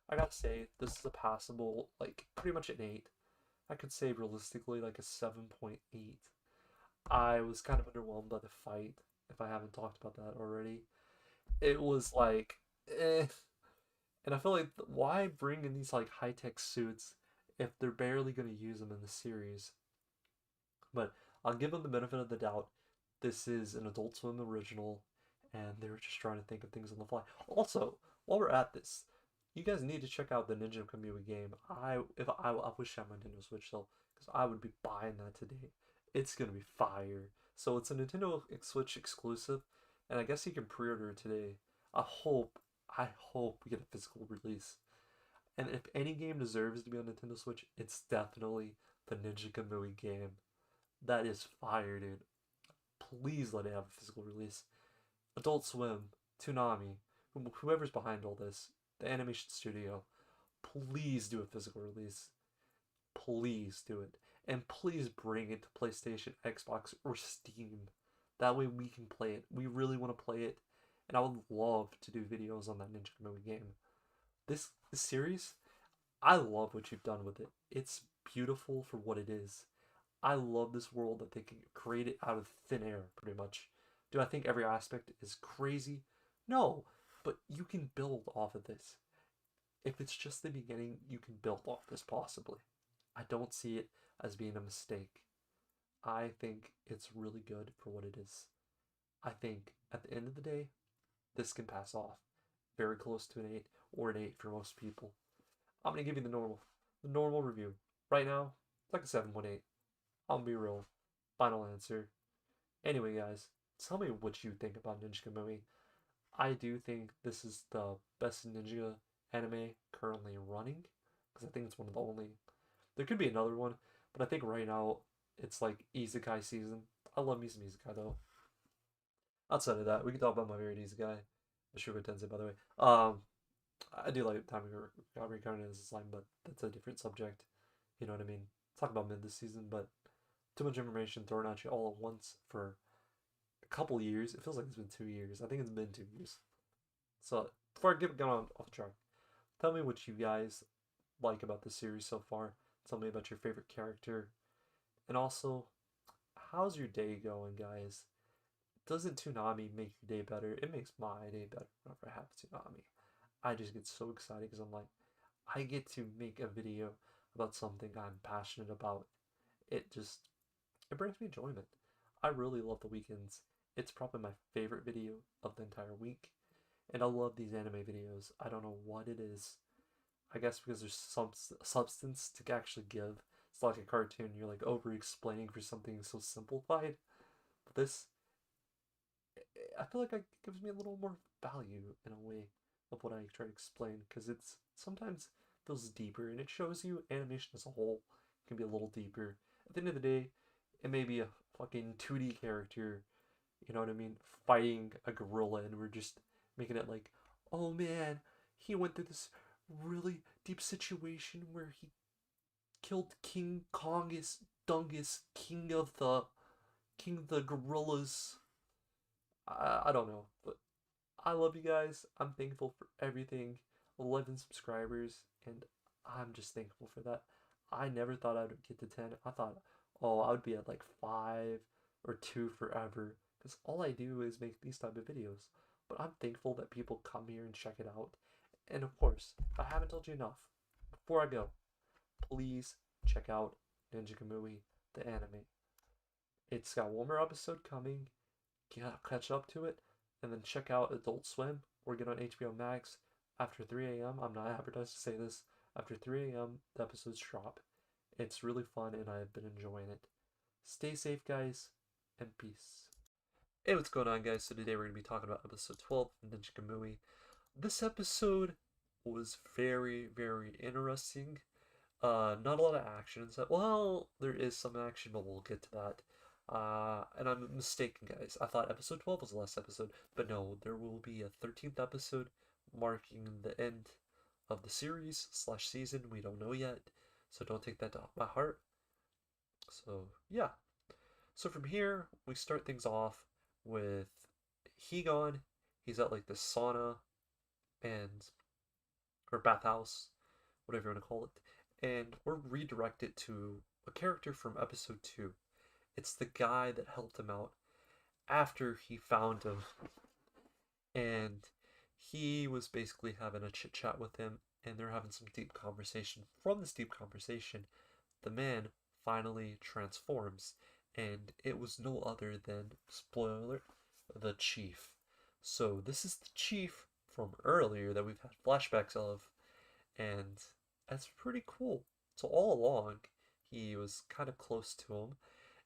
I gotta say this is a passable, like pretty much an 8. I could say realistically like a 7.8. I was kind of underwhelmed by the fight, if I haven't talked about that already. It was like, eh. And I feel like, why bring in these like high tech suits if they're barely going to use them in the series? But I'll give them the benefit of the doubt. This is an Adult Swim original, and they were just trying to think of things on the fly. Also, while we're at this, you guys need to check out the Ninja Kamui game. I wish I had my Nintendo Switch though, because I would be buying that today. It's gonna be fire. So it's a Nintendo Switch exclusive, and I guess you can pre-order it today. I hope I hope we get a physical release. And if any game deserves to be on Nintendo Switch, it's definitely the Ninja Kamui game. That is fire, dude. Please let it have a physical release. Adult Swim, Toonami, whoever's behind all this, the animation studio, please do a physical release. Please do it. And please bring it to PlayStation, Xbox, or Steam. That way we can play it. We really want to play it. And I would love to do videos on that Ninja Kamui game. This series, I love what you've done with it. It's beautiful for what it is. I love this world that they can create it out of thin air, pretty much. Do I think every aspect is crazy? No, but you can build off of this. If it's just the beginning, you can build off this possibly. I don't see it as being a mistake. I think it's really good for what it is. I think at the end of the day, this can pass off very close to an 8 or an 8 for most people. I'm going to give you the normal review. Right now, it's like a 7.8. I'll be real. Final answer. Anyway, guys, tell me what you think about Ninja Kamui. I do think this is the best ninja anime currently running because I think it's one of the only. There could be another one, but I think right now it's like Isekai season. I love me some Isekai though. Outside of that, we can talk about my favorite Isekai, the Sugar Tensei, by the way. I do like Time Recounting as a slime, but that's a different subject. You know what I mean? Talk about mid this season, but too much information thrown at you all at once for a couple years. It feels like it's been 2 years. I think it's been 2 years. So before I get on off track, tell me what you guys like about the series so far. Tell me about your favorite character, and also, how's your day going, guys? Doesn't Toonami make your day better? It makes my day better whenever I have Toonami. I just get so excited because I'm like, I get to make a video about something I'm passionate about. It brings me enjoyment. I really love the weekends. It's probably my favorite video of the entire week. And I love these anime videos. I don't know what it is. I guess because there's some substance to actually give. It's like a cartoon. You're like over explaining for something so simplified. But this, I feel like it gives me a little more value in a way of what I try to explain because it's sometimes feels deeper and it shows you animation as a whole can be a little deeper. At the end of the day, it may be a fucking 2D character, you know what I mean, fighting a gorilla, and we're just making it like, oh man, he went through this really deep situation where he killed King Kongus Dungus, king of the gorillas. I don't know, but I love you guys. I'm thankful for everything. 11 subscribers, and I'm just thankful for that. I never thought I would get to 10. I thought, oh, I would be at like 5 or 2 forever, because all I do is make these type of videos. But I'm thankful that people come here and check it out. And of course, if I haven't told you enough, before I go, please check out Ninja Kamui, the anime. It's got one more episode coming. Catch up to it, and then check out Adult Swim or get on HBO Max after 3 a.m. I'm not advertised to say this. After 3 a.m., the episodes drop. It's really fun, and I've been enjoying it. Stay safe, guys, and peace. Hey, what's going on, guys? So today we're going to be talking about episode 12 of Ninja Kamui. This episode was very, very interesting. Not a lot of action. Well, there is some action, but we'll get to that. And I'm mistaken, guys. I thought episode 12 was the last episode, but no, there will be a 13th episode marking the end of the series slash season. We don't know yet, so don't take that by heart. So, yeah. So from here, we start things off with Higon. He's at like the sauna and or bathhouse, whatever you want to call it, and we're redirected to a character from episode 2. It's the guy that helped him out after he found him, and he was basically having a chit chat with him, and they're having some deep conversation. From this deep conversation, the man finally transforms, and it was no other than, spoiler alert, the Chief. So this is the Chief from earlier that we've had flashbacks of, and that's pretty cool. So all along, he was kind of close to him,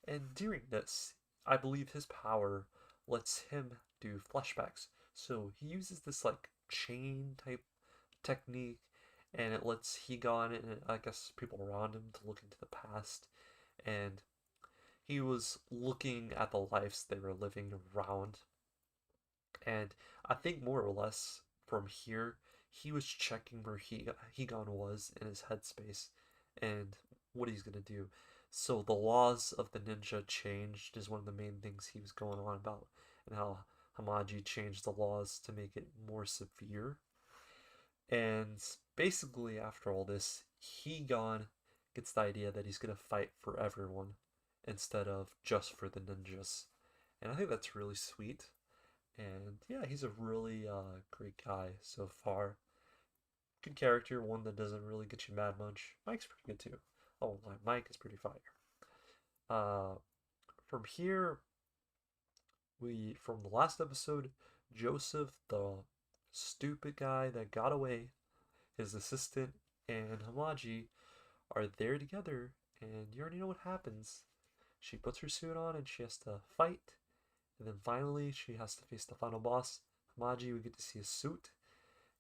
and during this, I believe his power lets him do flashbacks. So he uses this like chain type technique, and it lets Higan and I guess people around him to look into the past, and he was looking at the lives they were living around, and I think more or less from here he was checking where Higan was in his headspace and what he's gonna do. So the laws of the ninja changed is one of the main things he was going on about, and how Hamaji changed the laws to make it more severe. And basically, after all this, Higan gets the idea that he's gonna fight for everyone instead of just for the ninjas. And I think that's really sweet. And yeah, he's a really great guy so far. Good character, one that doesn't really get you mad much. Mike's pretty good too. Oh, Mike is pretty fire. Uh, from here, from the last episode, Joseph, the stupid guy that got away, his assistant, and Hamaji are there together, and you already know what happens. She puts her suit on and she has to fight, and then finally she has to face the final boss. Hamaji, we get to see his suit.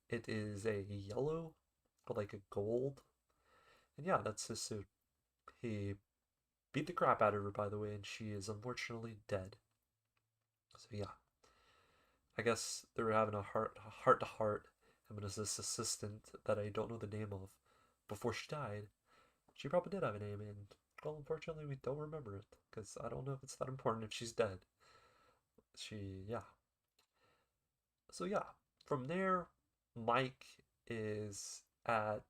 It is a yellow, but like a gold. And yeah, that's his suit. He beat the crap out of her, by the way, and she is unfortunately dead. So yeah, I guess they were having a heart to heart. Him and his assistant that I don't know the name of before she died. She probably did have a name, and well, unfortunately, we don't remember it because I don't know if it's that important if she's dead. Yeah. So yeah, from there, Mike is at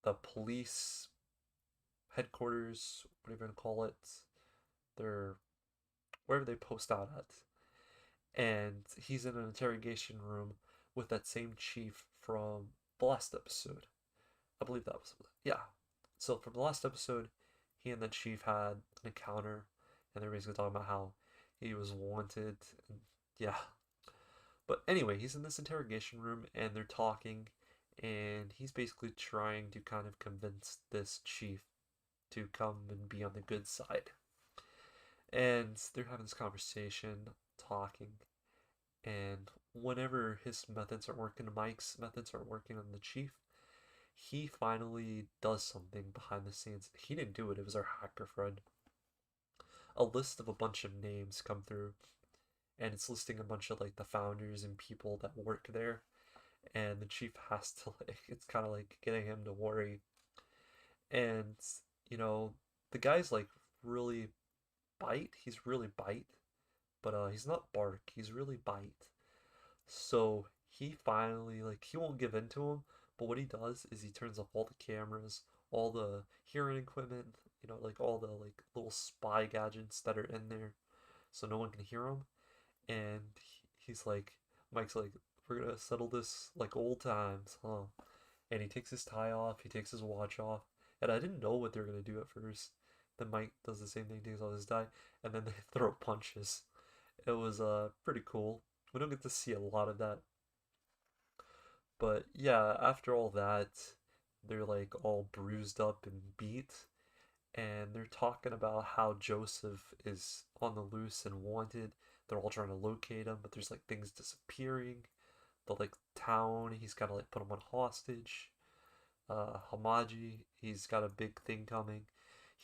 the police headquarters, whatever you want to call it. They're wherever they post out at, and he's in an interrogation room with that same chief from the last episode. I believe that was yeah. So from the last episode, he and the chief had an encounter, and they're basically talking about how he was wanted, and yeah. But anyway, he's in this interrogation room, and they're talking, and he's basically trying to kind of convince this chief to come and be on the good side. And they're having this conversation, talking, and whenever his methods aren't working, Mike's methods aren't working on the chief, he finally does something behind the scenes. He didn't do it, it was our hacker friend. A list of a bunch of names come through, and it's listing a bunch of like the founders and people that work there. And the chief has to like, it's kind of like getting him to worry. And, you know, the guy's like really bite. He's really bite, but he's not bark. He's really bite. So he finally like he won't give in to him, but what he does is he turns off all the cameras, all the hearing equipment, you know, like all the like little spy gadgets that are in there, so no one can hear him. And he's like, Mike's like, we're gonna settle this like old times, huh? And he takes his tie off, he takes his watch off, and I didn't know what they were gonna do at first. Then Mike does the same thing, takes off his tie, and then they throw punches. It was pretty cool. We don't get to see a lot of that, but yeah, after all that, they're like all bruised up and beat, and they're talking about how Joseph is on the loose and wanted. They're all trying to locate him, but there's like things disappearing. The like town, he's gotta like put him on hostage. Hamaji, he's got a big thing coming.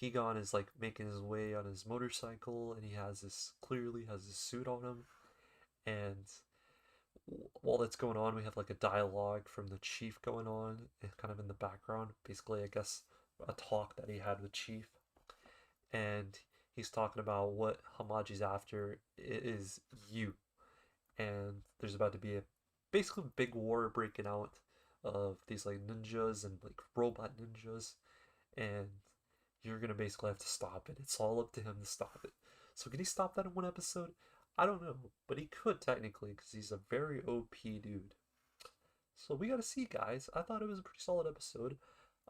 Higan is like making his way on his motorcycle, and he has this clearly has his suit on him. And while that's going on, we have like a dialogue from the chief going on, kind of in the background. Basically, I guess a talk that he had with Chief, and he's talking about what Hamaji's after is you, and there's about to be a basically big war breaking out of these like ninjas and like robot ninjas, and you're gonna basically have to stop it. It's all up to him to stop it. So can he stop that in one episode? I don't know, but he could technically because he's a very OP dude. So we gotta see, guys. I thought it was a pretty solid episode.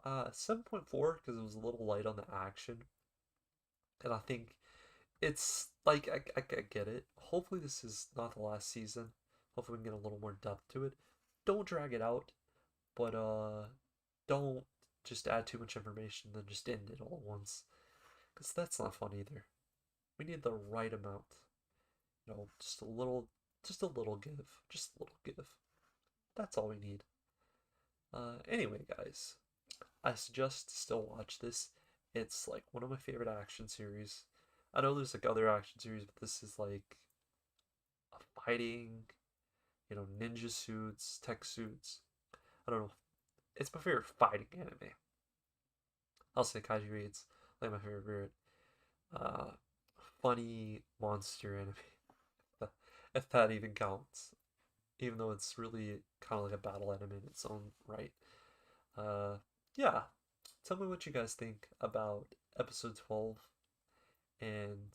7.4 because it was a little light on the action, and I think it's like I get it. Hopefully this is not the last season. Hopefully we can get a little more depth to it. Don't drag it out, but don't just add too much information then just end it all at once, because that's not fun either. We need the right amount. You know, just a little Just a little give. Just a little give. That's all we need. Anyway, guys, I suggest to still watch this. It's like one of my favorite action series. I know there's like other action series, but this is like a fighting, ninja suits, tech suits. I don't know. It's my favorite fighting anime. I'll say Kaiji Reads like my favorite uh, funny monster anime, if that even counts. Even though it's really kind of like a battle anime in its own right. Uh, yeah, tell me what you guys think about episode 12, and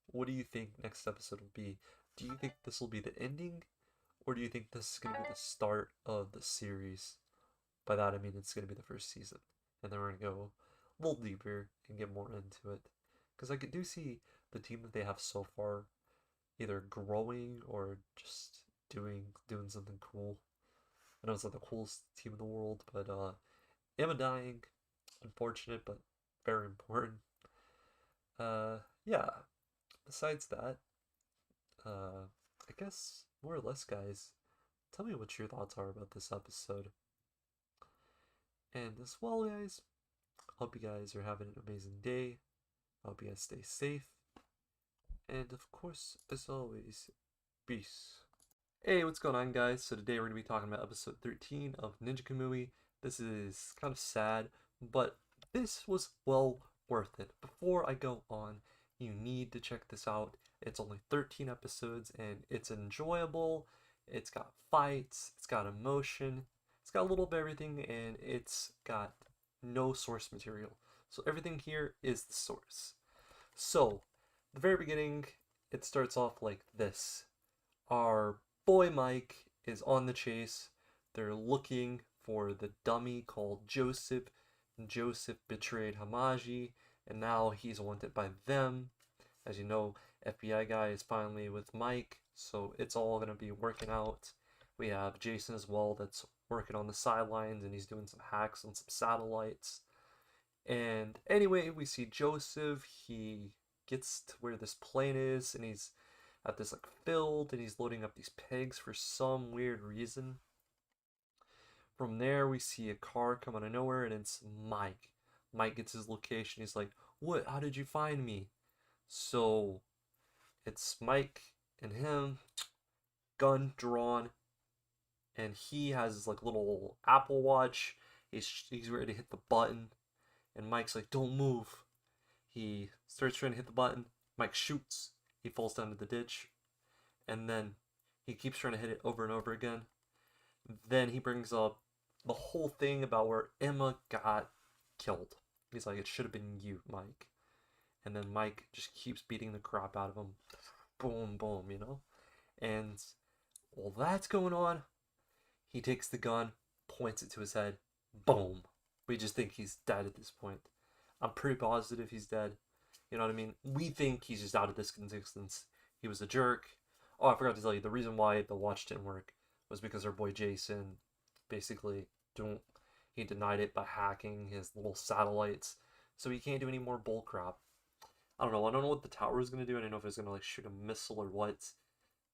what do you think next episode will be? Do you think this will be the ending, or do you think this is going to be the start of the series? By that I mean it's going to be the first season, and then we're going to go a little deeper and get more into it. Because I do see the team that they have so far either growing or just doing something cool. I know it's not the coolest team in the world, but Emma dying, unfortunate but very important. Yeah. Besides that, I guess more or less, guys. Tell me what your thoughts are about this episode. And as well, guys, hope you guys are having an amazing day. Hope you guys stay safe. And of course, as always, peace. Hey, what's going on, guys? So today we're going to be talking about episode 13 of Ninja Kamui. This is kind of sad, but this was well worth it. Before I go on, you need to check this out. It's only 13 episodes and it's enjoyable. It's got fights, it's got emotion, it's got a little bit of everything, and it's got no source material. So everything here is the source. So, the very beginning, it starts off like this. Our boy Mike is on the chase. They're looking for the dummy called Joseph. Joseph betrayed Hamaji, and now he's wanted by them. As you know, FBI guy is finally with Mike, so it's all going to be working out. We have Jason as well that's working on the sidelines, and he's doing some hacks on some satellites. And anyway, we see Joseph. He gets to where this plane is, and he's at this like field, and he's loading up these pigs for some weird reason. From there, we see a car come out of nowhere, and it's Mike. Mike gets his location. He's like, "What? How did you find me?" So it's Mike and him, gun drawn, and he has his like little Apple Watch. He's ready to hit the button, and Mike's like, "Don't move." He starts trying to hit the button. Mike shoots. He falls down to the ditch, and then he keeps trying to hit it over and over again. Then he brings up the whole thing about where Emma got killed. He's like, "It should have been you, Mike." And then Mike just keeps beating the crap out of him. Boom, boom, And while that's going on, he takes the gun, points it to his head. Boom. We just think he's dead at this point. I'm pretty positive he's dead. You know what I mean? We think he's just out of this existence. He was a jerk. Oh, I forgot to tell you, the reason why the watch didn't work was because our boy Jason basically he denied it by hacking his little satellites. So he can't do any more bullcrap. I don't know. I don't know what the tower is going to do. I don't know if it's going to like shoot a missile or what.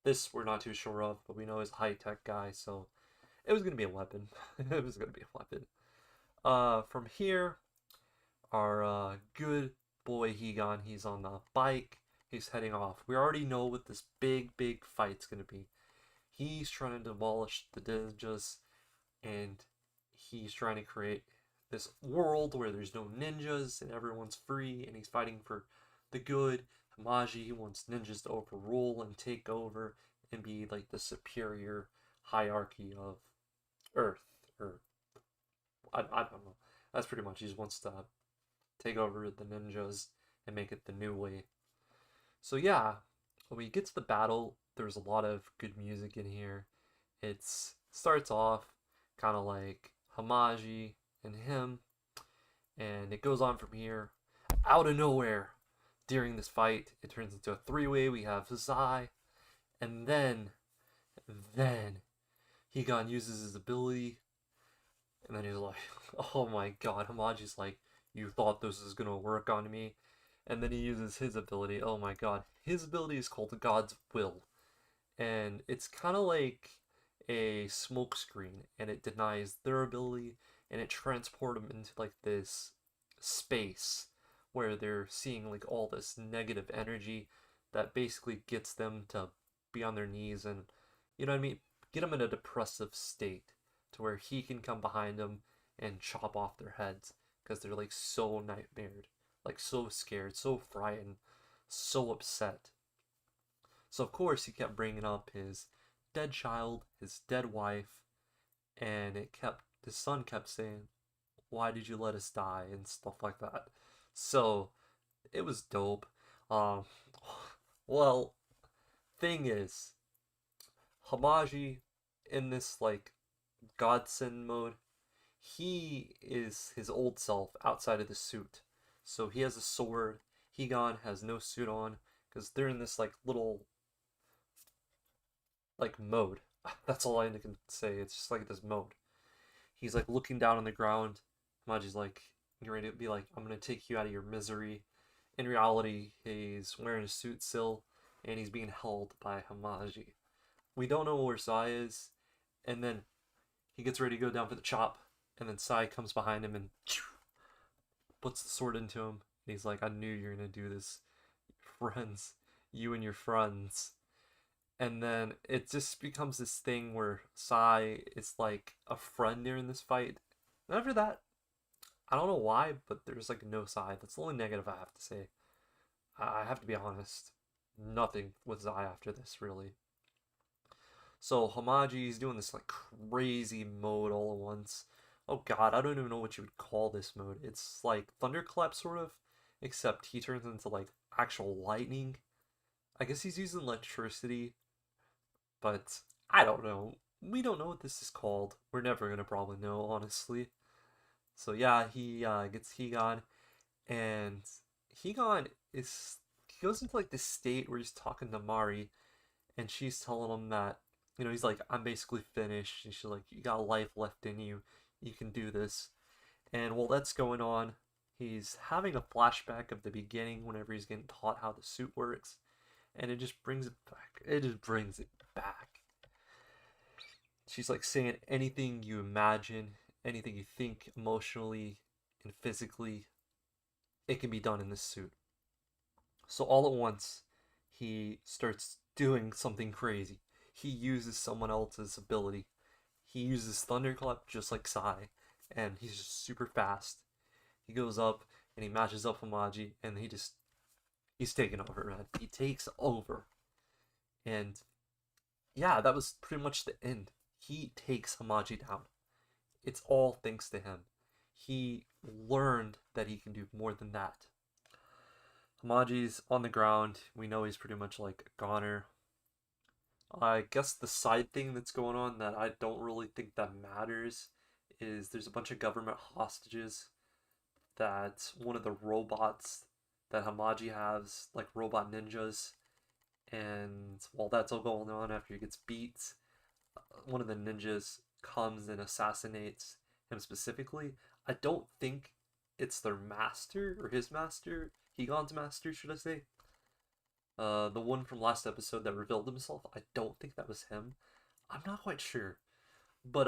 This we're not too sure of, but we know he's a high-tech guy, so it was going to be a weapon. It was going to be a weapon. From here, our good boy Higan, he's on the bike. He's heading off. We already know what this big fight's going to be. He's trying to demolish the ninjas, and he's trying to create this world where there's no ninjas and everyone's free, and he's fighting for the good. Hamaji wants ninjas to overrule and take over and be like the superior hierarchy of Earth, or I don't know. That's pretty much, he just wants to take over the ninjas and make it the new way. So yeah, when we get to the battle, there's a lot of good music in here. It starts off kind of like Hamaji and him, and it goes on from here. Out of nowhere, during this fight, it turns into a three-way. We have Zai, and then Higan uses his ability, and then he's like, "Oh my God!" Hamaji's like, "You thought this was gonna work on me?" And then he uses his ability. Oh my God, his ability is called God's Will, and it's kind of like a smokescreen, and it denies their ability, and it transports them into like this space where they're seeing like all this negative energy that basically gets them to be on their knees and, you know what I mean, get them in a depressive state to where he can come behind them and chop off their heads because they're like so nightmared, like so scared, so frightened, so upset. So of course he kept bringing up his dead child, his dead wife, and his son kept saying, "Why did you let us die?" and stuff like that. So it was dope. Um, well, thing is, Hamaji in this like godsend mode, he is his old self outside of the suit. So he has a sword. Higan has no suit on because they're in this like little like mode. That's all I can say. It's just like this mode. He's like looking down on the ground. Hamaji's like, you're ready to be like, I'm gonna take you out of your misery. In reality, he's wearing a suit still, and he's being held by Hamaji. We don't know where Sai is, and then he gets ready to go down for the chop, and then Sai comes behind him and puts the sword into him. And he's like, I knew you were gonna do this, friends, you and your friends. And then it just becomes this thing where Sai is like a friend during this fight. And after that, I don't know why, but there's like no Sai. That's the only negative I have to say. I have to be honest. Nothing with Sai after this, really. So Hamaji is doing this like crazy mode all at once. Oh god, I don't even know what you would call this mode. It's like Thunderclap sort of, except he turns into like actual lightning. I guess he's using electricity, but I don't know. We don't know what this is called. We're never gonna probably know, honestly. So yeah, he gets Higan, and Higan is he goes into like this state where he's talking to Mari, and she's telling him that, you know, he's like, I'm basically finished. And she's like, you got life left in you. You can do this. And while that's going on, he's having a flashback of the beginning whenever he's getting taught how the suit works. And it just brings it back. It just brings it back. She's like saying anything you imagine, anything you think emotionally and physically, it can be done in this suit. So all at once, he starts doing something crazy. He uses someone else's ability. He uses Thunderclap just like Sai, and he's just super fast. He goes up and he matches up Hamaji, and he's taking over, man. He takes over, and yeah, that was pretty much the end. He takes Hamaji down. It's all thanks to him. He learned that he can do more than that. Hamaji's on the ground. We know he's pretty much like a goner. I guess the side thing that's going on that I don't really think that matters is there's a bunch of government hostages that one of the robots that Hamaji has, like robot ninjas, and while that's all going on after he gets beat, one of the ninjas comes and assassinates him specifically. I don't think it's their master or his master, Higon's master, should I say? The one from last episode that revealed himself. I don't think that was him. I'm not quite sure. But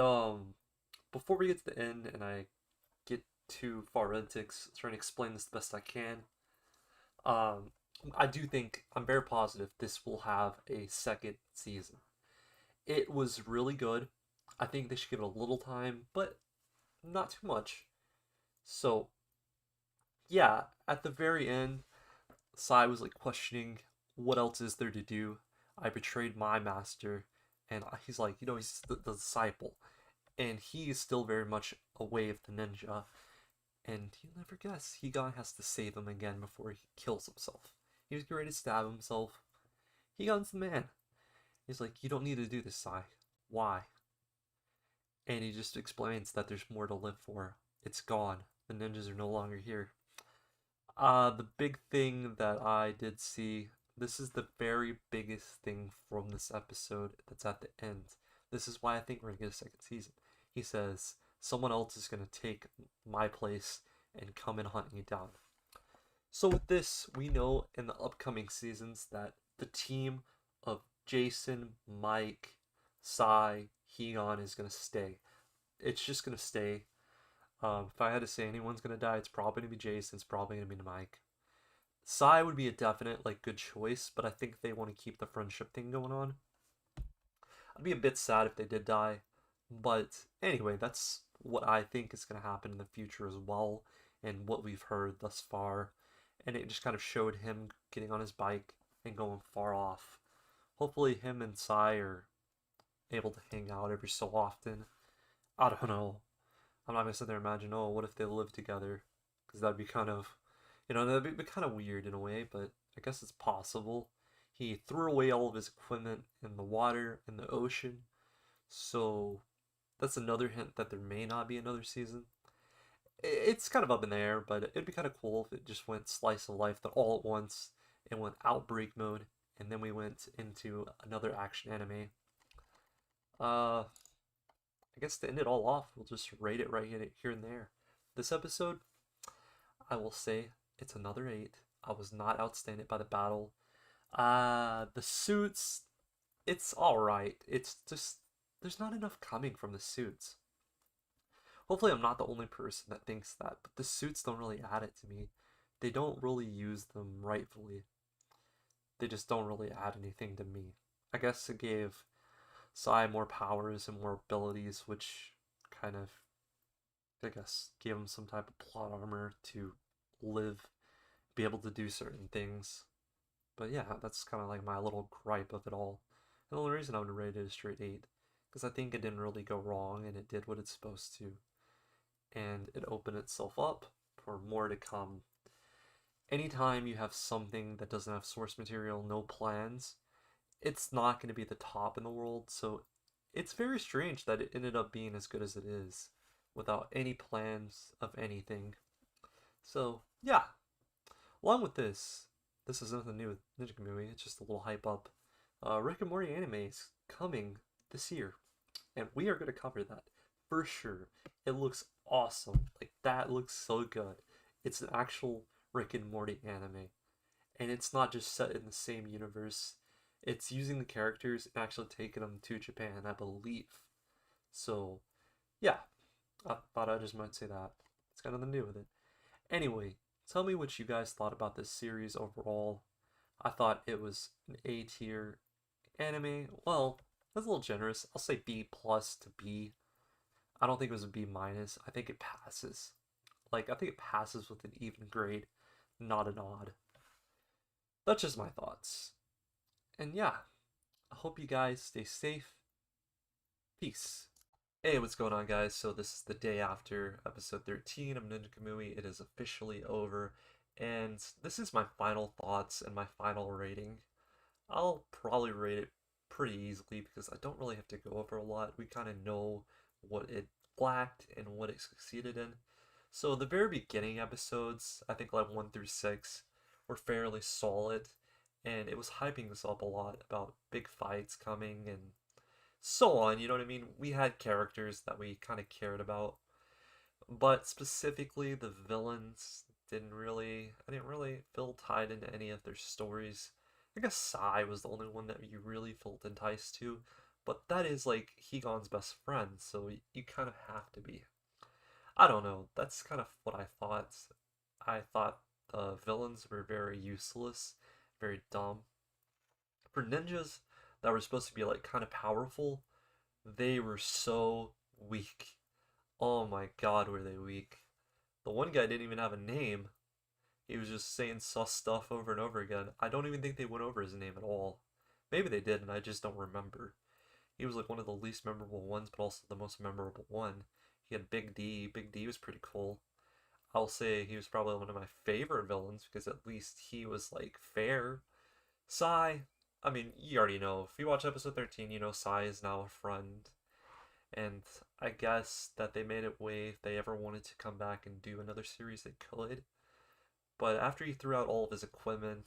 before we get to the end and I get too far into trying to explain this the best I can, um, I do think I'm very positive this will have a second season. It was really good. I think they should give it a little time, but not too much. So yeah, at the very end, Sai was like questioning what else is there to do. I betrayed my master, and he's like, you know, he's the disciple, and he is still very much away of the ninja. And you'll never guess, Higan has to save him again before he kills himself. He was getting ready to stab himself. Higan's the man. He's like, you don't need to do this, Sai. Why? And he just explains that there's more to live for. It's gone. The ninjas are no longer here. The big thing that I did see, this is the very biggest thing from this episode that's at the end. This is why I think we're gonna get a second season. He says, someone else is gonna take my place and come and hunt you down. So with this, we know in the upcoming seasons that the team of Jason, Mike, Sai, Higon is gonna stay. It's just gonna stay. If I had to say anyone's gonna die, it's probably gonna be Jason. It's probably gonna be Mike. Sai would be a definite like good choice, but I think they want to keep the friendship thing going on. I'd be a bit sad if they did die, but anyway, that's what I think is gonna happen in the future as well, and what we've heard thus far. And it just kind of showed him getting on his bike and going far off. Hopefully, him and Sai are able to hang out every so often. I don't know. I'm not gonna sit there and imagine, oh, what if they live together? Because that'd be kind of, that'd be kind of weird in a way, but I guess it's possible. He threw away all of his equipment in the water, in the ocean, so that's another hint that there may not be another season. It's kind of up in the air, but it'd be kind of cool if it just went slice of life that all at once and went outbreak mode, and then we went into another action anime. I guess to end it all off, we'll just rate it right here and there. This episode, I will say it's another 8. I was not outstanded by the battle. The suits, it's alright. It's just, there's not enough coming from the suits. Hopefully, I'm not the only person that thinks that, but the suits don't really add it to me. They don't really use them rightfully. They just don't really add anything to me. I guess it gave Sai more powers and more abilities, which kind of, I guess, gave him some type of plot armor to live, be able to do certain things. But yeah, that's kind of like my little gripe of it all. And the only reason I would rate it a straight 8, because I think it didn't really go wrong and it did what it's supposed to. And it opened itself up for more to come. Anytime you have something that doesn't have source material, no plans, it's not going to be the top in the world. So it's very strange that it ended up being as good as it is without any plans of anything. So yeah, along with this is nothing new with Ninja Kamui. It's just a little hype up. Rick and Morty anime is coming this year, and we are going to cover that for sure. It looks awesome. Like, that looks so good. It's an actual Rick and Morty anime, and it's not just set in the same universe. It's using the characters and actually taking them to Japan, I believe. So, yeah, I thought I just might say that. It's got nothing to do with it. Anyway, tell me what you guys thought about this series overall. I thought it was an A tier anime. Well, that's a little generous. I'll say B plus to B. I don't think it was a B minus. I think it passes. Like, I think it passes with an even grade, not an odd. That's just my thoughts. And yeah, I hope you guys stay safe. Peace. Hey, what's going on, guys? So this is the day after episode 13 of Ninja Kamui. It is officially over, and this is my final thoughts and my final rating. I'll probably rate it pretty easily because I don't really have to go over a lot. We kind of know what it lacked and what it succeeded in. So the very beginning episodes, I think like 1 through 6, were fairly solid, and it was hyping us up a lot about big fights coming and so on, you know what I mean? We had characters that we kind of cared about, but specifically the villains I didn't really feel tied into any of their stories. I guess Sai was the only one that you really felt enticed to, but that is like Higon's best friend, so you kind of have to be. I don't know, that's kind of what I thought. I thought the villains were very useless, very dumb. For ninjas that were supposed to be like kind of powerful, they were so weak. Oh my god, were they weak. The one guy didn't even have a name. He was just saying sus stuff over and over again. I don't even think they went over his name at all. Maybe they did, and I just don't remember. He was like one of the least memorable ones, but also the most memorable one. He had Big D. Big D was pretty cool. I'll say he was probably one of my favorite villains because at least he was like fair. Sai, I mean, you already know. If you watch episode 13, you know Sai is now a friend. And I guess that they made it way if they ever wanted to come back and do another series, they could. But after he threw out all of his equipment,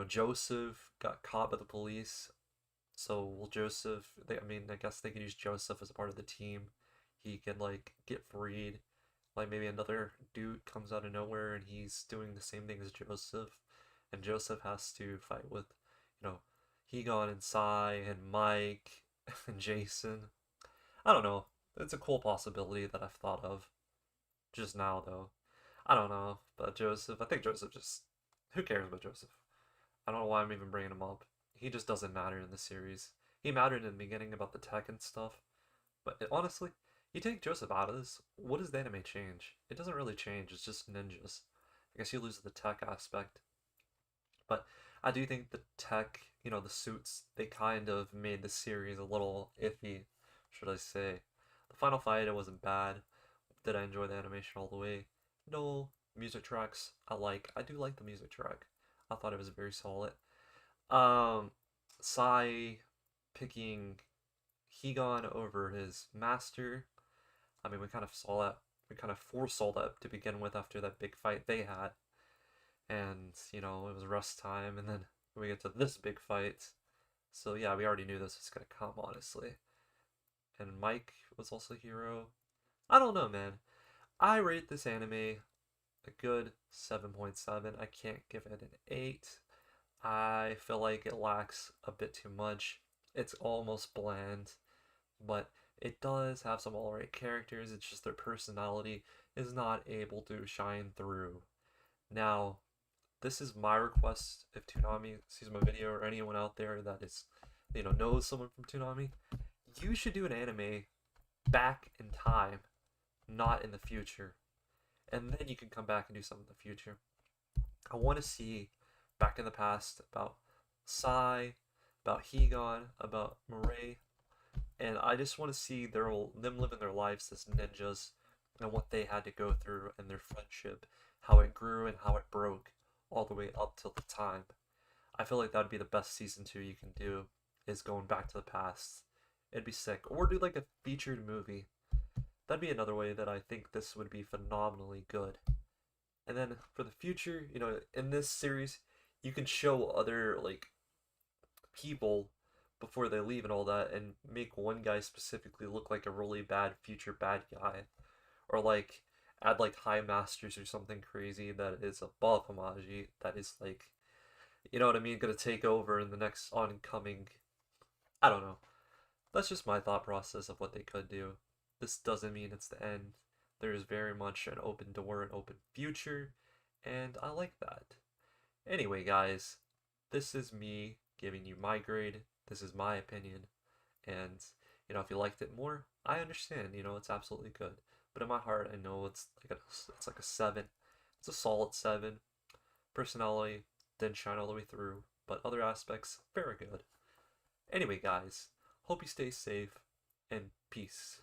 Joseph got caught by the police. So will Joseph? I guess they could use Joseph as a part of the team. He can like get freed. Like maybe another dude comes out of nowhere and he's doing the same thing as Joseph, and Joseph has to fight with, you know, Higon and Sai and Mike and Jason. I don't know. It's a cool possibility that I've thought of just now, though. I don't know, but Joseph, I think Joseph just. Who cares about Joseph? I don't know why I'm even bringing him up. He just doesn't matter in the series. He mattered in the beginning about the tech and stuff, but honestly, you take Joseph out of this, what does the anime change? It doesn't really change, it's just ninjas. I guess you lose the tech aspect. But I do think the tech, the suits, they kind of made the series a little iffy, should I say. The final fight, it wasn't bad. Did I enjoy the animation all the way? No. Music tracks, I like. I do like the music track. I thought it was very solid. Um, Sai picking Higon over his master. I mean, we kind of saw that. We kind of foresaw that to begin with after that big fight they had. And, it was rest time, and then we get to this big fight. So, yeah, we already knew this was going to come, honestly. And Mike was also hero. I don't know, man. I rate this anime a good 7.7. I can't give it an 8. I feel like it lacks a bit too much. It's almost bland, but it does have some alright characters. It's just their personality is not able to shine through. Now, this is my request. If Toonami sees my video or anyone out there that is, knows someone from Toonami, you should do an anime back in time, not in the future. And then you can come back and do something in the future. I want to see back in the past about Sai, about Higon, about Mireille, and I just want to see them living their lives as ninjas and what they had to go through and their friendship, how it grew and how it broke all the way up till the time. I feel like that would be the best season 2 you can do, is going back to the past. It'd be sick. Or do like a featured movie. That'd be another way that I think this would be phenomenally good. And then for the future, in this series, you can show other like people before they leave and all that, and make one guy specifically look like a really bad future bad guy, or like add like high masters or something crazy that is above Hamaji, that is like, you know what I mean, gonna take over in the next oncoming. I don't know. That's just my thought process of what they could do. This doesn't mean it's the end. There is very much an open door, an open future, and I like that. Anyway, guys, this is me giving you my grade. This is my opinion. And, if you liked it more, I understand, it's absolutely good. But in my heart, I know it's like a 7. It's a solid 7. Personality didn't shine all the way through, but other aspects, very good. Anyway, guys, hope you stay safe, and peace.